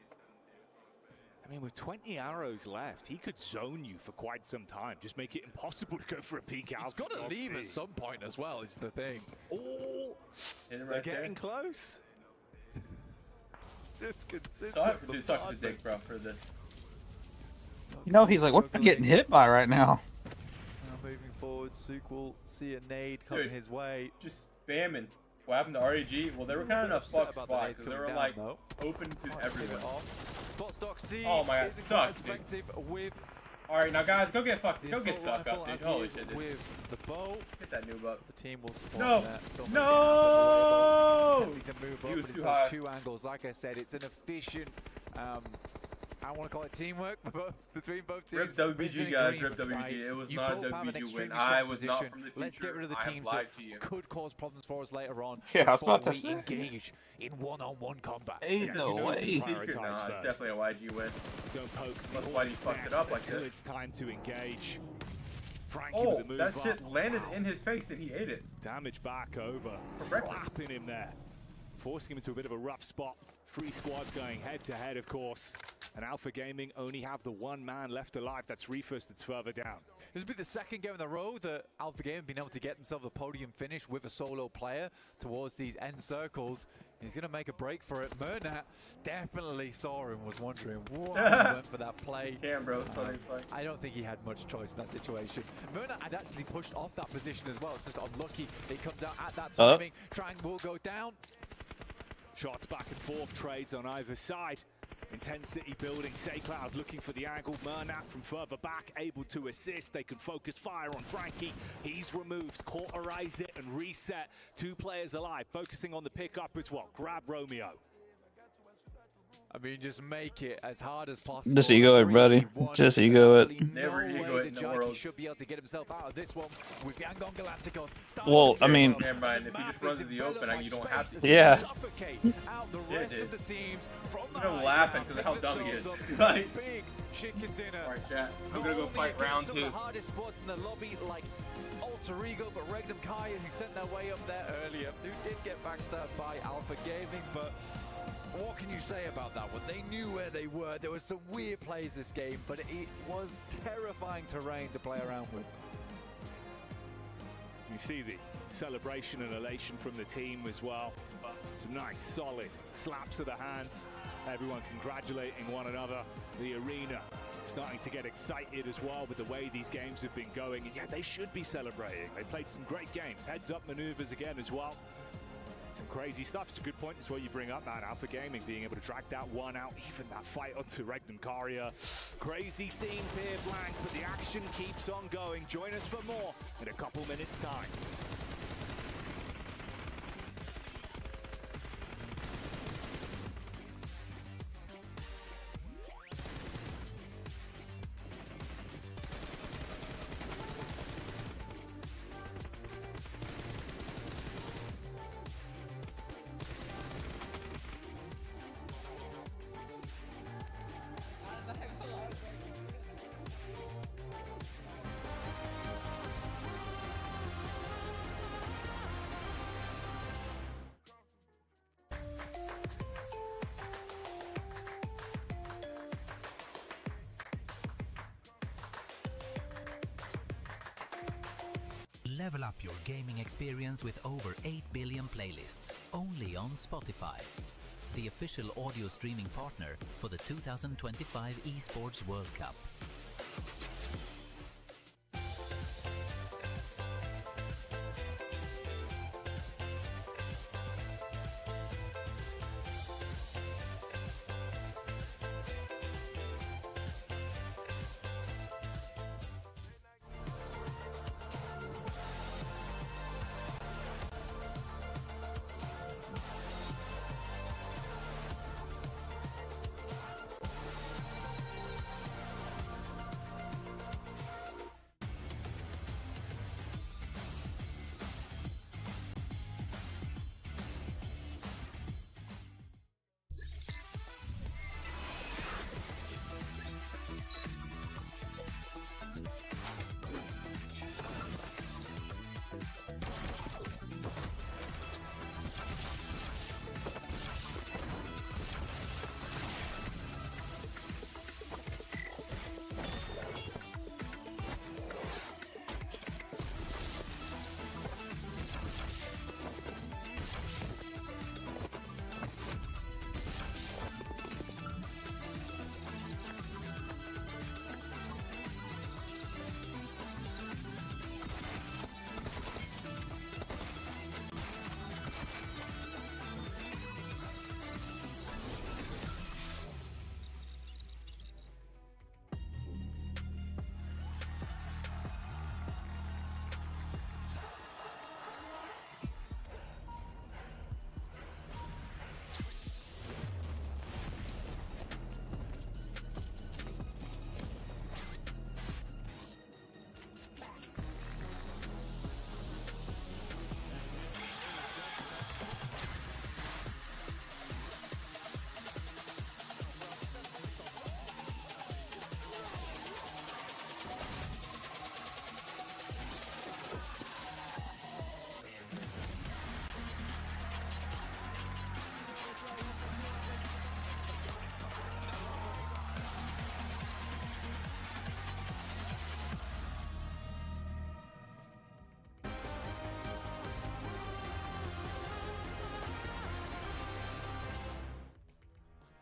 I mean, with 20 arrows left, he could zone you for quite some time. Just make it impossible to go for a peek out. He's got to leave at some point as well, is the thing. Oh, Hit him they're right there. getting close. Just consistent. Dude, sucks the dick, bro, for this. You know, he's like, what am I getting hit by right now? Now moving forward, Suk will see a nade coming his way. Just spamming. What happened to REG? Well, they were kind of in a fucked spot because they were like open to everyone. Oh my god, sucks, dude. Alright, now guys, go get fucked. Go get sucked up, dude. Holy shit, dude. With the bow, get that noob up. The team will support that. Still No! To move up, He was but too it's high. those two angles. Like I said, it's an efficient. I want to call it teamwork between both teams. Rip WBG, guys. Rip WBG. It was not a WBG win. I was not from the future. Let's get rid of the teams that could cause problems for us later on. Yeah, I was about to we say. engage in one-on-one combat. Ain't no way. Secret, nah, it's definitely a YG win. Don't poke. That's why he fucks it up like this. It's time to engage. Frankie Oh, with the move that up. shit landed in his face and he ate it. Damage back over. For breakfast. Slapping him there. Forcing him into a bit of a rough spot. 3 squads going head to head, of course. And Alpha Gaming only have the one man left alive. That's Reefus that's further down. This will be the second game in a row that Alpha Gaming have been able to get themselves a podium finish with a solo player towards these end circles. He's going to make a break for it. Murnat definitely saw him, was wondering why he went for that play. Damn, bro, saw his play. I don't think he had much choice in that situation. Murnat had actually pushed off that position as well. It's just unlucky that he comes out at that timing. Trang will go down. Shots back and forth, trades on either side. Intensity building, SayCloud looking for the angle. Murnat from further back, able to assist. They can focus fire on Frankie. He's removed, cauterize it and reset. 2 players alive, focusing on the pickup as well. Grab Romeo. I mean, just make it as hard as possible. Just ego it, buddy. Just ego it. Never ego it in the world. Should be able to get himself out of this one with Yangon Galacticos. Well, I mean, never mind. If he just runs to the open, you don't have to. yeah. Out the rest of the teams from I'm laughing because of how dumb he is. Like, big chicken dinner. Alright, chat. I'm gonna go fight round 2. The hardest spots in the lobby, like Alter Ego, but Regdom Kaya, who sent their way up there earlier, who did get backstabbed by Alpha Gaming, but what can you say about that one? They knew where they were. There was some weird plays this game, but it was terrifying terrain to play around with. You see the celebration and elation from the team as well. Some nice, solid slaps of the hands. Everyone congratulating one another. The arena starting to get excited as well with the way these games have been going. And yeah, they should be celebrating. They played some great games. Heads up maneuvers again as well. Some crazy stuff. It's a good point. It's what you bring up, man. Alpha Gaming being able to drag that one out, even that fight onto Regdom Karia. Crazy scenes here, Blank, but the action keeps on going. Join us for more in a couple minutes' time. Level up your gaming experience with over 8 billion playlists, only on Spotify, the official audio streaming partner for the 2025 Esports World Cup.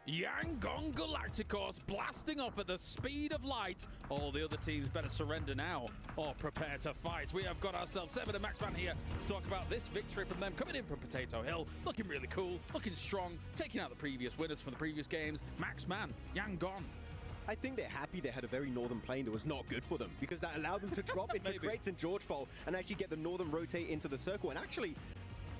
Yangon Galacticos blasting off at the speed of light. All the other teams better surrender now or prepare to fight. We have got ourselves Seven and Maxman here to talk about this victory from them, coming in from Potato Hill, looking really cool, looking strong, taking out the previous winners from the previous games. Maxman, Yangon. I think they're happy they had a very northern plane that was not good for them, because that allowed them to drop into crates and George Bowl and actually get the northern rotate into the circle. And actually,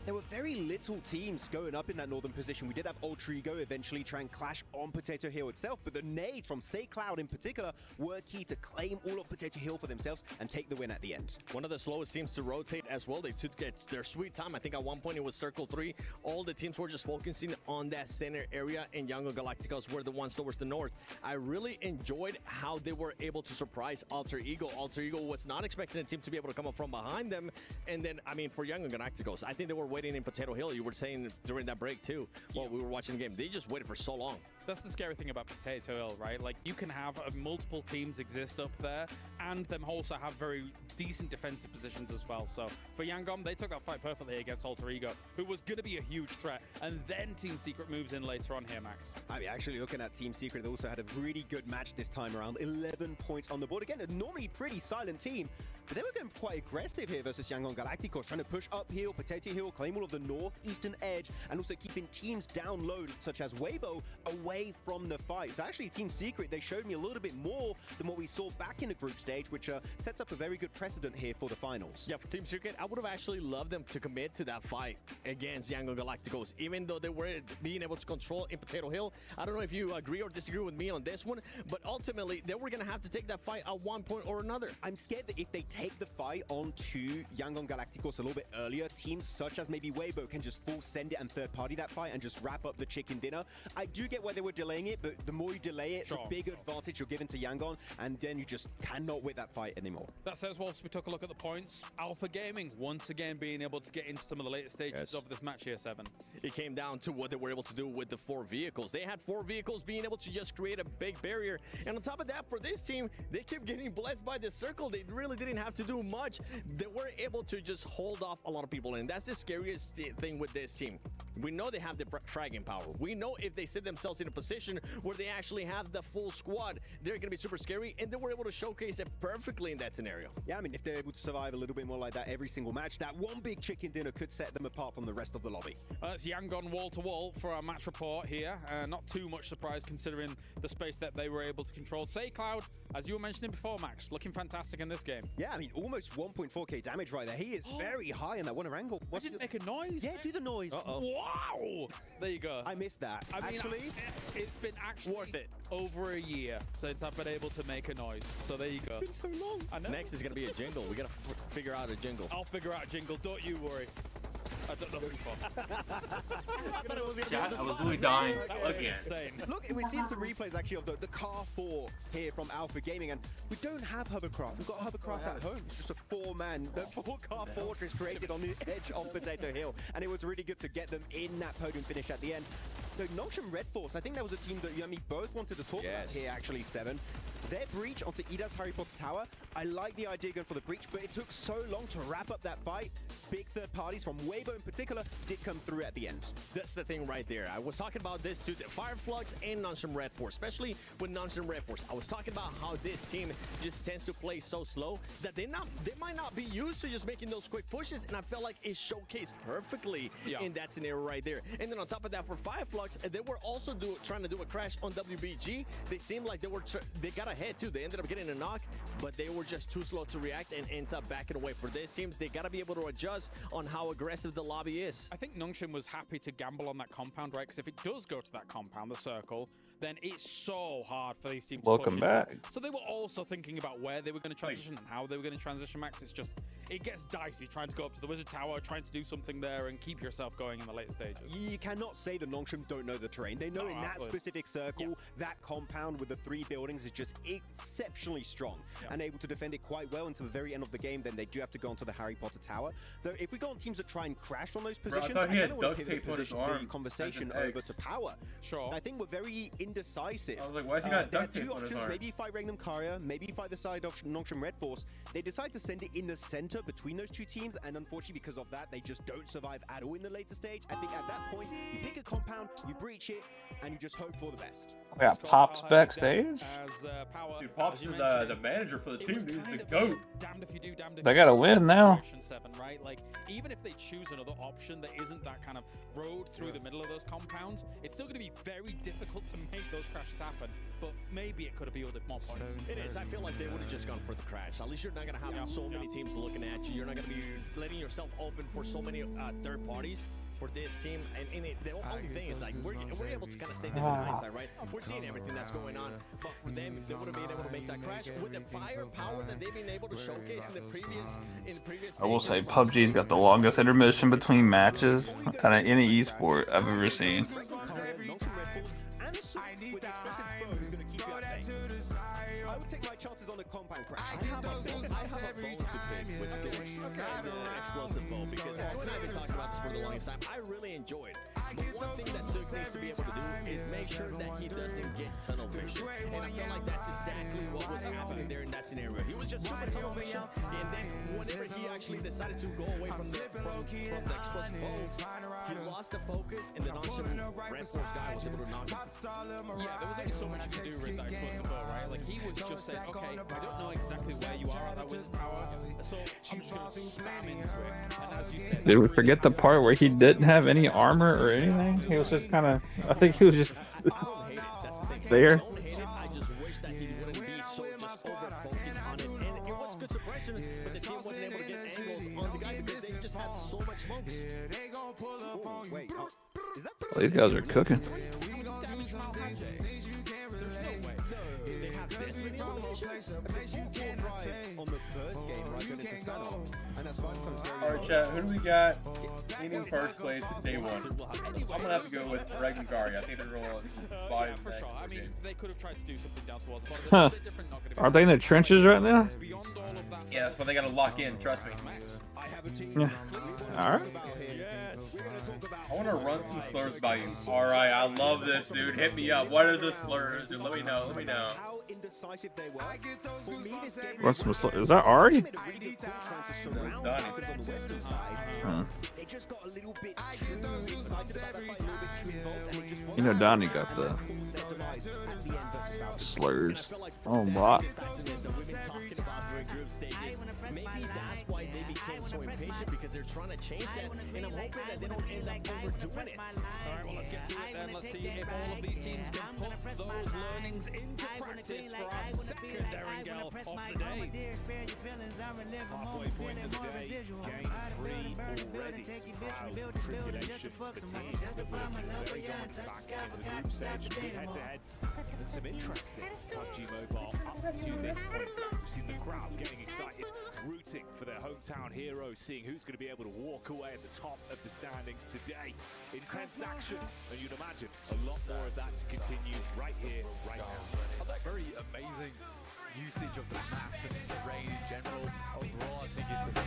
there were very little teams going up in that northern position. We did have Ultrigo eventually try and clash on Potato Hill itself, but the nades from Say Cloud in particular were key to claim all of Potato Hill for themselves and take the win at the end. One of the slowest teams to rotate as well. They took their sweet time. I think at one point it was Circle 3. All the teams were just focusing on that center area, and Yangon Galacticos were the ones towards the north. I really enjoyed how they were able to surprise Alter Ego. Alter Ego was not expecting the team to be able to come up from behind them. And then, I mean, for Yangon Galacticos, I think they were waiting in Potato Hill. You were saying during that break too, while we were watching the game, they just waited for so long. That's the scary thing about Potato Hill, right? Like, you can have multiple teams exist up there, and them also have very decent defensive positions as well. So for Yangon, they took that fight perfectly against Alter Ego, who was going to be a huge threat. And then Team Secret moves in later on here, Max. I mean, actually looking at Team Secret, they also had a really good match this time around. 11 points on the board. Again, a normally pretty silent team, but they were going quite aggressive here versus Yangon Galacticos, trying to push uphill, Potato Hill, claim all of the northeastern edge, and also keeping teams down low, such as Weibo, away from the fight. So actually, Team Secret, they showed me a little bit more than what we saw back in the group stage, which sets up a very good precedent here for the finals. Yeah, for Team Secret, I would have actually loved them to commit to that fight against Yangon Galacticos, even though they were being able to control in Potato Hill. I don't know if you agree or disagree with me on this one, but ultimately, they were going to have to take that fight at one point or another. I'm scared that if they take the fight onto Yangon Galacticos a little bit earlier, teams such as maybe Weibo can just full send it and third party that fight and just wrap up the chicken dinner. I do get why they were delaying it, but the more you delay it, the big advantage you're giving to Yangon, and then you just cannot win that fight anymore. That says, whilst we took a look at the points, Alpha Gaming once again being able to get into some of the later stages of this match here, Seven. It came down to what they were able to do with the 4 vehicles. They had 4 vehicles being able to just create a big barrier. And on top of that, for this team, they kept getting blessed by the circle. They really didn't have to do much. They were able to just hold off a lot of people. And that's the scariest thing with this team. We know they have the fragging power. We know if they set themselves in a position where they actually have the full squad, they're going to be super scary, and they were able to showcase it perfectly in that scenario. Yeah, I mean, if they're able to survive a little bit more like that every single match, that one big chicken dinner could set them apart from the rest of the lobby. It's Yangon wall-to-wall for our match report here. Not too much surprise considering the space that they were able to control. Say Cloud, as you were mentioning before, Max, looking fantastic in this game. Yeah, I mean, almost 1.4k damage right there. He is very high in that one angle. I didn't make a noise. Yeah, do the noise. Wow! There you go. I missed that. I mean, actually, it's been worth it over a year since I've been able to make a noise. So there you go. It's been so long. I know. Next is going to be a jingle. We got to figure out a jingle. I'll figure out a jingle. Don't you worry. I don't know who for. I thought it was going to be I was literally dying again. Insane. Look, we've seen some replays actually of the Car 4 here from Alpha Gaming, and we don't have hovercraft. We've got hovercraft at home. It's just a 4-man, the 4-car fortress created on the edge of Potato Hill, and it was really good to get them in that podium finish at the end. The Noxian Red Force, I think that was a team that you and me both wanted to talk about here, actually, Seven. Their breach onto Ida's Harry Potter Tower, I like the idea going for the breach, but it took so long to wrap up that fight. Big third parties from Weibo in particular did come through at the end. That's the thing right there. I was talking about this too, the Fireflux and Noxian Red Force, especially with Noxian Red Force. I was talking about how this team just tends to play so slow that they might not be used to just making those quick pushes, and I felt like it showcased perfectly in that scenario right there. And then on top of that, for Fireflux, they were also trying to do a crash on WBG. They seemed like they got ahead too. They ended up getting a knock, but they were just too slow to react and ends up backing away. For this teams, they got to be able to adjust on how aggressive the lobby is. I think Noxian was happy to gamble on that compound, right? Because if it does go to that compound, the circle, then it's so hard for these teams to Welcome push back. into. So they were also thinking about where they were going to transition and how they were going to transition, Max. It's just, it gets dicey trying to go up to the Wizard Tower, trying to do something there and keep yourself going in the late stages. You cannot say the Noxian don't know the terrain. They know in that specific circle, that compound with the 3 buildings is just exceptionally strong and able to defend it quite well until the very end of the game. Then they do have to go onto the Harry Potter Tower. Though if we go on teams that try and crash on those positions, I don't want to pivot the conversation over to Power. Sure. I think we're very indecisive. I was like, why has he got duct tape two on his options. arm? Maybe fight Regnum Karya, maybe fight the side of Noxian Red Force. They decide to send it in the center between those two teams, and unfortunately because of that, they just don't survive at all in the later stage. I think at that point, you pick a compound, you breach it, and you just hope for the best. We got Pops backstage. Dude, Pops is the manager for the team. He's the GOAT. They gotta win now. Right? Like, even if they choose another option that isn't that kind of road through the middle of those compounds, it's still going to be very difficult to make those crashes happen. But maybe it could have yielded more points. It is. I feel like they would have just gone for the crash. At least you're not going to have so many teams looking at you. You're not going to be letting yourself open for so many third parties for this team. And the only thing is, like, we're able to kind of say this in hindsight, right? We're seeing everything that's going on. But for them, if they would have been able to make that crash with the firepower that they've been able to showcase in the previous I will say PUBG's got the longest intermission between matches out of any esport I've ever seen. I would take my chances on a compound crash. I have a bone to pick with Sage as an explosive bow because you and I have been talking about this for the longest time. I really enjoy it. But one thing that Sage needs to be able to do is make sure that he doesn't get tunnel vision. And I feel like that's exactly what was happening there in that scenario. He was just super tunnel vision, and then whenever he actually decided to go away from the explosive bow, he lost the focus, and the Red Force guy was able to knock him. Yeah, there was only so much you could do with that explosive bow, right? Like, he was just saying, okay, I don't know exactly where you are at that wizard power, so I'm just going to spam into it. And as you said, Did we forget the part where he didn't have any armor or anything? He was just kind of, I think he was just there. I just wish that he wouldn't be so just over-focused on it. And it was good suppression, but the team wasn't able to get angles on the guy because they just had so much smoke. Wait, is that These guys are cooking. on the first game right when it's a sell-off, and that's fine. Alright, chat, who do we got in first place at day one? I'm gonna have to go with Regangari. I think they're rolling by for sure. I mean, they could have tried to do something down towards the bottom. Huh. A bit different, not gonna be Are they in the trenches right now? Yeah, that's what they gotta lock in, trust me. Yeah. Alright. I wanna run some slurs by you. Alright, I love this, dude. Hit me up. What are the slurs? Dude, let me know, let me know. Indecisive they were. For me, this game What's is that Ari? they just got a little bit too excited about that fight, a little bit too involved, and it just You know Donnie got the slurs. Oh, wow. Maybe that's why they became so impatient, because they're trying to change that, and I'm hoping that they don't end up overdoing it. Alright, well, let's get to it then. Let's see if all of these teams can put those learnings into practice for our second Erangel of the day. Halfway point of the day, game 3 already. Trials and tribulations for teams that were looking very dominant back in the group stage and head-to-heads. And some interesting PUBG Mobile up to this point. We've seen the crowd getting excited, rooting for their hometown heroes, seeing who's going to be able to walk away at the top of the standings today. Intense action, and you'd imagine a lot more of that to continue right here, right now. Very amazing usage of the map and the terrain in general. Overall, I think it's a great...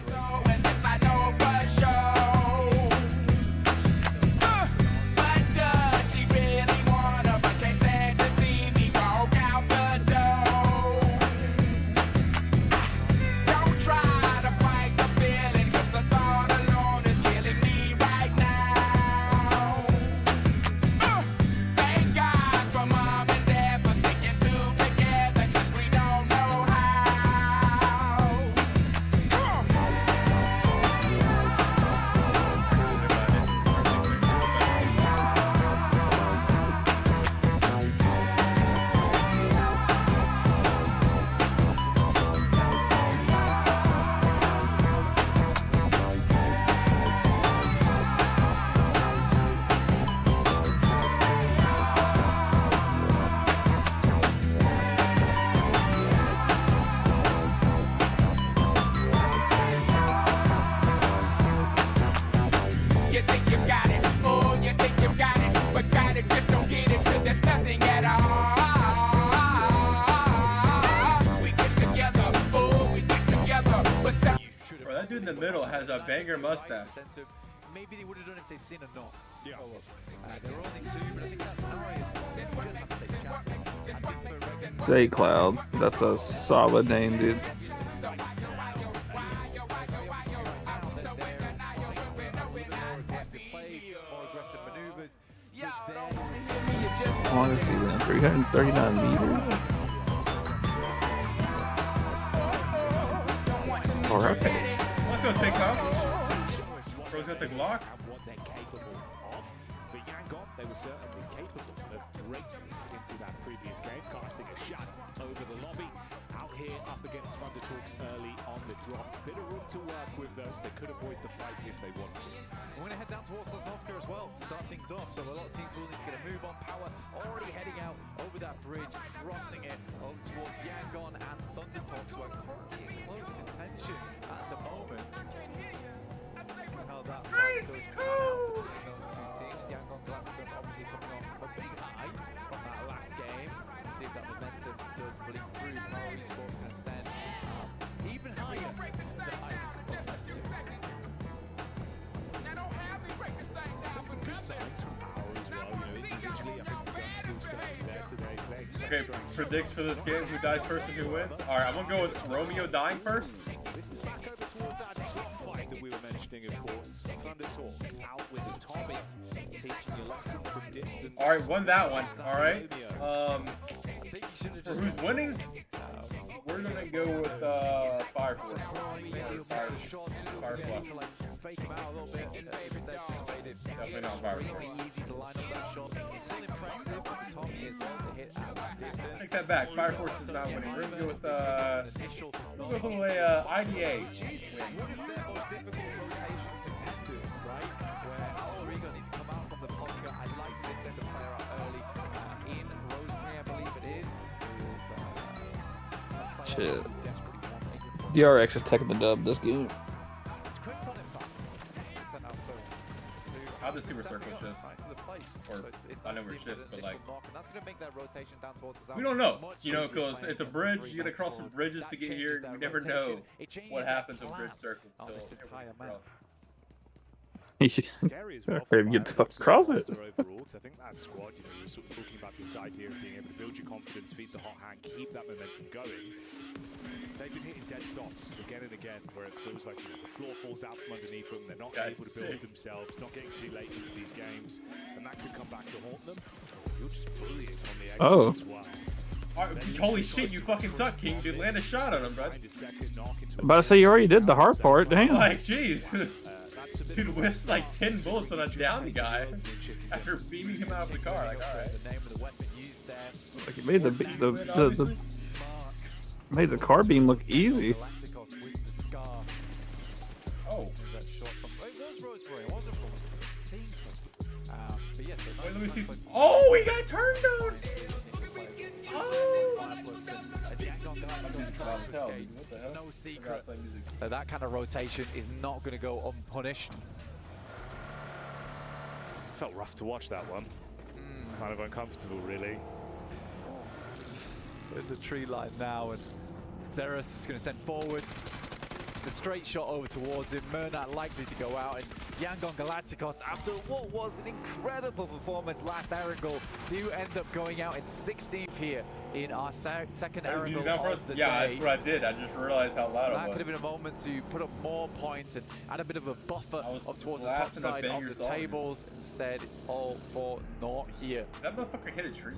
That dude in the middle has a banger mustache. Maybe they would have done if they'd seen a knock. Yeah. They're only two, but I think that's hilarious. Just have to take chances. J Cloud. That's a solid name, dude. More aggressive maneuvers. Honestly, man, 339 meters. All right. Let's go, say Kyle. Bro's got the Glock. What they're capable of. For Yangon, they were certainly capable of greatness into that previous game, casting a shot over the lobby. Out here, up against Thundertalks early on the drop. Bit of room to work with those. They could avoid the fight if they want to. We're going to head down towards Sosnovka as well to start things off. So a lot of teams will need to get a move on. Power already heading out over that bridge, crossing it over towards Yangon and Thundertalks, who are currently in close contention at the moment. How that fight goes out between those two teams. Yangon Galacticos obviously coming off a big high from that last game. Let's see if that momentum does bleed through. Power Esports can send even higher the heights of that team. Some good signs from Power as well. You know, individually, I think the gun skill set there today. Okay, predicts for this game. Who dies first and who wins? All right, I'm gonna go with Romeo dying first. This is back over towards our drop fight that we were mentioning, of course. Thundertalks out with the Tommy, teaching you lessons from distance. All right, won that one. All right. For who's winning? We're gonna go with Fire Force. Fire Force. Fake him out a little bit. Definitely not Fire Force. Easy to line up that shot. Still impressive. Tommy is well to hit at that distance. Take that back. Fire Force is not winning. We're gonna go with we'll go with IDA. One of their most difficult rotation contenders, right? Where Alrigo needs to come out from the polygon. I like this send the player out early. In Rosemary, I believe it is. Shit. DRX is taking the dub this game. How does Super Circle shifts? Or I know where it shifts, but like we don't know, you know, because it's a bridge. You gotta cross some bridges to get here. You never know what happens with bridge circles. Scary as well. Get the fuck across it. Overall, I think that squad, you know, you're sort of talking about this idea of being able to build your confidence, feed the hot hand, keep that momentum going. They've been hitting dead stops again and again, where it feels like, you know, the floor falls out from underneath them. They're not able to build themselves, not getting too late into these games, and that could come back to haunt them. You're just bullying on the exit as well. Holy shit, you fucking suck, King. Dude, land a shot on him, bro. I'm about to say you already did the hard part. Damn. Like, jeez. Dude whiffs like 10 bullets on a down guy after beaming him out of the car. Like, alright. Like he made made the car beam look easy. Oh. Wait, let me see some. Oh, he got turned down. It's no secret that that kind of rotation is not going to go unpunished. Felt rough to watch that one. Kind of uncomfortable, really. In the tree line now, and Zeros is going to send forward. It's a straight shot over towards him. Murnat likely to go out, and Yangon Galacticos, after what was an incredible performance last Erangel, do end up going out in 16th here in our second Erangel of the day. Yeah, that's what I did. I just realized how loud it was. That could have been a moment to put up more points and add a bit of a buffer up towards the top side of the tables. Instead, it's all for naught here. That motherfucker hit a tree.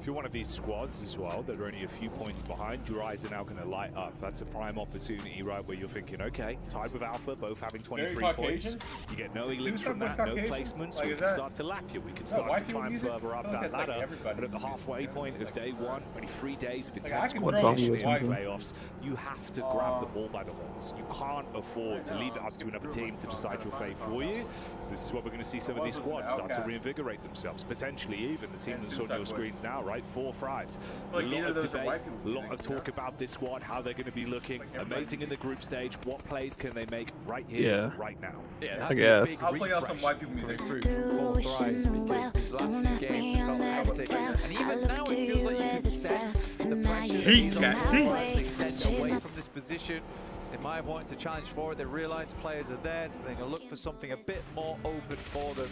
If you're one of these squads as well that are only a few points behind, your eyes are now going to light up. That's a prime opportunity, right, where you're thinking, okay, tied with Alpha, both having 23 points. You get no elites from that, no placements. Like, we can start to lap you. We can start to climb further up that ladder. But at the halfway point of day one, 23 days of intense competition in playoffs, you have to grab the ball by the horns. You can't afford to leave it up to another team to decide your fate for you. So this is what we're going to see some of these squads start to reinvigorate themselves. Potentially even the team that's on your screens now, right? 4 Thrives. A lot of debate, a lot of talk about this squad, how they're going to be looking. Amazing in the group stage. What plays can they make right here, right now? Yeah, I guess. I'll play out some white people music. Through 4 Thrives, because these last 2 games felt hectic. And even now it feels like you can sense the pressure. He's sent away from this position. They might have wanted to challenge for it. They realize players are there, so they're going to look for something a bit more open for them.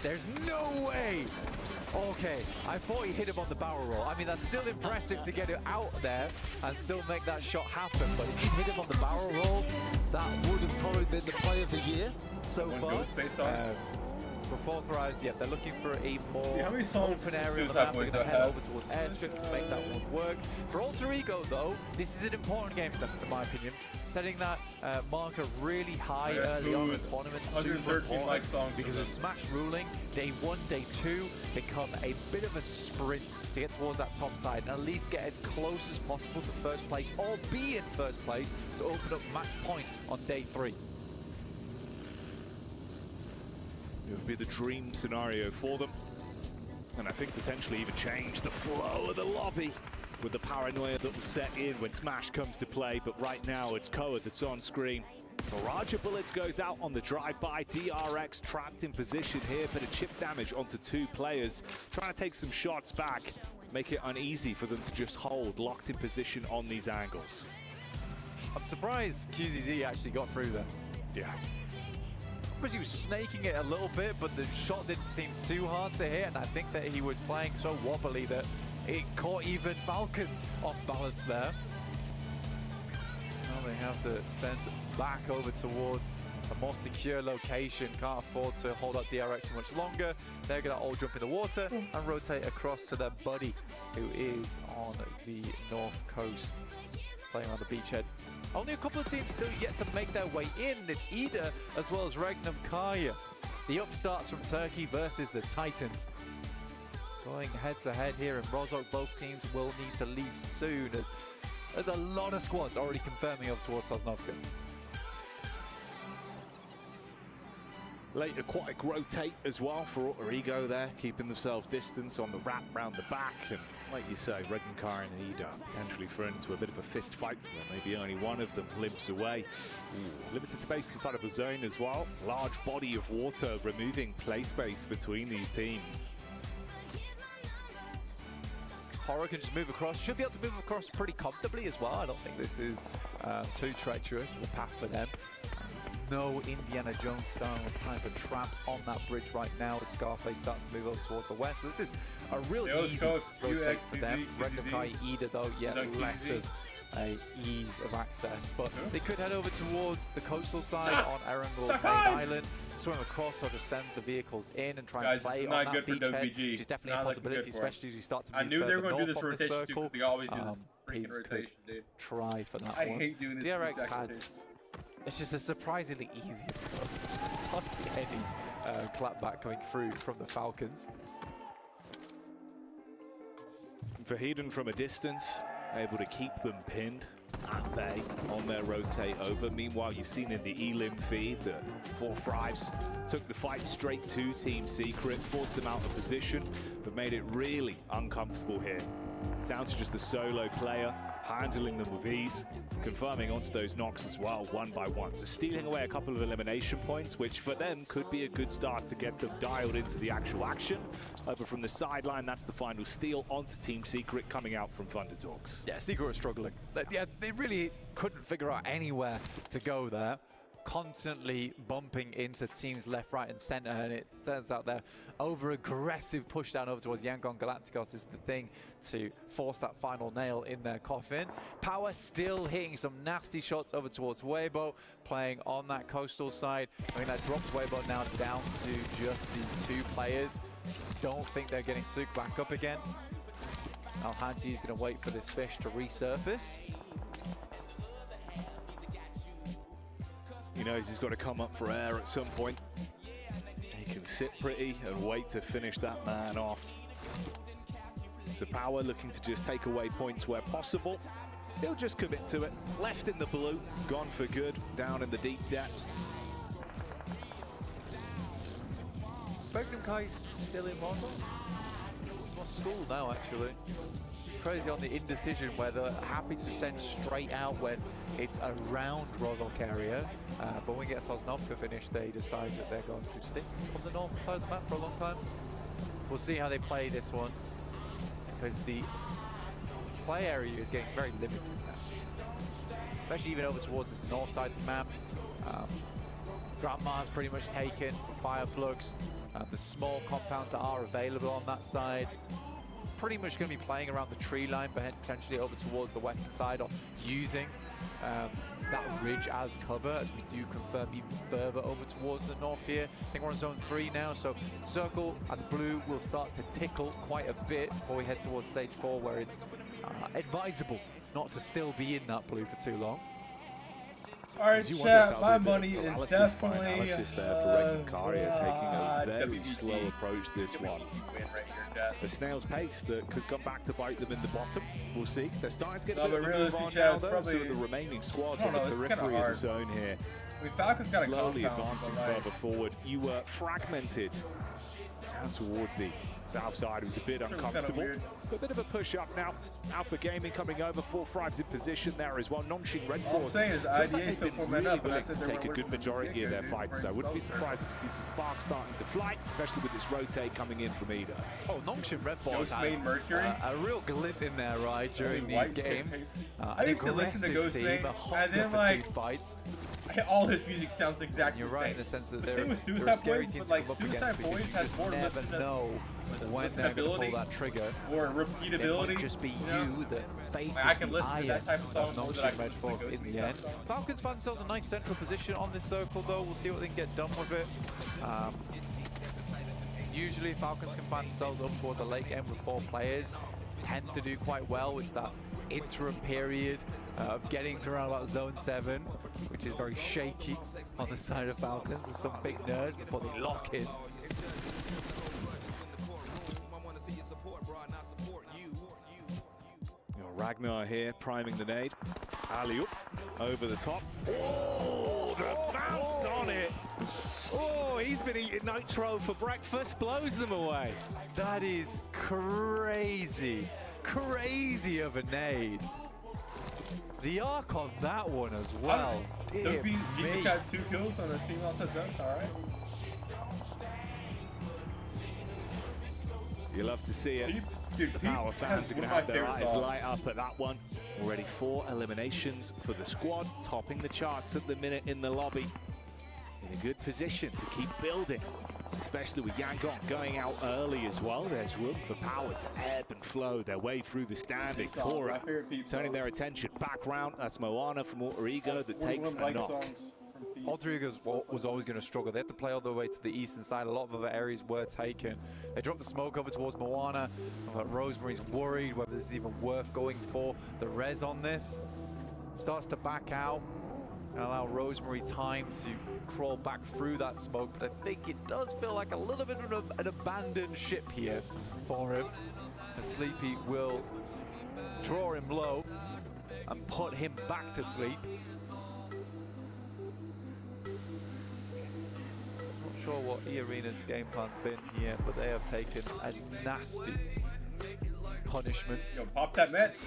There's no way. Okay, I thought he hit him on the barrel roll. I mean, that's still impressive to get it out there and still make that shot happen. But if he hit him on the barrel roll, that would have probably been the play of the year so far. for fourth rise, yeah, they're looking for a more See, how many songs open area on the Suicide map. Boys They're going to don't head have? over towards Airstrip to make that one work. For Alter Ego, though, this is an important game for them, in my opinion. Setting that marker really high early on in the tournament, super 113 like important, songs because with Smash ruling, day 1, day 2 become a bit of a sprint to get towards that top side and at least get as close as possible to first place, or be in first place to open up match point on day 3. It would be the dream scenario for them, and I think potentially even change the flow of the lobby with the paranoia that was set in when Smash comes to play. But right now it's Koa that's on screen. Barrage of bullets goes out on the drive-by. DRX trapped in position here, bit of chip damage onto 2 players, trying to take some shots back, make it uneasy for them to just hold locked in position on these angles. I'm surprised QZZ actually got through there. Yeah. Because he was snaking it a little bit, but the shot didn't seem too hard to hit, and I think that he was playing so wobbly that it caught even Falcons off balance there. Now they have to send back over towards a more secure location. Can't afford to hold up DRX for much longer. They're going to all jump in the water and rotate across to their buddy, who is on the north coast, playing on the beachhead. Only a couple of teams still yet to make their way in. It's Ida as well as Regnum Kaya. The upstarts from Turkey versus the Titans. Going head to head here in Rozhok, both teams will need to leave soon, as there's a lot of squads already confirming up towards Sosnovka. Late aquatic rotate as well for Alter Ego there, keeping themselves distance on the wrap round the back. And like you say, Regnum and Ida potentially thrown into a bit of a fist fight where maybe only one of them limps away. Ooh, limited space inside of the zone as well. Large body of water removing play space between these teams. Horror can just move across, should be able to move across pretty comfortably as well. I don't think this is too treacherous of a path for them. No Indiana Jones style type of traps on that bridge right now. The Scarface starts to move over towards the west. So this is a real easy rotate for them. Regnum Ida though, yeah, less of a ease of access. But they could head over towards the coastal side on Erangel Main Island, swim across or just send the vehicles in and try and play on that beachhead, which is definitely a possibility, especially as we start to move further north. I knew they were going to do this rotation too, because they always do this freaking rotation, dude. Try for that one. I hate doing this. DRX had... It's just a surprisingly easy approach. Hardly any clapback coming through from the Falcons. Vahiden from a distance, able to keep them pinned at bay on their rotate over. Meanwhile, you've seen in the elim feed that 4Thrives took the fight straight to Team Secret, forced them out of position, but made it really uncomfortable here. Down to just a solo player, handling them with ease, confirming onto those knocks as well, one by one. So stealing away a couple of elimination points, which for them could be a good start to get them dialed into the actual action. Over from the sideline, that's the final steal onto Team Secret coming out from Thunder Talks. Yeah, Secret are struggling. Yeah, they really couldn't figure out anywhere to go there. Constantly bumping into teams left, right, and center, and it turns out their over-aggressive push down over towards Yangon Galacticos is the thing to force that final nail in their coffin. Power still hitting some nasty shots over towards Weibo, playing on that coastal side. I mean, that drops Weibo now down to just the 2 players. Don't think they're getting Suk back up again. Alhaji is going to wait for this fish to resurface. He knows he's got to come up for air at some point. He can sit pretty and wait to finish that man off. So Power looking to just take away points where possible. He'll just commit to it. Left in the blue, gone for good, down in the deep depths. Regnum Kai's still in Moscow. Lost school now, actually. Crazy on the indecision where they're happy to send straight out when it's around Rozhok area. But when we get Sosnovka finished, they decide that they're going to stick on the north side of the map for a long time. We'll see how they play this one, because the play area is getting very limited now. Especially even over towards this north side of the map. Grandma's pretty much taken for Fireflux. The small compounds that are available on that side, pretty much going to be playing around the tree line, but potentially over towards the western side, or using that ridge as cover, as we do confirm even further over towards the north here. I think we're on zone 3 now, so circle and the blue will start to tickle quite a bit before we head towards stage 4, where it's advisable not to still be in that blue for too long. Alright, chat, my money is definitely analysis there for Renkaria, taking a very slow approach this one. The snail's pace that could come back to bite them in the bottom. We'll see. They're starting to get a bit of a move on now, though. So the remaining squads on the periphery of the zone here. Falcon's got slowly advancing further forward. You were fragmented down towards the south side. It was a bit uncomfortable. A bit of a push up now. Alpha Gaming coming over. 4-5's in position there as well. Nongqing Red Force. Feels like they've been really willing to take a good majority of their fights. So I wouldn't be surprised if we see some sparks starting to fly, especially with this rotate coming in from Ida. Oh, Nongqing Red Force has a real glint in their eye during these games. I used to listen to Ghostmane, and then like all his music sounds exactly the same. You're right in the sense that the same with Suicide Boys, but like Suicide Boys has more when they're going to pull that trigger, or repeatability. It might just be you that faces I can listen to that type of song more than I can Red Force in the end. Falcons find themselves a nice central position on this circle, though. We'll see what they can get done with it. Usually, Falcons can find themselves up towards a late game with 4 players. Tend to do quite well. It's that interim period of getting to around about zone 7, which is very shaky on the side of Falcons. There's some big nerves before they lock in. Ragnar here, priming the nade. Alley-oop, over the top. Oh, the bounce on it. Oh, he's been eating nitro for breakfast, blows them away. That is crazy. Crazy of a nade. The arc on that one as well. He just got 2 kills on the team outside zone, alright. You love to see it. Dude, the Power fans are going to have their eyes light up at that one. Already 4 eliminations for the squad, topping the charts at the minute in the lobby. In a good position to keep building, especially with Yangon going out early as well. There's room for Power to ebb and flow their way through the standings. Tora turning their attention back round. That's Moana from Alter Ego that takes a knock. Alter Ego was always going to struggle. They had to play all the way to the eastern side. A lot of other areas were taken. They dropped the smoke over towards Moana. Rosemary's worried whether this is even worth going for. The res on this starts to back out and allow Rosemary time to crawl back through that smoke. But I think it does feel like a little bit of an abandoned ship here for him. And Sleepy will draw him low and put him back to sleep. Sure what E-Arena's game plan's been here, but they have taken a nasty punishment. Yo, pop that net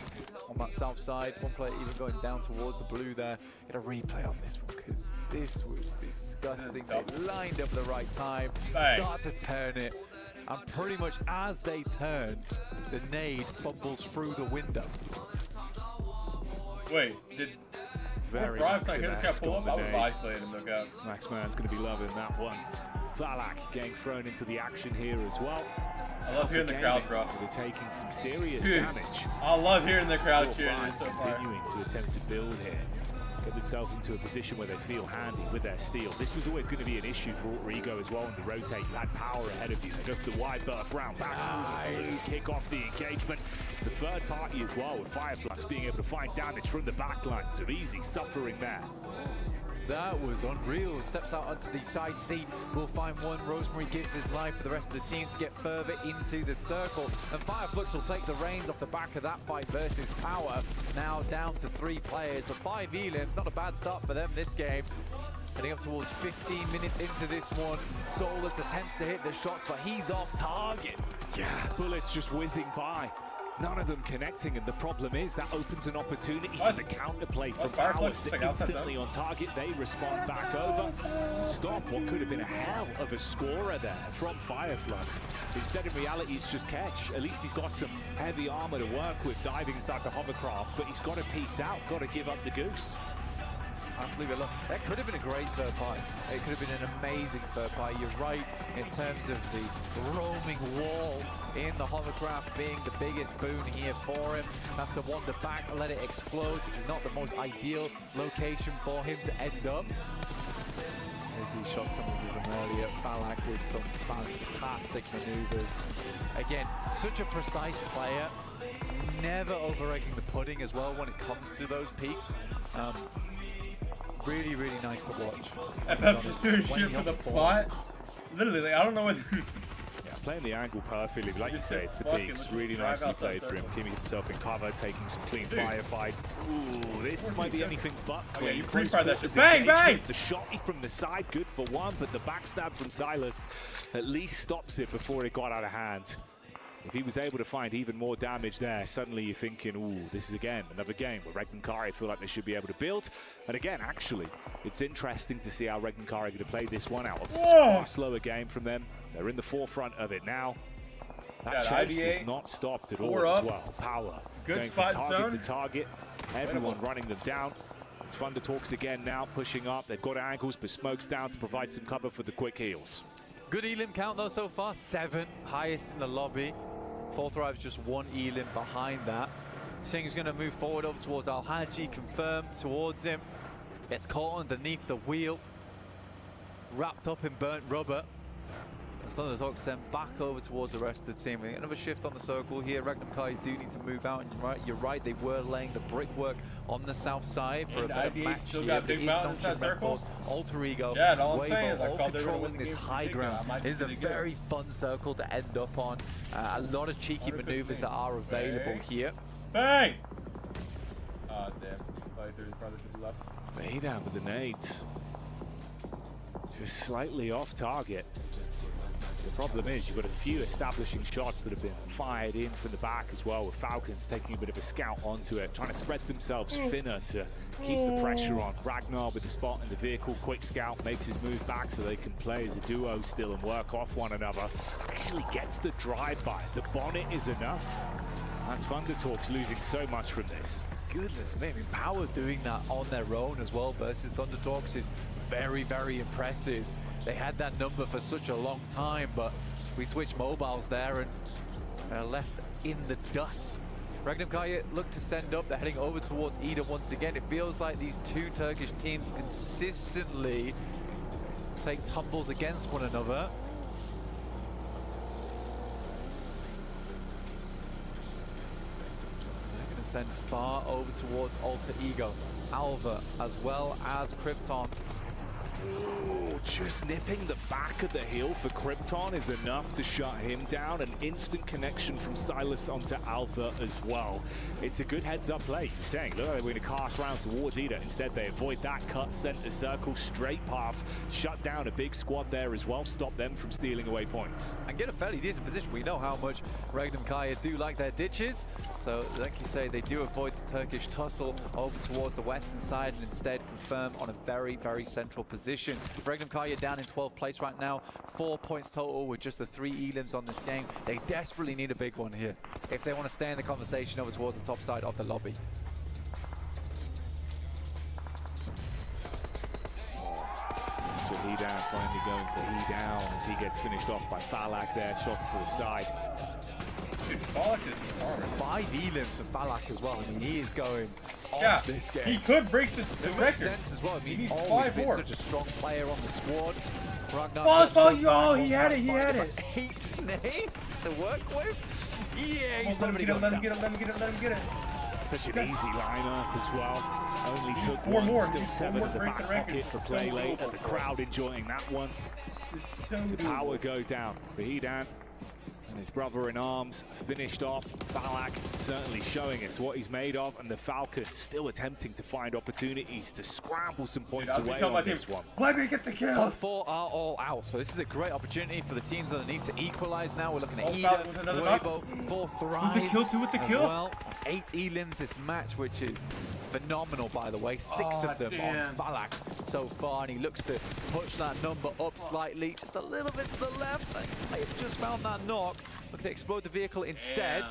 on that south side. One player even going down towards the blue there. Get a replay on this one because this was disgusting. They lined up the right time, start to turn it, and pretty much as they turn, the nade fumbles through the window. Wait, did very Max pull up? I would isolate him, look out. Maxman's going to be loving that one. Valak getting thrown into the action here as well. I love hearing the crowd, bro. They're taking some serious damage. I love hearing the crowd cheering this so far. Continuing to attempt to build here. Get themselves into a position where they feel handy with their steal. This was always going to be an issue for Alter Ego as well on the rotate. You had Power ahead of you. They go for the wide berth round back. Kick off the engagement. It's the third party as well, with Fireflux being able to find damage from the backline. So easy suffering there. That was unreal. Steps out onto the side seat. We'll find one. Rosemary gives his life for the rest of the team to get further into the circle. And Fireflux will take the reins off the back of that fight versus Power. Now down to 3 players, but 5 elims. Not a bad start for them this game. Heading up towards 15 minutes into this one. Soulless attempts to hit the shots, but he's off target. Yeah, bullets just whizzing by. None of them connecting, and the problem is that opens an opportunity for the counterplay from Power. Instantly on target, they respond back over. Stop what could have been a hell of a scorer there from Fireflux. Instead, in reality, it's just catch. At least he's got some heavy armor to work with diving inside the hovercraft, but he's got to peace out, got to give up the goose. Let's leave it alone. That could have been a great third party. It could have been an amazing third party. You're right in terms of the roaming wall in the hovercraft being the biggest boon here for him. Has to wander back and let it explode. This is not the most ideal location for him to end up. There's these shots coming from earlier. Falak with some fantastic maneuvers. Again, such a precise player. Never over-egging the pudding as well when it comes to those peaks. Really, really nice to watch. FF just doing shit for the plot. Literally, like, I don't know what. Yeah, playing the angle perfectly. Like you say, it's the peaks. Really nicely played for him. Keeping himself in cover, taking some clean firefights. Ooh, this might be anything but clean. You pre-fire that shit. Bang, bang! The shot from the side, good for one, but the backstab from Silas at least stops it before it got out of hand. If he was able to find even more damage there, suddenly you're thinking, ooh, this is again another game where Regnankari feel like they should be able to build. And again, actually, it's interesting to see how Regnankari are going to play this one out. Obviously, it's a far slower game from them. They're in the forefront of it now. That chase is not stopped at all as well. Power going from target to target. Everyone running them down. It's Thunder Talks again now, pushing up. They've got angles, but Smoke's down to provide some cover for the quick heals. Good elim count though so far, 7, highest in the lobby. 4th Rive's just 1 elim behind that. Singh's going to move forward over towards Al-Haji, confirmed towards him. Gets caught underneath the wheel. Wrapped up in burnt rubber. And Thunder Talks sent back over towards the rest of the team. We get another shift on the circle here. Regnankari do need to move out, and you're right, they were laying the brickwork on the south side for a bit of match still here. got big mountains in that circle. Alter Ego, yeah, all I'm saying is all controlling this high ground. This is a very fun circle to end up on. A lot of cheeky maneuvers that are available here. Bang! Oh, damn. Probably threw his brother to the left. Vaydan with the nades. Just slightly off target. The problem is you've got a few establishing shots that have been fired in from the back as well, with Falcons taking a bit of a scout onto it, trying to spread themselves thinner to keep the pressure on. Ragnar with the spot in the vehicle, quick scout, makes his move back so they can play as a duo still and work off one another. Actually gets the drive-by. The bonnet is enough. That's Thunder Talks losing so much from this. Goodness me, I mean, Power doing that on their own as well versus Thunder Talks is very, very impressive. They had that number for such a long time, but we switched mobiles there and left in the dust. Regnankari look to send up. They're heading over towards Ida once again. It feels like these two Turkish teams consistently take tumbles against one another. They're going to send far over towards Alter Ego. Alva as well as Krypton. Ooh, just nipping the back of the heel for Krypton is enough to shut him down. An instant connection from Silas onto Alva as well. It's a good heads-up play. You're saying, look, they're going to cast round towards Ida. Instead, they avoid that cut, center circle, straight path, shut down a big squad there as well, stop them from stealing away points. And get a fairly decent position. We know how much Regnankari do like their ditches. So, like you say, they do avoid the Turkish tussle over towards the western side and instead confirm on a very, very central position. Regnankari down in 12th place right now. 4 points total with just the 3 elims on this game. They desperately need a big one here if they want to stay in the conversation over towards the top side of the lobby. This is for Hedown, finally going for Hedown as he gets finished off by Falak there. Shots to the side. Dude, Falak is hard. 5 elims for Falak as well. I mean, he is going off this game. He could break the record. Makes sense as well. I mean, he's always been such a strong player on the squad. Oh, he had it, 8 nades to work with. Yeah, he's let him get it. Such an easy lineup as well. Only took 4 one, more. still 7 in the back pocket for play late. And the crowd enjoying that one. The power go down. Vaydan and his brother in arms finished off. Falak certainly showing us what he's made of, and the Falcons still attempting to find opportunities to scramble some points away on this one. Let me get the kill. Top 4 are all out, so this is a great opportunity for the teams underneath to equalize now. We're looking at Ida, Weibo, 4th Rise with the kill. as well. 8 elims this match, which is phenomenal, by the way. 6 of them on Falak so far, and he looks to push that number up slightly, just a little bit to the left. I just found that knock. Look to explode the vehicle instead.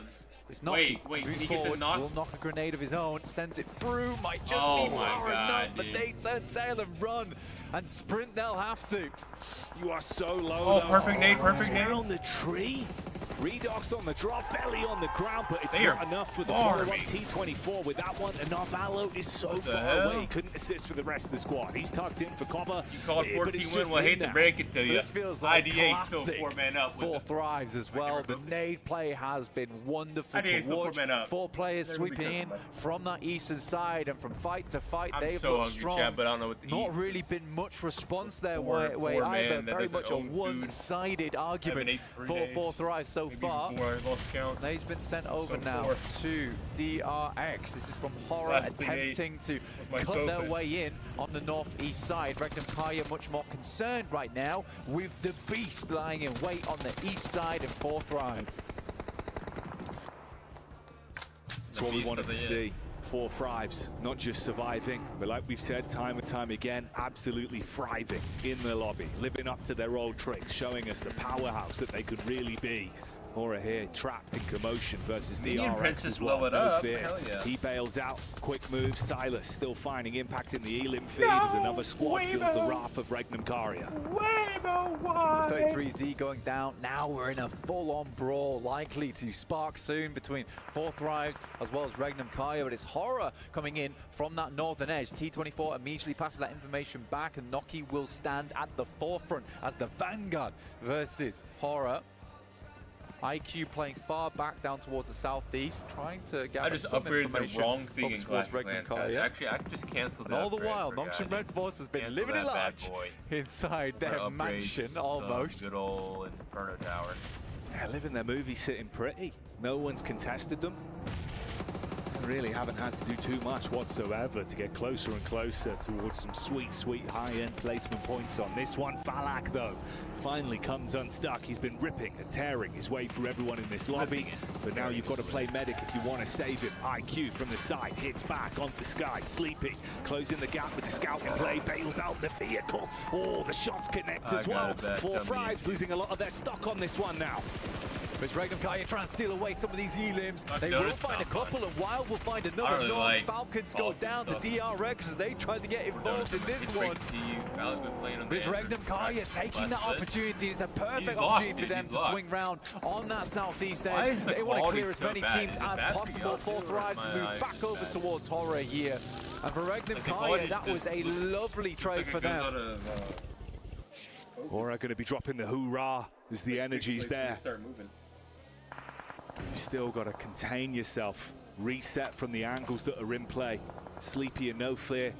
It's not. Wait, moves did he get the forward, knock? will knock a grenade of his own, sends it through, might just Oh be my far God, enough, but dude. they turn tail and run, and sprint they'll have to. You are so low. Oh, though. perfect nade, perfect nade. Down the tree. Redox on the drop, belly on the ground, but it's They not are enough for the farming. follow-up T24 with that one. Enough Allo is so What the far hell? away. Couldn't assist for the rest of the squad. He's tucked in for cover. You called but it's 14 win, just well, I in hate to now. break it to you. This feels like IDA still classic 4 man up. for Thrives as well. The nade play has been wonderful IDA to still 4 watch. man up. 4 players Never be sweeping in careful, from that eastern side, and from fight to fight, I'm they've so looked hungry, strong. Chad, but I don't know what to Not eat. really been much response their Poor way man either. that Very doesn't much a own food. one-sided argument ate 3 for days. Thrives so Maybe far. 4, I lost count. Nade's been sent over So now poor. to DRX. This is from Horror Last thing attempting to my cut their sofa. way in on the northeast side. Regnum Kaya much more concerned right now with the beast lying in wait on the east side of 4 Thrives. That's what we wanted to see. 4 Thrives, not just surviving, but like we've said time and time again, absolutely thriving in the lobby, living up to their old tricks, showing us the powerhouse that they could really be. Aura here, trapped in commotion versus Minion DRX Princess as well. blow it No up, fear. hell yeah. He bails out, quick move. Silas still finding impact in the Elim feed as another squad feels the wrath of Regnum Karia. 33Z going down. Now we're in a full-on brawl, likely to spark soon between 4 Thrives as well as Regnum Kaya, but it's Horror coming in from that northern edge. T24 immediately passes that information back, and Noki will stand at the forefront as the vanguard versus Horror. IQ playing far back down towards the southeast, trying to gather I just some upgraded information the wrong thing over in towards Clash of Regnum Clans. Kaya. Actually, I just canceled And that. all the while, upgrade, Nongshim Red Force has been Cancel living it that bad large boy. inside their Upgrade mansion some almost. Good old Inferno Tower. Yeah, living their movie sitting pretty. No one's contested them. Really haven't had to do too much whatsoever to get closer and closer towards some sweet, sweet high-end placement points on this one. Falak, though, finally comes unstuck. He's been ripping and tearing his way through everyone in this lobby, but now you've got to play medic if you want to save him. IQ from the side, hits back onto the sky. Sleepy, closing the gap with the scouting play, bails out the vehicle. Oh, the shots connect as well. 4 Thrives losing a lot of their stock on this one now. But Regnum Kaya trying to steal away some of these elims. They will find a couple, and Wild will find another. really knock. like Falcons go down to DRX as they try to get involved in this one. But Regnum Kaya taking that opportunity. It's a perfect opportunity for them to swing round on that southeast edge. They want to clear as many teams as possible. 4 Thrives move back over towards Horror here. And for Regnum Kaya, that was a lovely trade for them. Aura going to be dropping the hoorah as the energy's there. You still got to contain yourself, reset from the angles that are in play. Sleepy and no fear.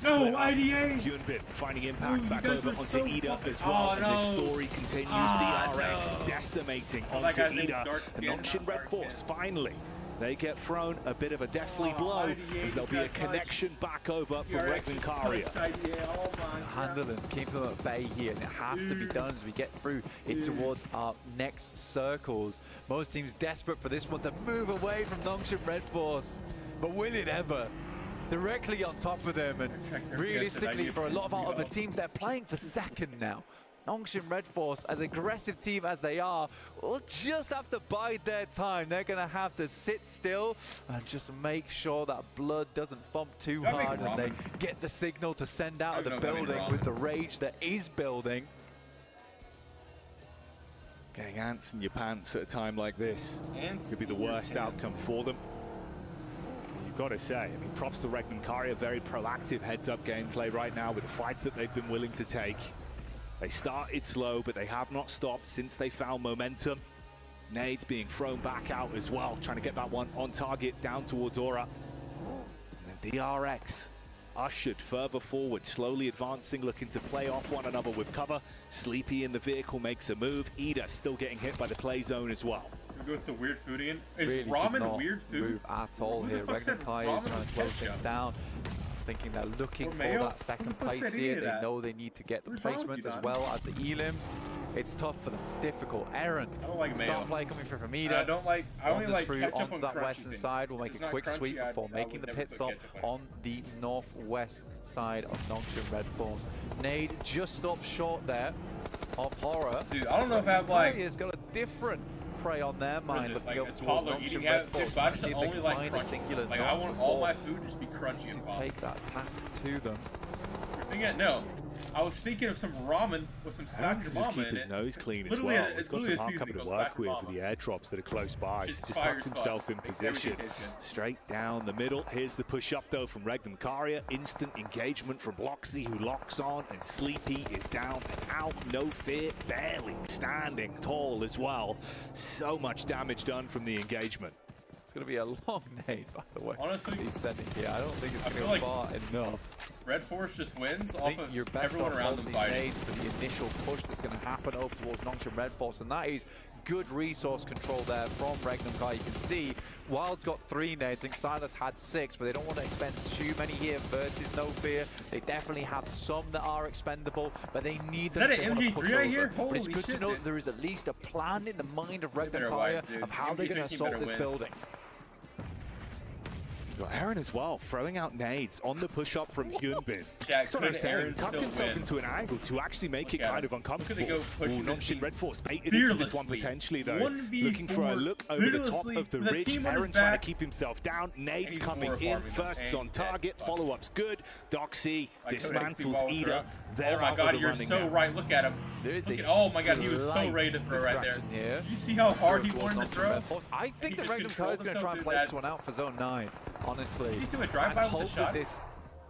No, IDA! Hyunbin finding impact back guys over were onto so Ida fucking- as well. Oh, And this no. story continues. Ah, DRX no. decimating Oh, that onto guy's name's Ida. Dark And Skin, Nongshim not Red Dark Force Skin. finally. They get thrown a bit of a deathly blow IDA as there'll be a got touched. connection back over from DRX Regnum is Karia. touched, IDA. Oh my Handling, keeping them at bay here, and it has to be done as we get through it towards our next circles. Most teams desperate for this one to move away from Nongshim Red Force, but will it ever? Directly on top of them, and realistically for a lot of our other teams, they're playing for second now. Nongshim Red Force, as aggressive team as they are, will just have to bide their time. They're going to have to sit still and just make sure that blood doesn't thump too hard, and they get the signal to send out of the building with the rage that is building. Getting ants in your pants at a time like this could be the worst outcome for them. You've got to say, I mean, props to Regnum Karia, very proactive heads-up gameplay right now with the fights that they've been willing to take. They started slow, but they have not stopped since they found momentum. Nades being thrown back out as well, trying to get that one on target down towards Aura. And then DRX ushered further forward, slowly advancing, looking to play off one another with cover. Sleepy in the vehicle makes a move. Ida still getting hit by the play zone as well. We go with the weird food again. Is Really did ramen not weird food? move at all Who the here. fuck Regnum said Kaya is ramen trying to with slow ketchup? things down, thinking they're looking Or for mayo? that second Who the fuck place said any here. of They that? know they need to get the What's wrong with placement you, as Don? well as the elims. It's tough for them. It's difficult. Aaron, I don't like start mayo. play coming from Ida. I don't like. I only wanders like through ketchup onto on that crunchy western things. side. We'll If make it's a not quick crunchy, sweep I before would making the never pit put stop ketchup on it. on the northwest side of Nongshim Red Force. Nade just stopped short there of Horror. Dude, I don't know if I have like. Kaya's got a different prey on their mind, looking over towards toddler Nongshim eating Red it, Force, dude, trying but to see if they only can like find a crunchy singular stuff. Like, knock I want all my food to just be crunchy and to take that task to them. Again, no. I was thinking of some ramen with some stacked can just ramen keep in his it. nose clean as Literally, well. it's He's got literally some a hard cover to seasoning work stacked with ramen. the airdrops that are close by. Just Just fire tucks as fuck. himself in Makes everything position. taste good. Straight down the middle. Here's the push up though from Regnum Karia. Instant engagement from Bloxy, who locks on, and Sleepy is down and out. No fear, barely standing tall as well. So much damage done from the engagement. It's going to be a long nade, by the way. Honestly, he's sending here. I don't think it's I going to feel go like far enough. Red Force just wins I off think of you're best everyone off around holding them these fighting. nades for the initial push that's going to happen over towards Nongshim Red Force, and that is good resource control there from Regnum Kai. You can see Wild's got 3 nades, and Silas had 6, but they don't want to expend too many here versus No Fear. They definitely have some that are expendable, but they need them Is that to an want to push MG3 right over. here? But it's Holy good shit, to know dude. that there is at least a plan in the mind of Regnum better Kai win, dude. of how they're going to MG15 assault better this win. building. You've got Aaron as well, throwing out nades on the push-up from Hyunbin. Jack, That's what I'm could saying. Aaron Tucked still himself win? into an angle to actually make Look it at kind him. of uncomfortable. Look at they go pushing this Nongshim team Red Force baited into this one fearlessly. potentially though. 1v4 Looking for a look over the top fearlessly of the with a ridge. team on Aaron his trying back. to keep himself down. Nades he's coming more in. farming them. Firsts And on he's dead. target. Fuck. Follow-up's good. Doxy I couldn't see dismantles Wild Ida. throw. They're Oh my out god, with the you're running so now. right. Look at him. There is Look a at, oh my god, he was so slight ready to throw right there. distraction here. You see how hard he Towards wanted to Nongshim throw? Red Force. I think he that just Regnum Kai is going to try and controlled play this himself, one out for Zone 9, honestly. Did he do a drive-by and with the hope shot? that this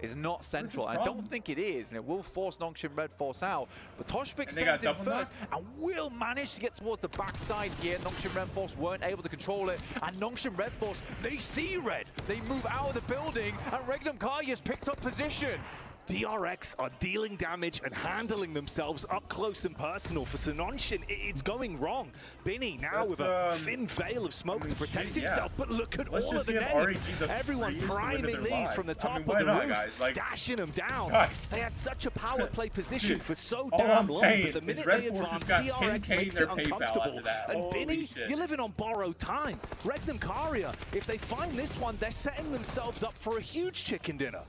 is not central. his I don't problem? think it is, and it will force Nongshim Red Force out. But Toshpik And they got sends in double first and will manage to get towards the backside here. Nongshim Red Force weren't able to control it, and Nongshim Red Force, they see red. They move out of the building, and Regnum Kai has picked up position. DRX are dealing damage and handling themselves up close and personal. For Sinonshin, it's going wrong. Binny now with a thin veil of smoke to protect himself, but look at Let's all just of the give nades. REG the Everyone freeze to win priming their these lives. from the I top mean, why of the not, roof, guys? Like, dashing them down. guys. They had such a power play position Dude, for so all damn I'm long, saying but the is minute Red they Force advance, just got DRX 10K makes their it PayPal uncomfortable. after that. And Holy Binny, shit. you're living on borrowed time. Regnum Karia, if they find this one, they're setting themselves up for a huge chicken dinner.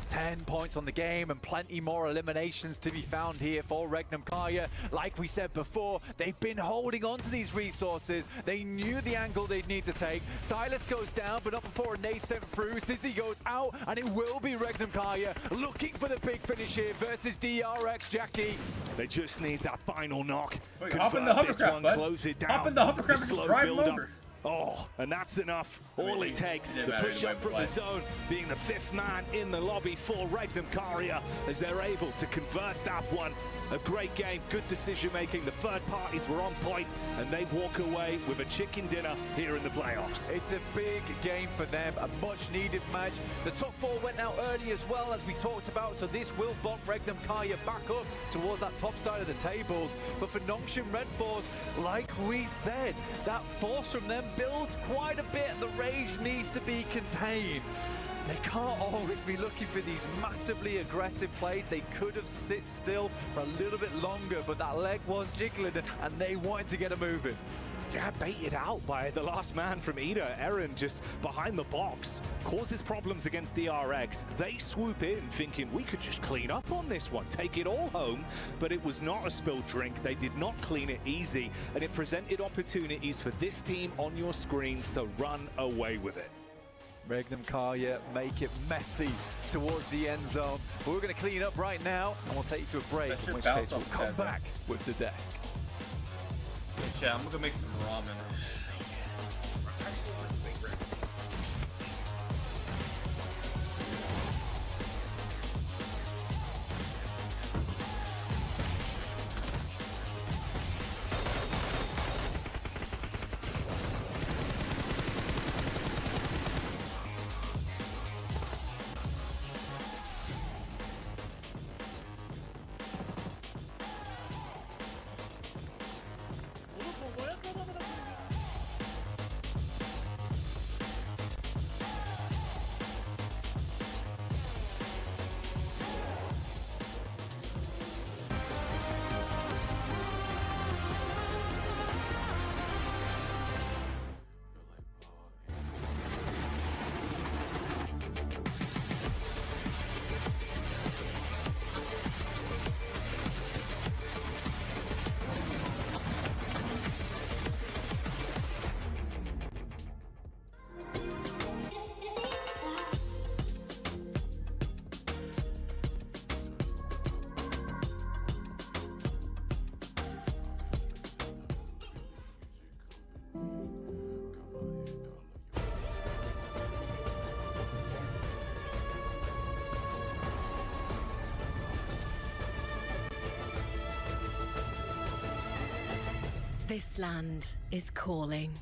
10 points on the game and plenty more eliminations to be found here for Regnum Karia. Like we said before, they've been holding on to these resources. They knew the angle they'd need to take. Silas goes down, but not before a nade sent through. Sizzy goes out, and it will be Regnum Karia looking for the big finish here versus DRX Jackie. They just need that final knock. Wait, hop in the Convert this hovercraft, one, bud. close it down. Hop in the hovercraft and just slow drive him build-up. over. Oh, and that's enough. All it takes, didn't the matter push either way, up from but the zone, being the 5th man in the lobby for Regnum Karia, as they're able to convert that one. A great game, good decision making. The third parties were on point, and they walk away with a chicken dinner here in the playoffs. It's a big game for them, a much needed match. The top 4 went out early as well, as we talked about, so this will bump Regnum Karia back up towards that top side of the tables. But for Nongshim Red Force, like we said, that force from them builds quite a bit. The rage needs to be contained. They can't always be looking for these massively aggressive plays. They could have sit still for a little bit longer, but that leg was jiggling and they wanted to get it moving. Yeah, baited out by the last man from Ida. Eren just behind the box, causes problems against DRX. They swoop in thinking we could just clean up on this one, take it all home, but it was not a spilled drink. They did not clean it easy, and it presented opportunities for this team on your screens to run away with it. Regnum Karia make it messy towards the end zone. But we're going to clean up right now, and we'll take you to a break, in which case we'll come back with the desk. Yeah, I'm gonna make some ramen. This land is calling.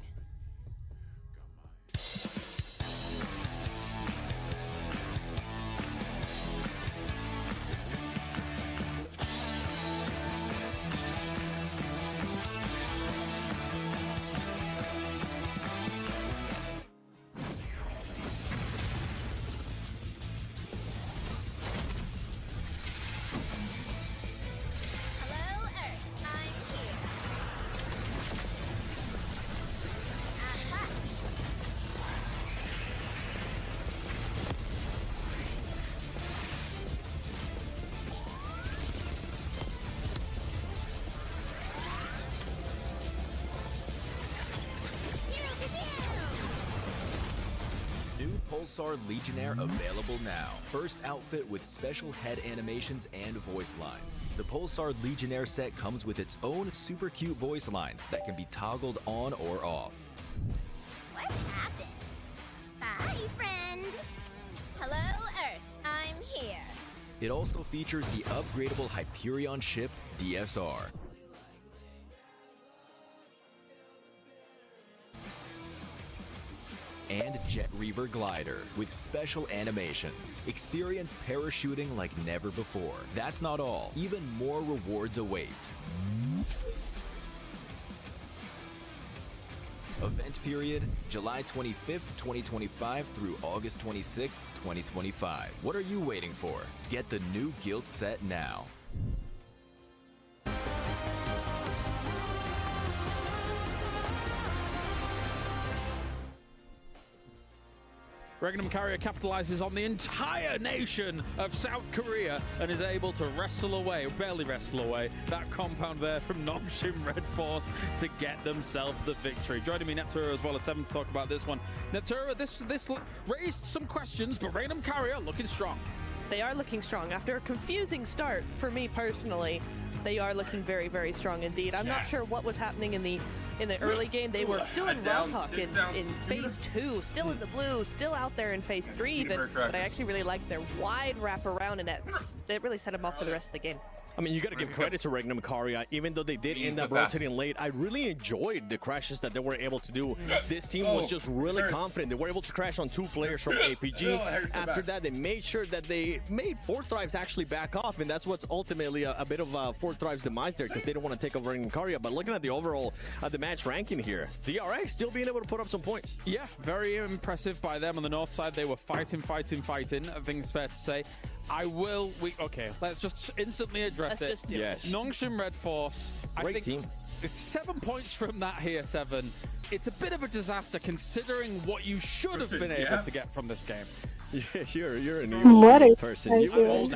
Pulsar Legionnaire available now. First outfit with special head animations and voice lines. The Pulsar Legionnaire set comes with its own super cute voice lines that can be toggled on or off. What happened? Hi, friend. Hello, Earth. I'm here. It also features the upgradable Hyperion ship DSR. And Jet Reaver Glider with special animations. Experience parachuting like never before. That's not all. Even more rewards await. Event period, July 25th, 2025 through August 26th, 2025. What are you waiting for? Get the new Guild set now. Regnum Carrier capitalizes on the entire nation of South Korea and is able to wrestle away, barely wrestle away, that compound there from Nongshim Red Force to get themselves the victory. Joining me, Neptura, as well as Seven, to talk about this one. Neptura, this raised some questions, but Regnum Carrier looking strong. They are looking strong. After a confusing start, for me personally, they are looking very, very strong indeed. I'm not sure what was happening in the early game. They were still in Rosshawk in phase 2, still in the blue, still out there in phase 3 even, but I actually really like their wide wraparound, and it really set them off for the rest of the game. I mean, you got to give credit to Regnum Carrier. Even though they did end up rotating late, I really enjoyed the crashes that they were able to do. This team was just really confident. They were able to crash on 2 players from APG. After that, they made sure that they made 4 Thrives actually back off, and that's what's ultimately a bit of 4 Thrives demise there, because they don't want to take over Regnum Carrier. But looking at the overall the match ranking here, DRX still being able to put up some points. Yeah, very impressive by them on the north side. They were fighting, I think it's fair to say. Okay, let's just instantly address it. Yes. Nongshim Red Force. Great team. It's 7 points from that here, 7. It's a bit of a disaster considering what you should have been able to get from this game. Yeah, you're an evil person. You would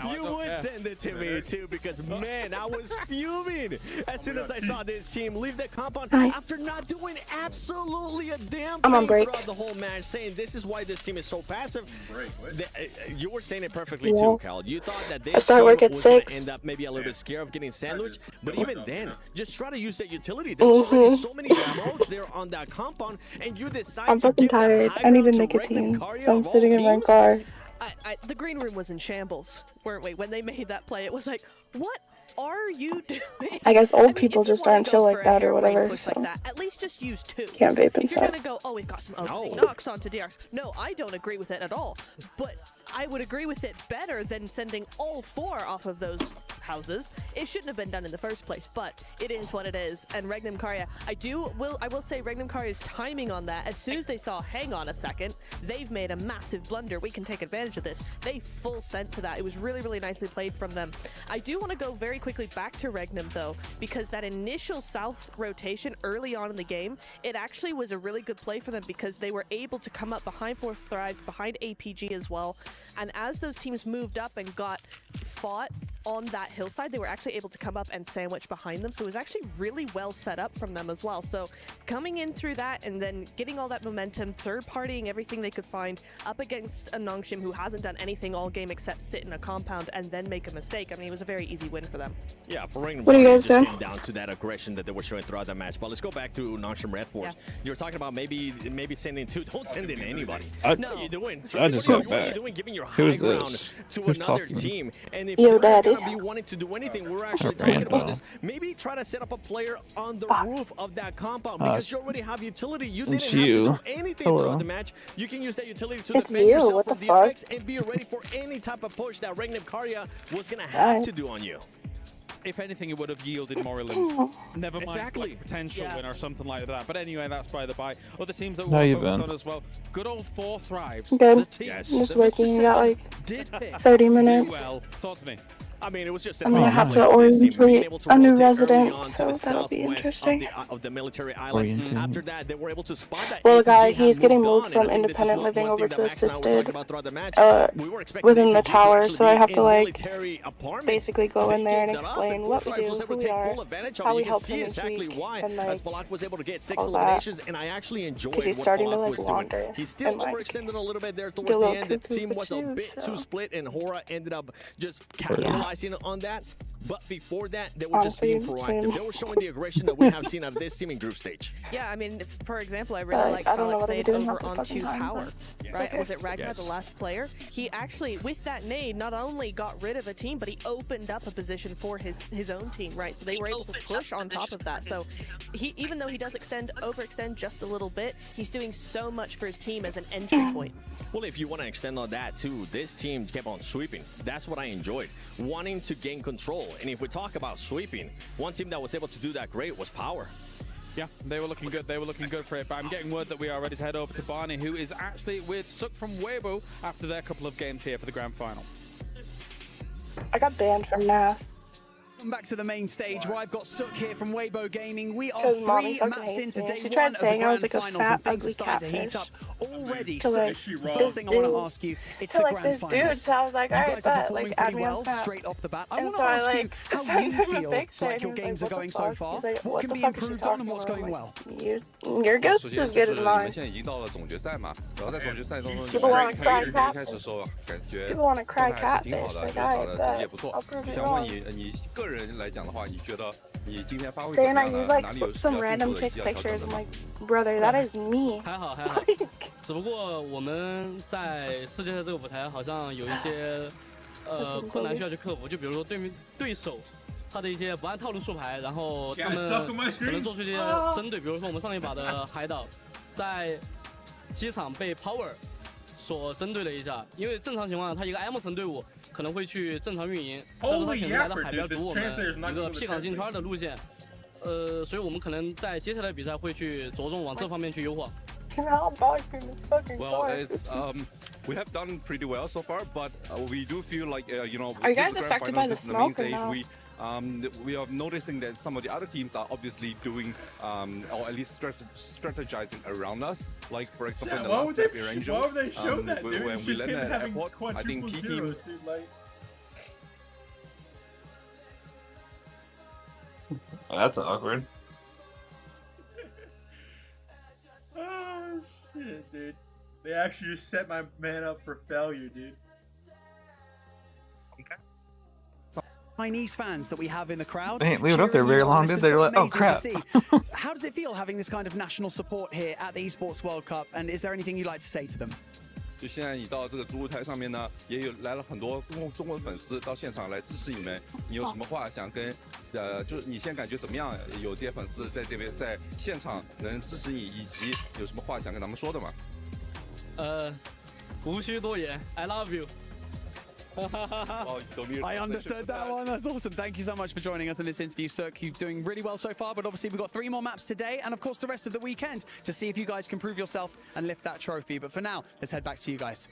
send it to me too, because man, I was fuming as soon as I saw this team leave the compound after not doing absolutely a damn thing throughout the whole match, saying this is why this team is so passive. You were saying it perfectly too, Cal. You thought that this team was going to end up maybe a little bit scared of getting sandwiched, but even then, just try to use that utility. There's already so many smokes there on that compound, and you decide I'm fucking tired. I need a nicotine, so I'm sitting in my car. The green room was in shambles, weren't we? When they made that play, it was like, what are you doing? I guess old people just aren't chill like that or whatever. So like that, at least just use 2. Can't vape if inside. You're gonna go, oh, we've got some opening knocks onto DRX. No, I don't agree with it at all. But I would agree with it better than sending all 4 off of those houses. It shouldn't have been done in the first place, but it is what it is. And Regnum Carrier, I will say Regnum Carrier's timing on that, as soon as they saw, hang on a second, they've made a massive blunder, we can take advantage of this. They full sent to that. It was really, really nicely played from them. I do want to go very quickly back to Regnum though, because that initial south rotation early on in the game, it actually was a really good play for them, because they were able to come up behind 4 Thrives, behind APG as well. And as those teams moved up and got fought on that hillside, they were actually able to come up and sandwich behind them. So it was actually really well set up from them as well. So coming in through that and then getting all that momentum, third partying everything they could find up against a Nongshim who hasn't done anything all game except sit in a compound and then make a mistake. I mean, it was a very easy win for them. Yeah, for Regnum, what do you guys just do? came down to that aggression that they were showing throughout the match. But let's go back to Nongshim Red Force. Yeah. You were talking about maybe sending 2. Don't send in anybody. No, what are you doing? I just got what are you doing? Giving your high ground to another team. And if Yo, Daddy. gonna be wanting to do anything. We're actually talking about this. Maybe try to set up a player on the roof of that compound because you already have utility. You didn't have to do anything throughout the match. You can use that utility to defend yourself from the effects and be ready for any type of push that Regniv Karya was gonna have to do on you. If anything, it would have yielded more elims. Never mind Exactly. like, potential win or something like that. But anyway, that's by the by. Other teams that How we'll you focus been? on as well. Good old 4 Thrives. Good. The teams Just that working. Mr. You got Seven like did pick 30 do minutes. well. Talk to me. I mean, it was just I'm gonna have to orientate a new resident, so that'll be interesting. Of the military island. After that, they were able to spot that. Well, the guy, he's getting moved from independent living over to assisted within the tower, so I have to like basically go in there and explain what we do, who we are, how we help him each week, and like was able to get 6 all that. eliminations, and I actually enjoyed Because he's what starting to Falak like was doing. wander. He still and, like, overextended a little bit there get a towards the little end. The cuckoo team for was a you, bit so. too split, and Hora ended up just capitalizing on that. But before that, they were just being proactive. They were showing the aggression that we have seen out of this team in group stage. Yeah, I mean, for example, I really like I don't know Falak's what I'm nade doing over half the onto fucking time, Power, but right? it's okay. Was it Ragnar, the last player? He actually, with that nade, not only got rid of a team, but he opened up a position for his own team, right? So they were able to push on top of that. So he, even though he does overextend just a little bit, he's doing so much for his team as an entry point. Well, if you want to extend on that too, this team kept on sweeping. That's what I enjoyed, wanting to gain control. And if we talk about sweeping, one team that was able to do that great was Power. Yeah, they were looking good. They were looking good for it. But I'm getting word that we are ready to head over to Barney, who is actually with Suk from Weibo after their couple of games here for the grand final. I got banned from NAS. Back to the main stage where I've got Suk here from Weibo Gaming. We are 'Cause Mommy 3 fucking maps hates into me. day She 1 tried of the saying I was grand like a finals, fat, and things ugly started to heat catfish. up already. To, So like, first thing I want to ask you, it's the like grand this finals. dude, so I was like, You alright, guys are bet, performing like, add pretty me on well Snap. straight off the bat. I And want so to I, ask you like, how sent you him a feel picture, like and your he was games like, are going what the so fuck? far. He's like, What what can the be fuck is she improved on and talking what's about? going I'm well? like, your guess is as good as mine. 现在已经到了总决赛嘛，然后在总决赛中， People wanna cry 一 catfish. 开始的时候感觉 People wanna 状 cry 态还是挺好 catfish. 的， Like, 就是打的 I 成绩也 bet. 不错 I'll。prove 就 it 想问 wrong. 你个人来讲的话，你觉得你今天发挥怎 Saying 么 I 样 use 呢？ like 哪里有需 some 要进 random 步的，以 chick 及要调 pictures. 整 I'm 的 like, brother, that is me. 还好还好，只不过我们在世界赛这个舞台好像有一些困难需要去克服，就比如说对手他的一些不按套路出牌，然后他们可能做出一些针对，比如说我们上一把的海岛在机场被 Power 所针对了一下，因为正常情况下他一个 M 层队伍可能会去正常运营，但是他选择来到海边堵我们一个 P 港进圈的路线，所以我们可能在接下来的比赛会去着重往这方面去优化。 Well, it's we have done pretty well so far, but we do feel like you know. Are you this guys is grand affected finals, by the this is the main smoke or stage. no? We are noticing that some of the other teams are obviously doing or at least strategizing around us. Like for example, in the last step Angel, why would they show that, dude? when It's we just landed him at having airport, I think quadruple P zeros, team. dude, like. Oh, that's awkward. Oh shit, dude. They actually just set my man up for failure, dude. Chinese fans that we have in the crowd. They didn't leave it up there cheering very you on. long, It's did been they? so Like, oh, amazing to crap. see. How does it feel having this kind of national support here at the Esports World Cup? And is there anything you'd like to say to them? 就现在你到这个主舞台上面呢，也有来了很多中国粉丝到现场来支持你们。你有什么话想跟就是你现在感觉怎么样？有这些粉丝在这边在现场能支持你，以及有什么话想跟他们说的吗？无需多言 ，I love you。 I understood that one. That's awesome. Thank you so much for joining us in this interview, Suk. You're doing really well so far, but obviously we've got 3 more maps today and, of course, the rest of the weekend to see if you guys can prove yourself and lift that trophy. But for now, let's head back to you guys.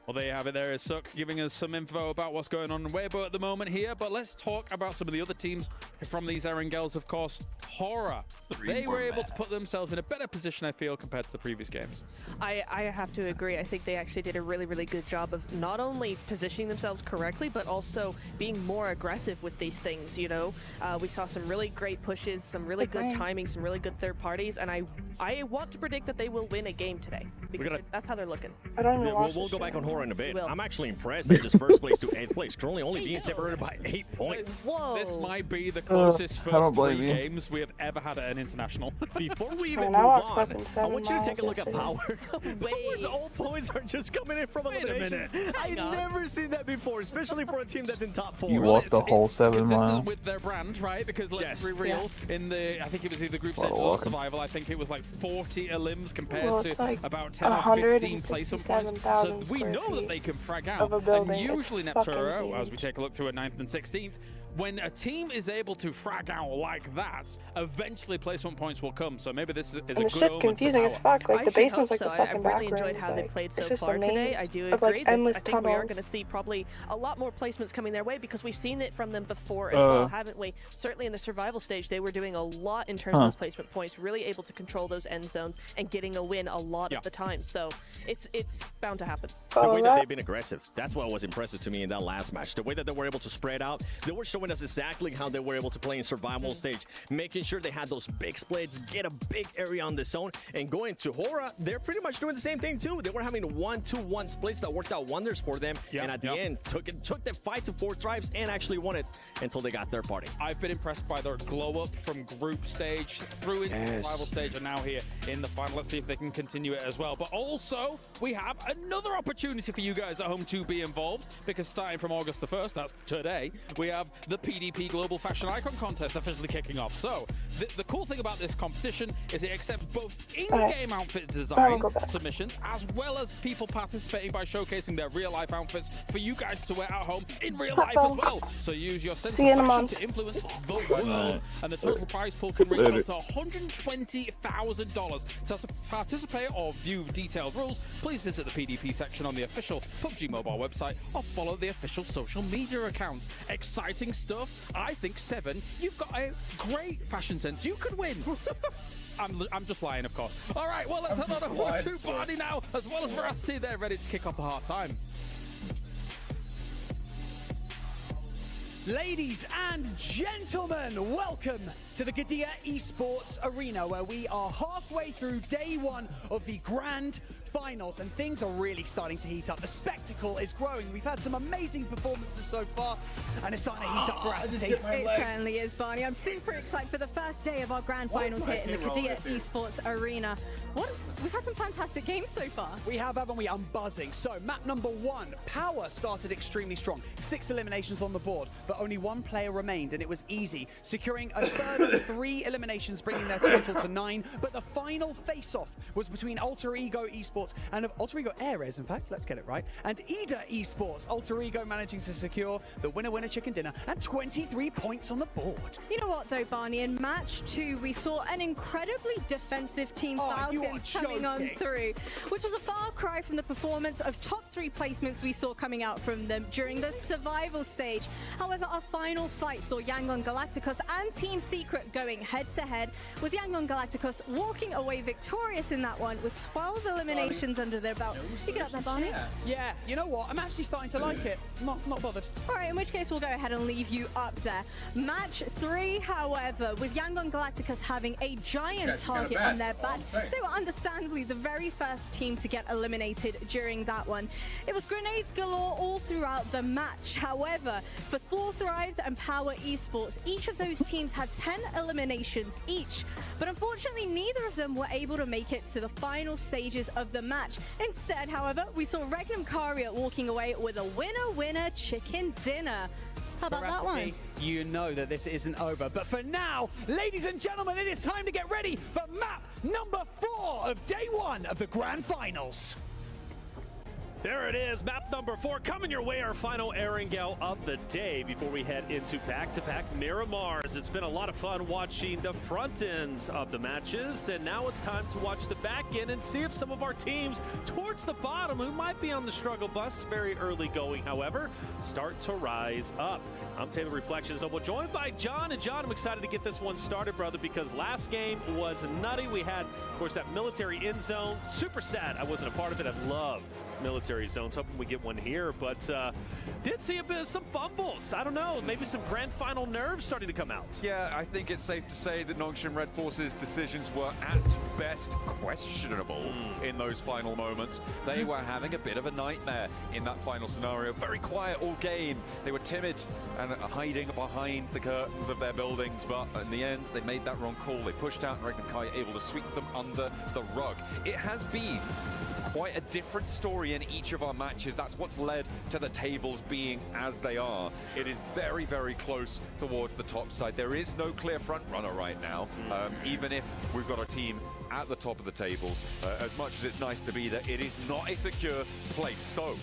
Well, there you have it. There is Suk giving us some info about what's going on in Weibo at the moment here. But let's talk about some of the other teams from these Erangels, of course. Hora. They were able to put themselves in a better position, I feel, compared to the previous games. I have to agree. I think they actually did a really, really good job of not only positioning themselves correctly, but also being more aggressive with these things, you know? We saw some really great pushes, some really good timing, some really good third parties, and I want to predict that they will win a game today. Because that's how they're looking. I don't even We'll go back on Hora in a bit. I'm actually impressed at just first place to 8th place, currently only being separated by 8 points. Whoa. This might be the closest first 3 games we have ever had at an international. Before we even move on, I want you to take a look at Power. Power's all points are just coming in from eliminations. I've never seen that before, especially for a team that's in top 4. You walked the whole 7 consistent miles. with their brand, right? Because let's be real, in the, I think it was either group stage or survival, I think it was like 40 elims compared to like about 10 or 15 placement points. So we know that they can frag out. And usually Neptura, as we take a look through a 9th and 16th, when a team is able to frag out like that, eventually placement points will come. So maybe this is a good omen. And the shit's confusing as fuck. Like, the basement's like the fucking back I really enjoyed how they played so far today. I do agree that endless I think we are going to see probably a lot more placements coming their way because we've seen it from them before as well, haven't we? Certainly in the survival stage, they were doing a lot in terms of those placement points, really able to control those end zones and getting a win a lot of the time. So it's bound to happen. The way that they've been aggressive, that's what was impressive to me in that last match. The way that they were able to spread out, they were showing us exactly how they were able to play in survival stage, making sure they had those big splits, get a big area on the zone, and going to Hora, they're pretty much doing the same thing too. They were having 1-2-1 splits that worked out wonders for them, and at the end, took them 5 to 4 drives and actually won it until they got third party. I've been impressed by their glow up from group stage through into survival stage and now here in the final. Let's see if they can continue it as well. But also, we have another opportunity for you guys at home to be involved, because starting from August the 1st, that's today, we have the PDP Global Fashion Icon Contest officially kicking off. So, the cool thing about this competition is it accepts both in-game outfit design submissions as well as people participating by showcasing their real-life outfits for you guys to wear at home in real life as well. So use your sense of fashion to influence the world, and the total prize pool can reach up to $120,000. To participate or view detailed rules, please visit the PDP section on the official PUBG mobile website or follow the official social media accounts. Exciting stuff. I think 7, you've got a great fashion sense. You could win. I'm just lying, of course. All right, well, let's have another 1-2 party now, as well as Veracity. They're ready to kick off the half time. Ladies and gentlemen, welcome to the Gadia Esports Arena, where we are halfway through day 1 of the Grand Finals, and things are really starting to heat up. The spectacle is growing. We've had some amazing performances so far, and it's starting to heat up Veracity. It certainly is, Barney. I'm super excited for the first day of our Grand Finals here in the Gadia Esports Arena. We've had some fantastic games so far. We have, haven't we? I'm buzzing. So, map number 1, Power started extremely strong. 6 eliminations on the board, but only 1 player remained, and it was easy, securing a further 3 eliminations, bringing their total to 9. But the final face-off was between Alter Ego Esports and Alter Ego Ares, in fact, let's get it right, and Ida Esports. Alter Ego managing to secure the winner-winner chicken dinner and 23 points on the board. You know what, though, Barney? In match 2, we saw an incredibly defensive Team Falcons coming on through, which was a far cry from the performance of top 3 placements we saw coming out from them during the survival stage. However, our final fight saw Yangon Galacticos and Team Secret going head-to-head, with Yangon Galacticos walking away victorious in that one with 12 eliminations under their belt. You get up there, Barney? Yeah, you know what? I'm actually starting to like it. Not bothered. All right, in which case we'll go ahead and leave you up there. Match 3, however, with Yangon Galacticos having a giant target on their back, they were understandably the very first team to get eliminated during that one. It was grenades galore all throughout the match. However, for Four Thrives and Power Esports, each of those teams had 10 eliminations each, but unfortunately neither of them were able to make it to the final stages of the match. Instead, however, we saw Regnum Caria walking away with a winner-winner chicken dinner. How about that one? You know that this isn't over, but for now, ladies and gentlemen, it is time to get ready for map number 4 of day 1 of the Grand Finals. There it is, map number 4 coming your way, our final airing out of the day before we head into back-to-back Miramars. It's been a lot of fun watching the front ends of the matches, and now it's time to watch the back end and see if some of our teams towards the bottom, who might be on the struggle bus very early going, however, start to rise up. I'm Taylor Reflections. So we're joined by John. And John, I'm excited to get this one started, brother, because last game was nutty. We had, of course, that military end zone. Super sad I wasn't a part of it. I love military zones. Hoping we get one here, but did see a bit of some fumbles. I don't know, maybe some grand final nerves starting to come out. Yeah, I think it's safe to say that Nongshim Red Force's decisions were at best questionable in those final moments. They were having a bit of a nightmare in that final scenario. Very quiet all game. They were timid and hiding behind the curtains of their buildings, but in the end, they made that wrong call. They pushed out and Regnum Kai able to sweep them under the rug. It has been quite a different story in each of our matches. That's what's led to the tables being as they are. It is very, very close towards the top side. There is no clear front runner right now, even if we've got a team at the top of the tables. As much as it's nice to be there, it is not a secure place. So,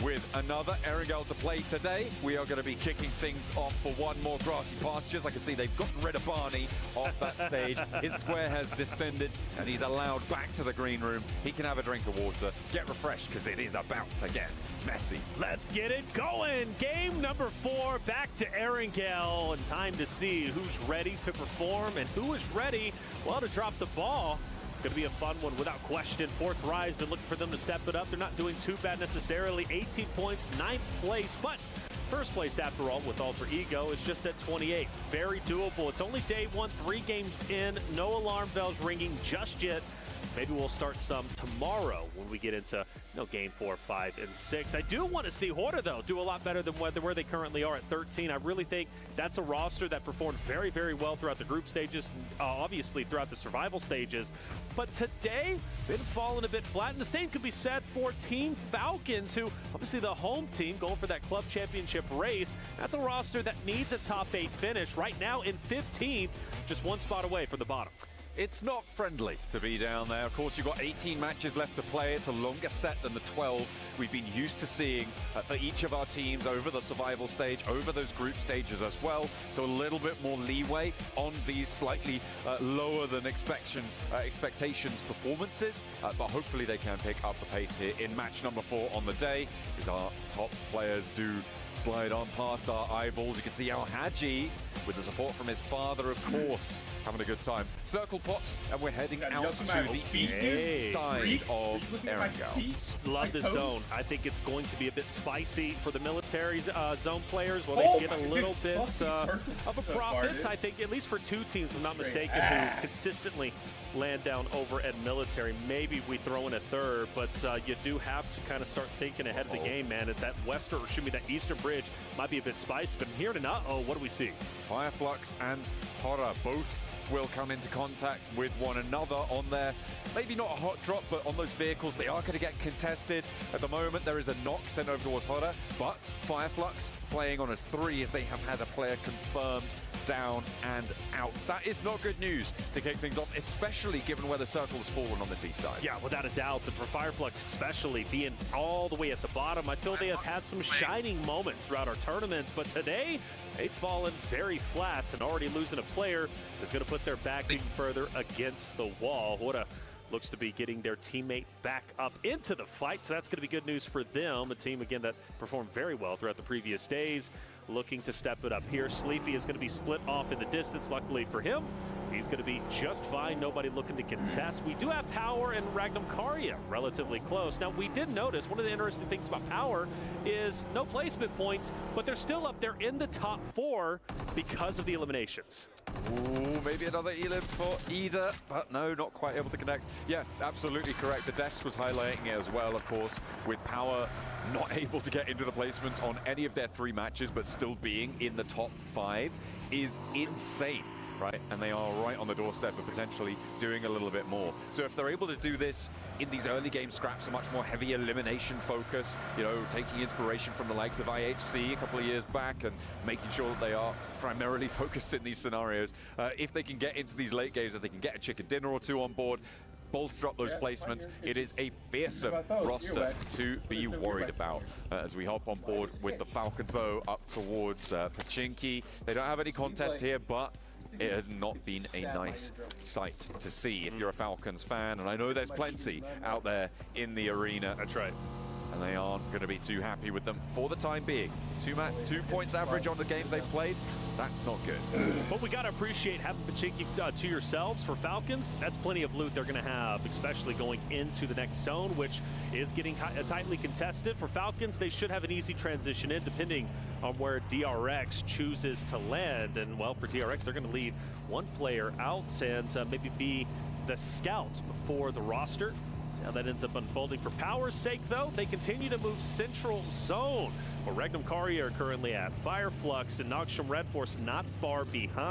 with another Erangel to play today, we are going to be kicking things off for one more grassy pastures. I can see they've gotten rid of Barney off that stage. His square has descended and he's allowed back to the green room. He can have a drink of water, get refreshed, because it is about to get messy. Let's get it going. Game number 4, back to Erangel, and time to see who's ready to perform and who is ready, well, to drop the ball. It's going to be a fun one without question. Fourth Rise, been looking for them to step it up. They're not doing too bad necessarily. 18 points, 9th place, but first place after all with Alter Ego is just at 28. Very doable. It's only day 1, 3 games in. No alarm bells ringing just yet. Maybe we'll start some tomorrow when we get into game 4, 5, and 6. I do want to see Horda, though, do a lot better than where they currently are at 13. I really think that's a roster that performed very, very well throughout the group stages, obviously throughout the survival stages. But today, been falling a bit flat. And the same could be said for Team Falcons, who obviously the home team going for that club championship race. That's a roster that needs a top 8 finish. Right now in 15th, just one spot away from the bottom. It's not friendly to be down there. Of course, you've got 18 matches left to play. It's a longer set than the 12 we've been used to seeing for each of our teams over the survival stage, over those group stages as well. So a little bit more leeway on these slightly lower than expectations performances. But hopefully they can pick up the pace here in match number 4 on the day, as our top players do slide on past our eyeballs. You can see Al Haji, with the support from his father, of course, having a good time. Circle pops, and we're heading out to the eastern side of Erangel. Love this zone. I think it's going to be a bit spicy for the military zone players. Well, they get a little bit of a profit. I think, at least for 2 teams, if I'm not mistaken, who consistently land down over at military. Maybe we throw in a third, but you do have to kind of start thinking ahead of the game, man. At that that eastern bridge might be a bit spicy, but here and what do we see? Fireflux and Horror both will come into contact with one another on their, maybe not a hot drop, but on those vehicles. They are going to get contested. At the moment, there is a knock sent over towards Horror, but Fireflux playing on as 3 as they have had a player confirmed down and out. That is not good news to kick things off, especially given where the circle has fallen on this east side. Yeah, without a doubt. And for Fireflux especially, being all the way at the bottom, I feel they have had some shining moments throughout our tournaments, but today they've fallen very flat, and already losing a player is going to put their backs even further against the wall. What a looks to be getting their teammate back up into the fight, so that's going to be good news for them. A team, again, that performed very well throughout the previous days, looking to step it up here. Sleepy is going to be split off in the distance. Luckily for him, he's going to be just fine. Nobody looking to contest. We do have Power and Ragnum Karya relatively close. Now, we did notice one of the interesting things about Power is no placement points, but they're still up there in the top 4 because of the eliminations. Ooh, maybe another elim for Ida, but no, not quite able to connect. Yeah, absolutely correct. The desk was highlighting it as well, of course, with Power not able to get into the placements on any of their 3 matches, but still being in the top 5 is insane, right? And they are right on the doorstep of potentially doing a little bit more. So if they're able to do this in these early game scraps, a much more heavy elimination focus, you know, taking inspiration from the likes of IHC a couple of years back and making sure that they are primarily focused in these scenarios. If they can get into these late games, if they can get a chicken dinner or 2 on board, bolster up those placements, it is a fearsome roster to be worried about. As we hop on board with the Falcons, though, up towards Pachinki. They don't have any contest here, but it has not been a nice sight to see if you're a Falcons fan, and I know there's plenty out there in the arena. That's right. and they aren't going to be too happy with them for the time being. 2 points average on the games they've played. That's not good. But we got to appreciate having Pubg to yourselves for Falcons. That's plenty of loot they're going to have, especially going into the next zone, which is getting tightly contested. For Falcons, they should have an easy transition in, depending on where DRX chooses to land. And, well, for DRX, they're going to leave one player out and maybe be the scout for the roster. See how that ends up unfolding. For Power's sake, though, they continue to move central zone, where Regnum Kari are currently at. Fireflux and Nogsham Red Force not far behind.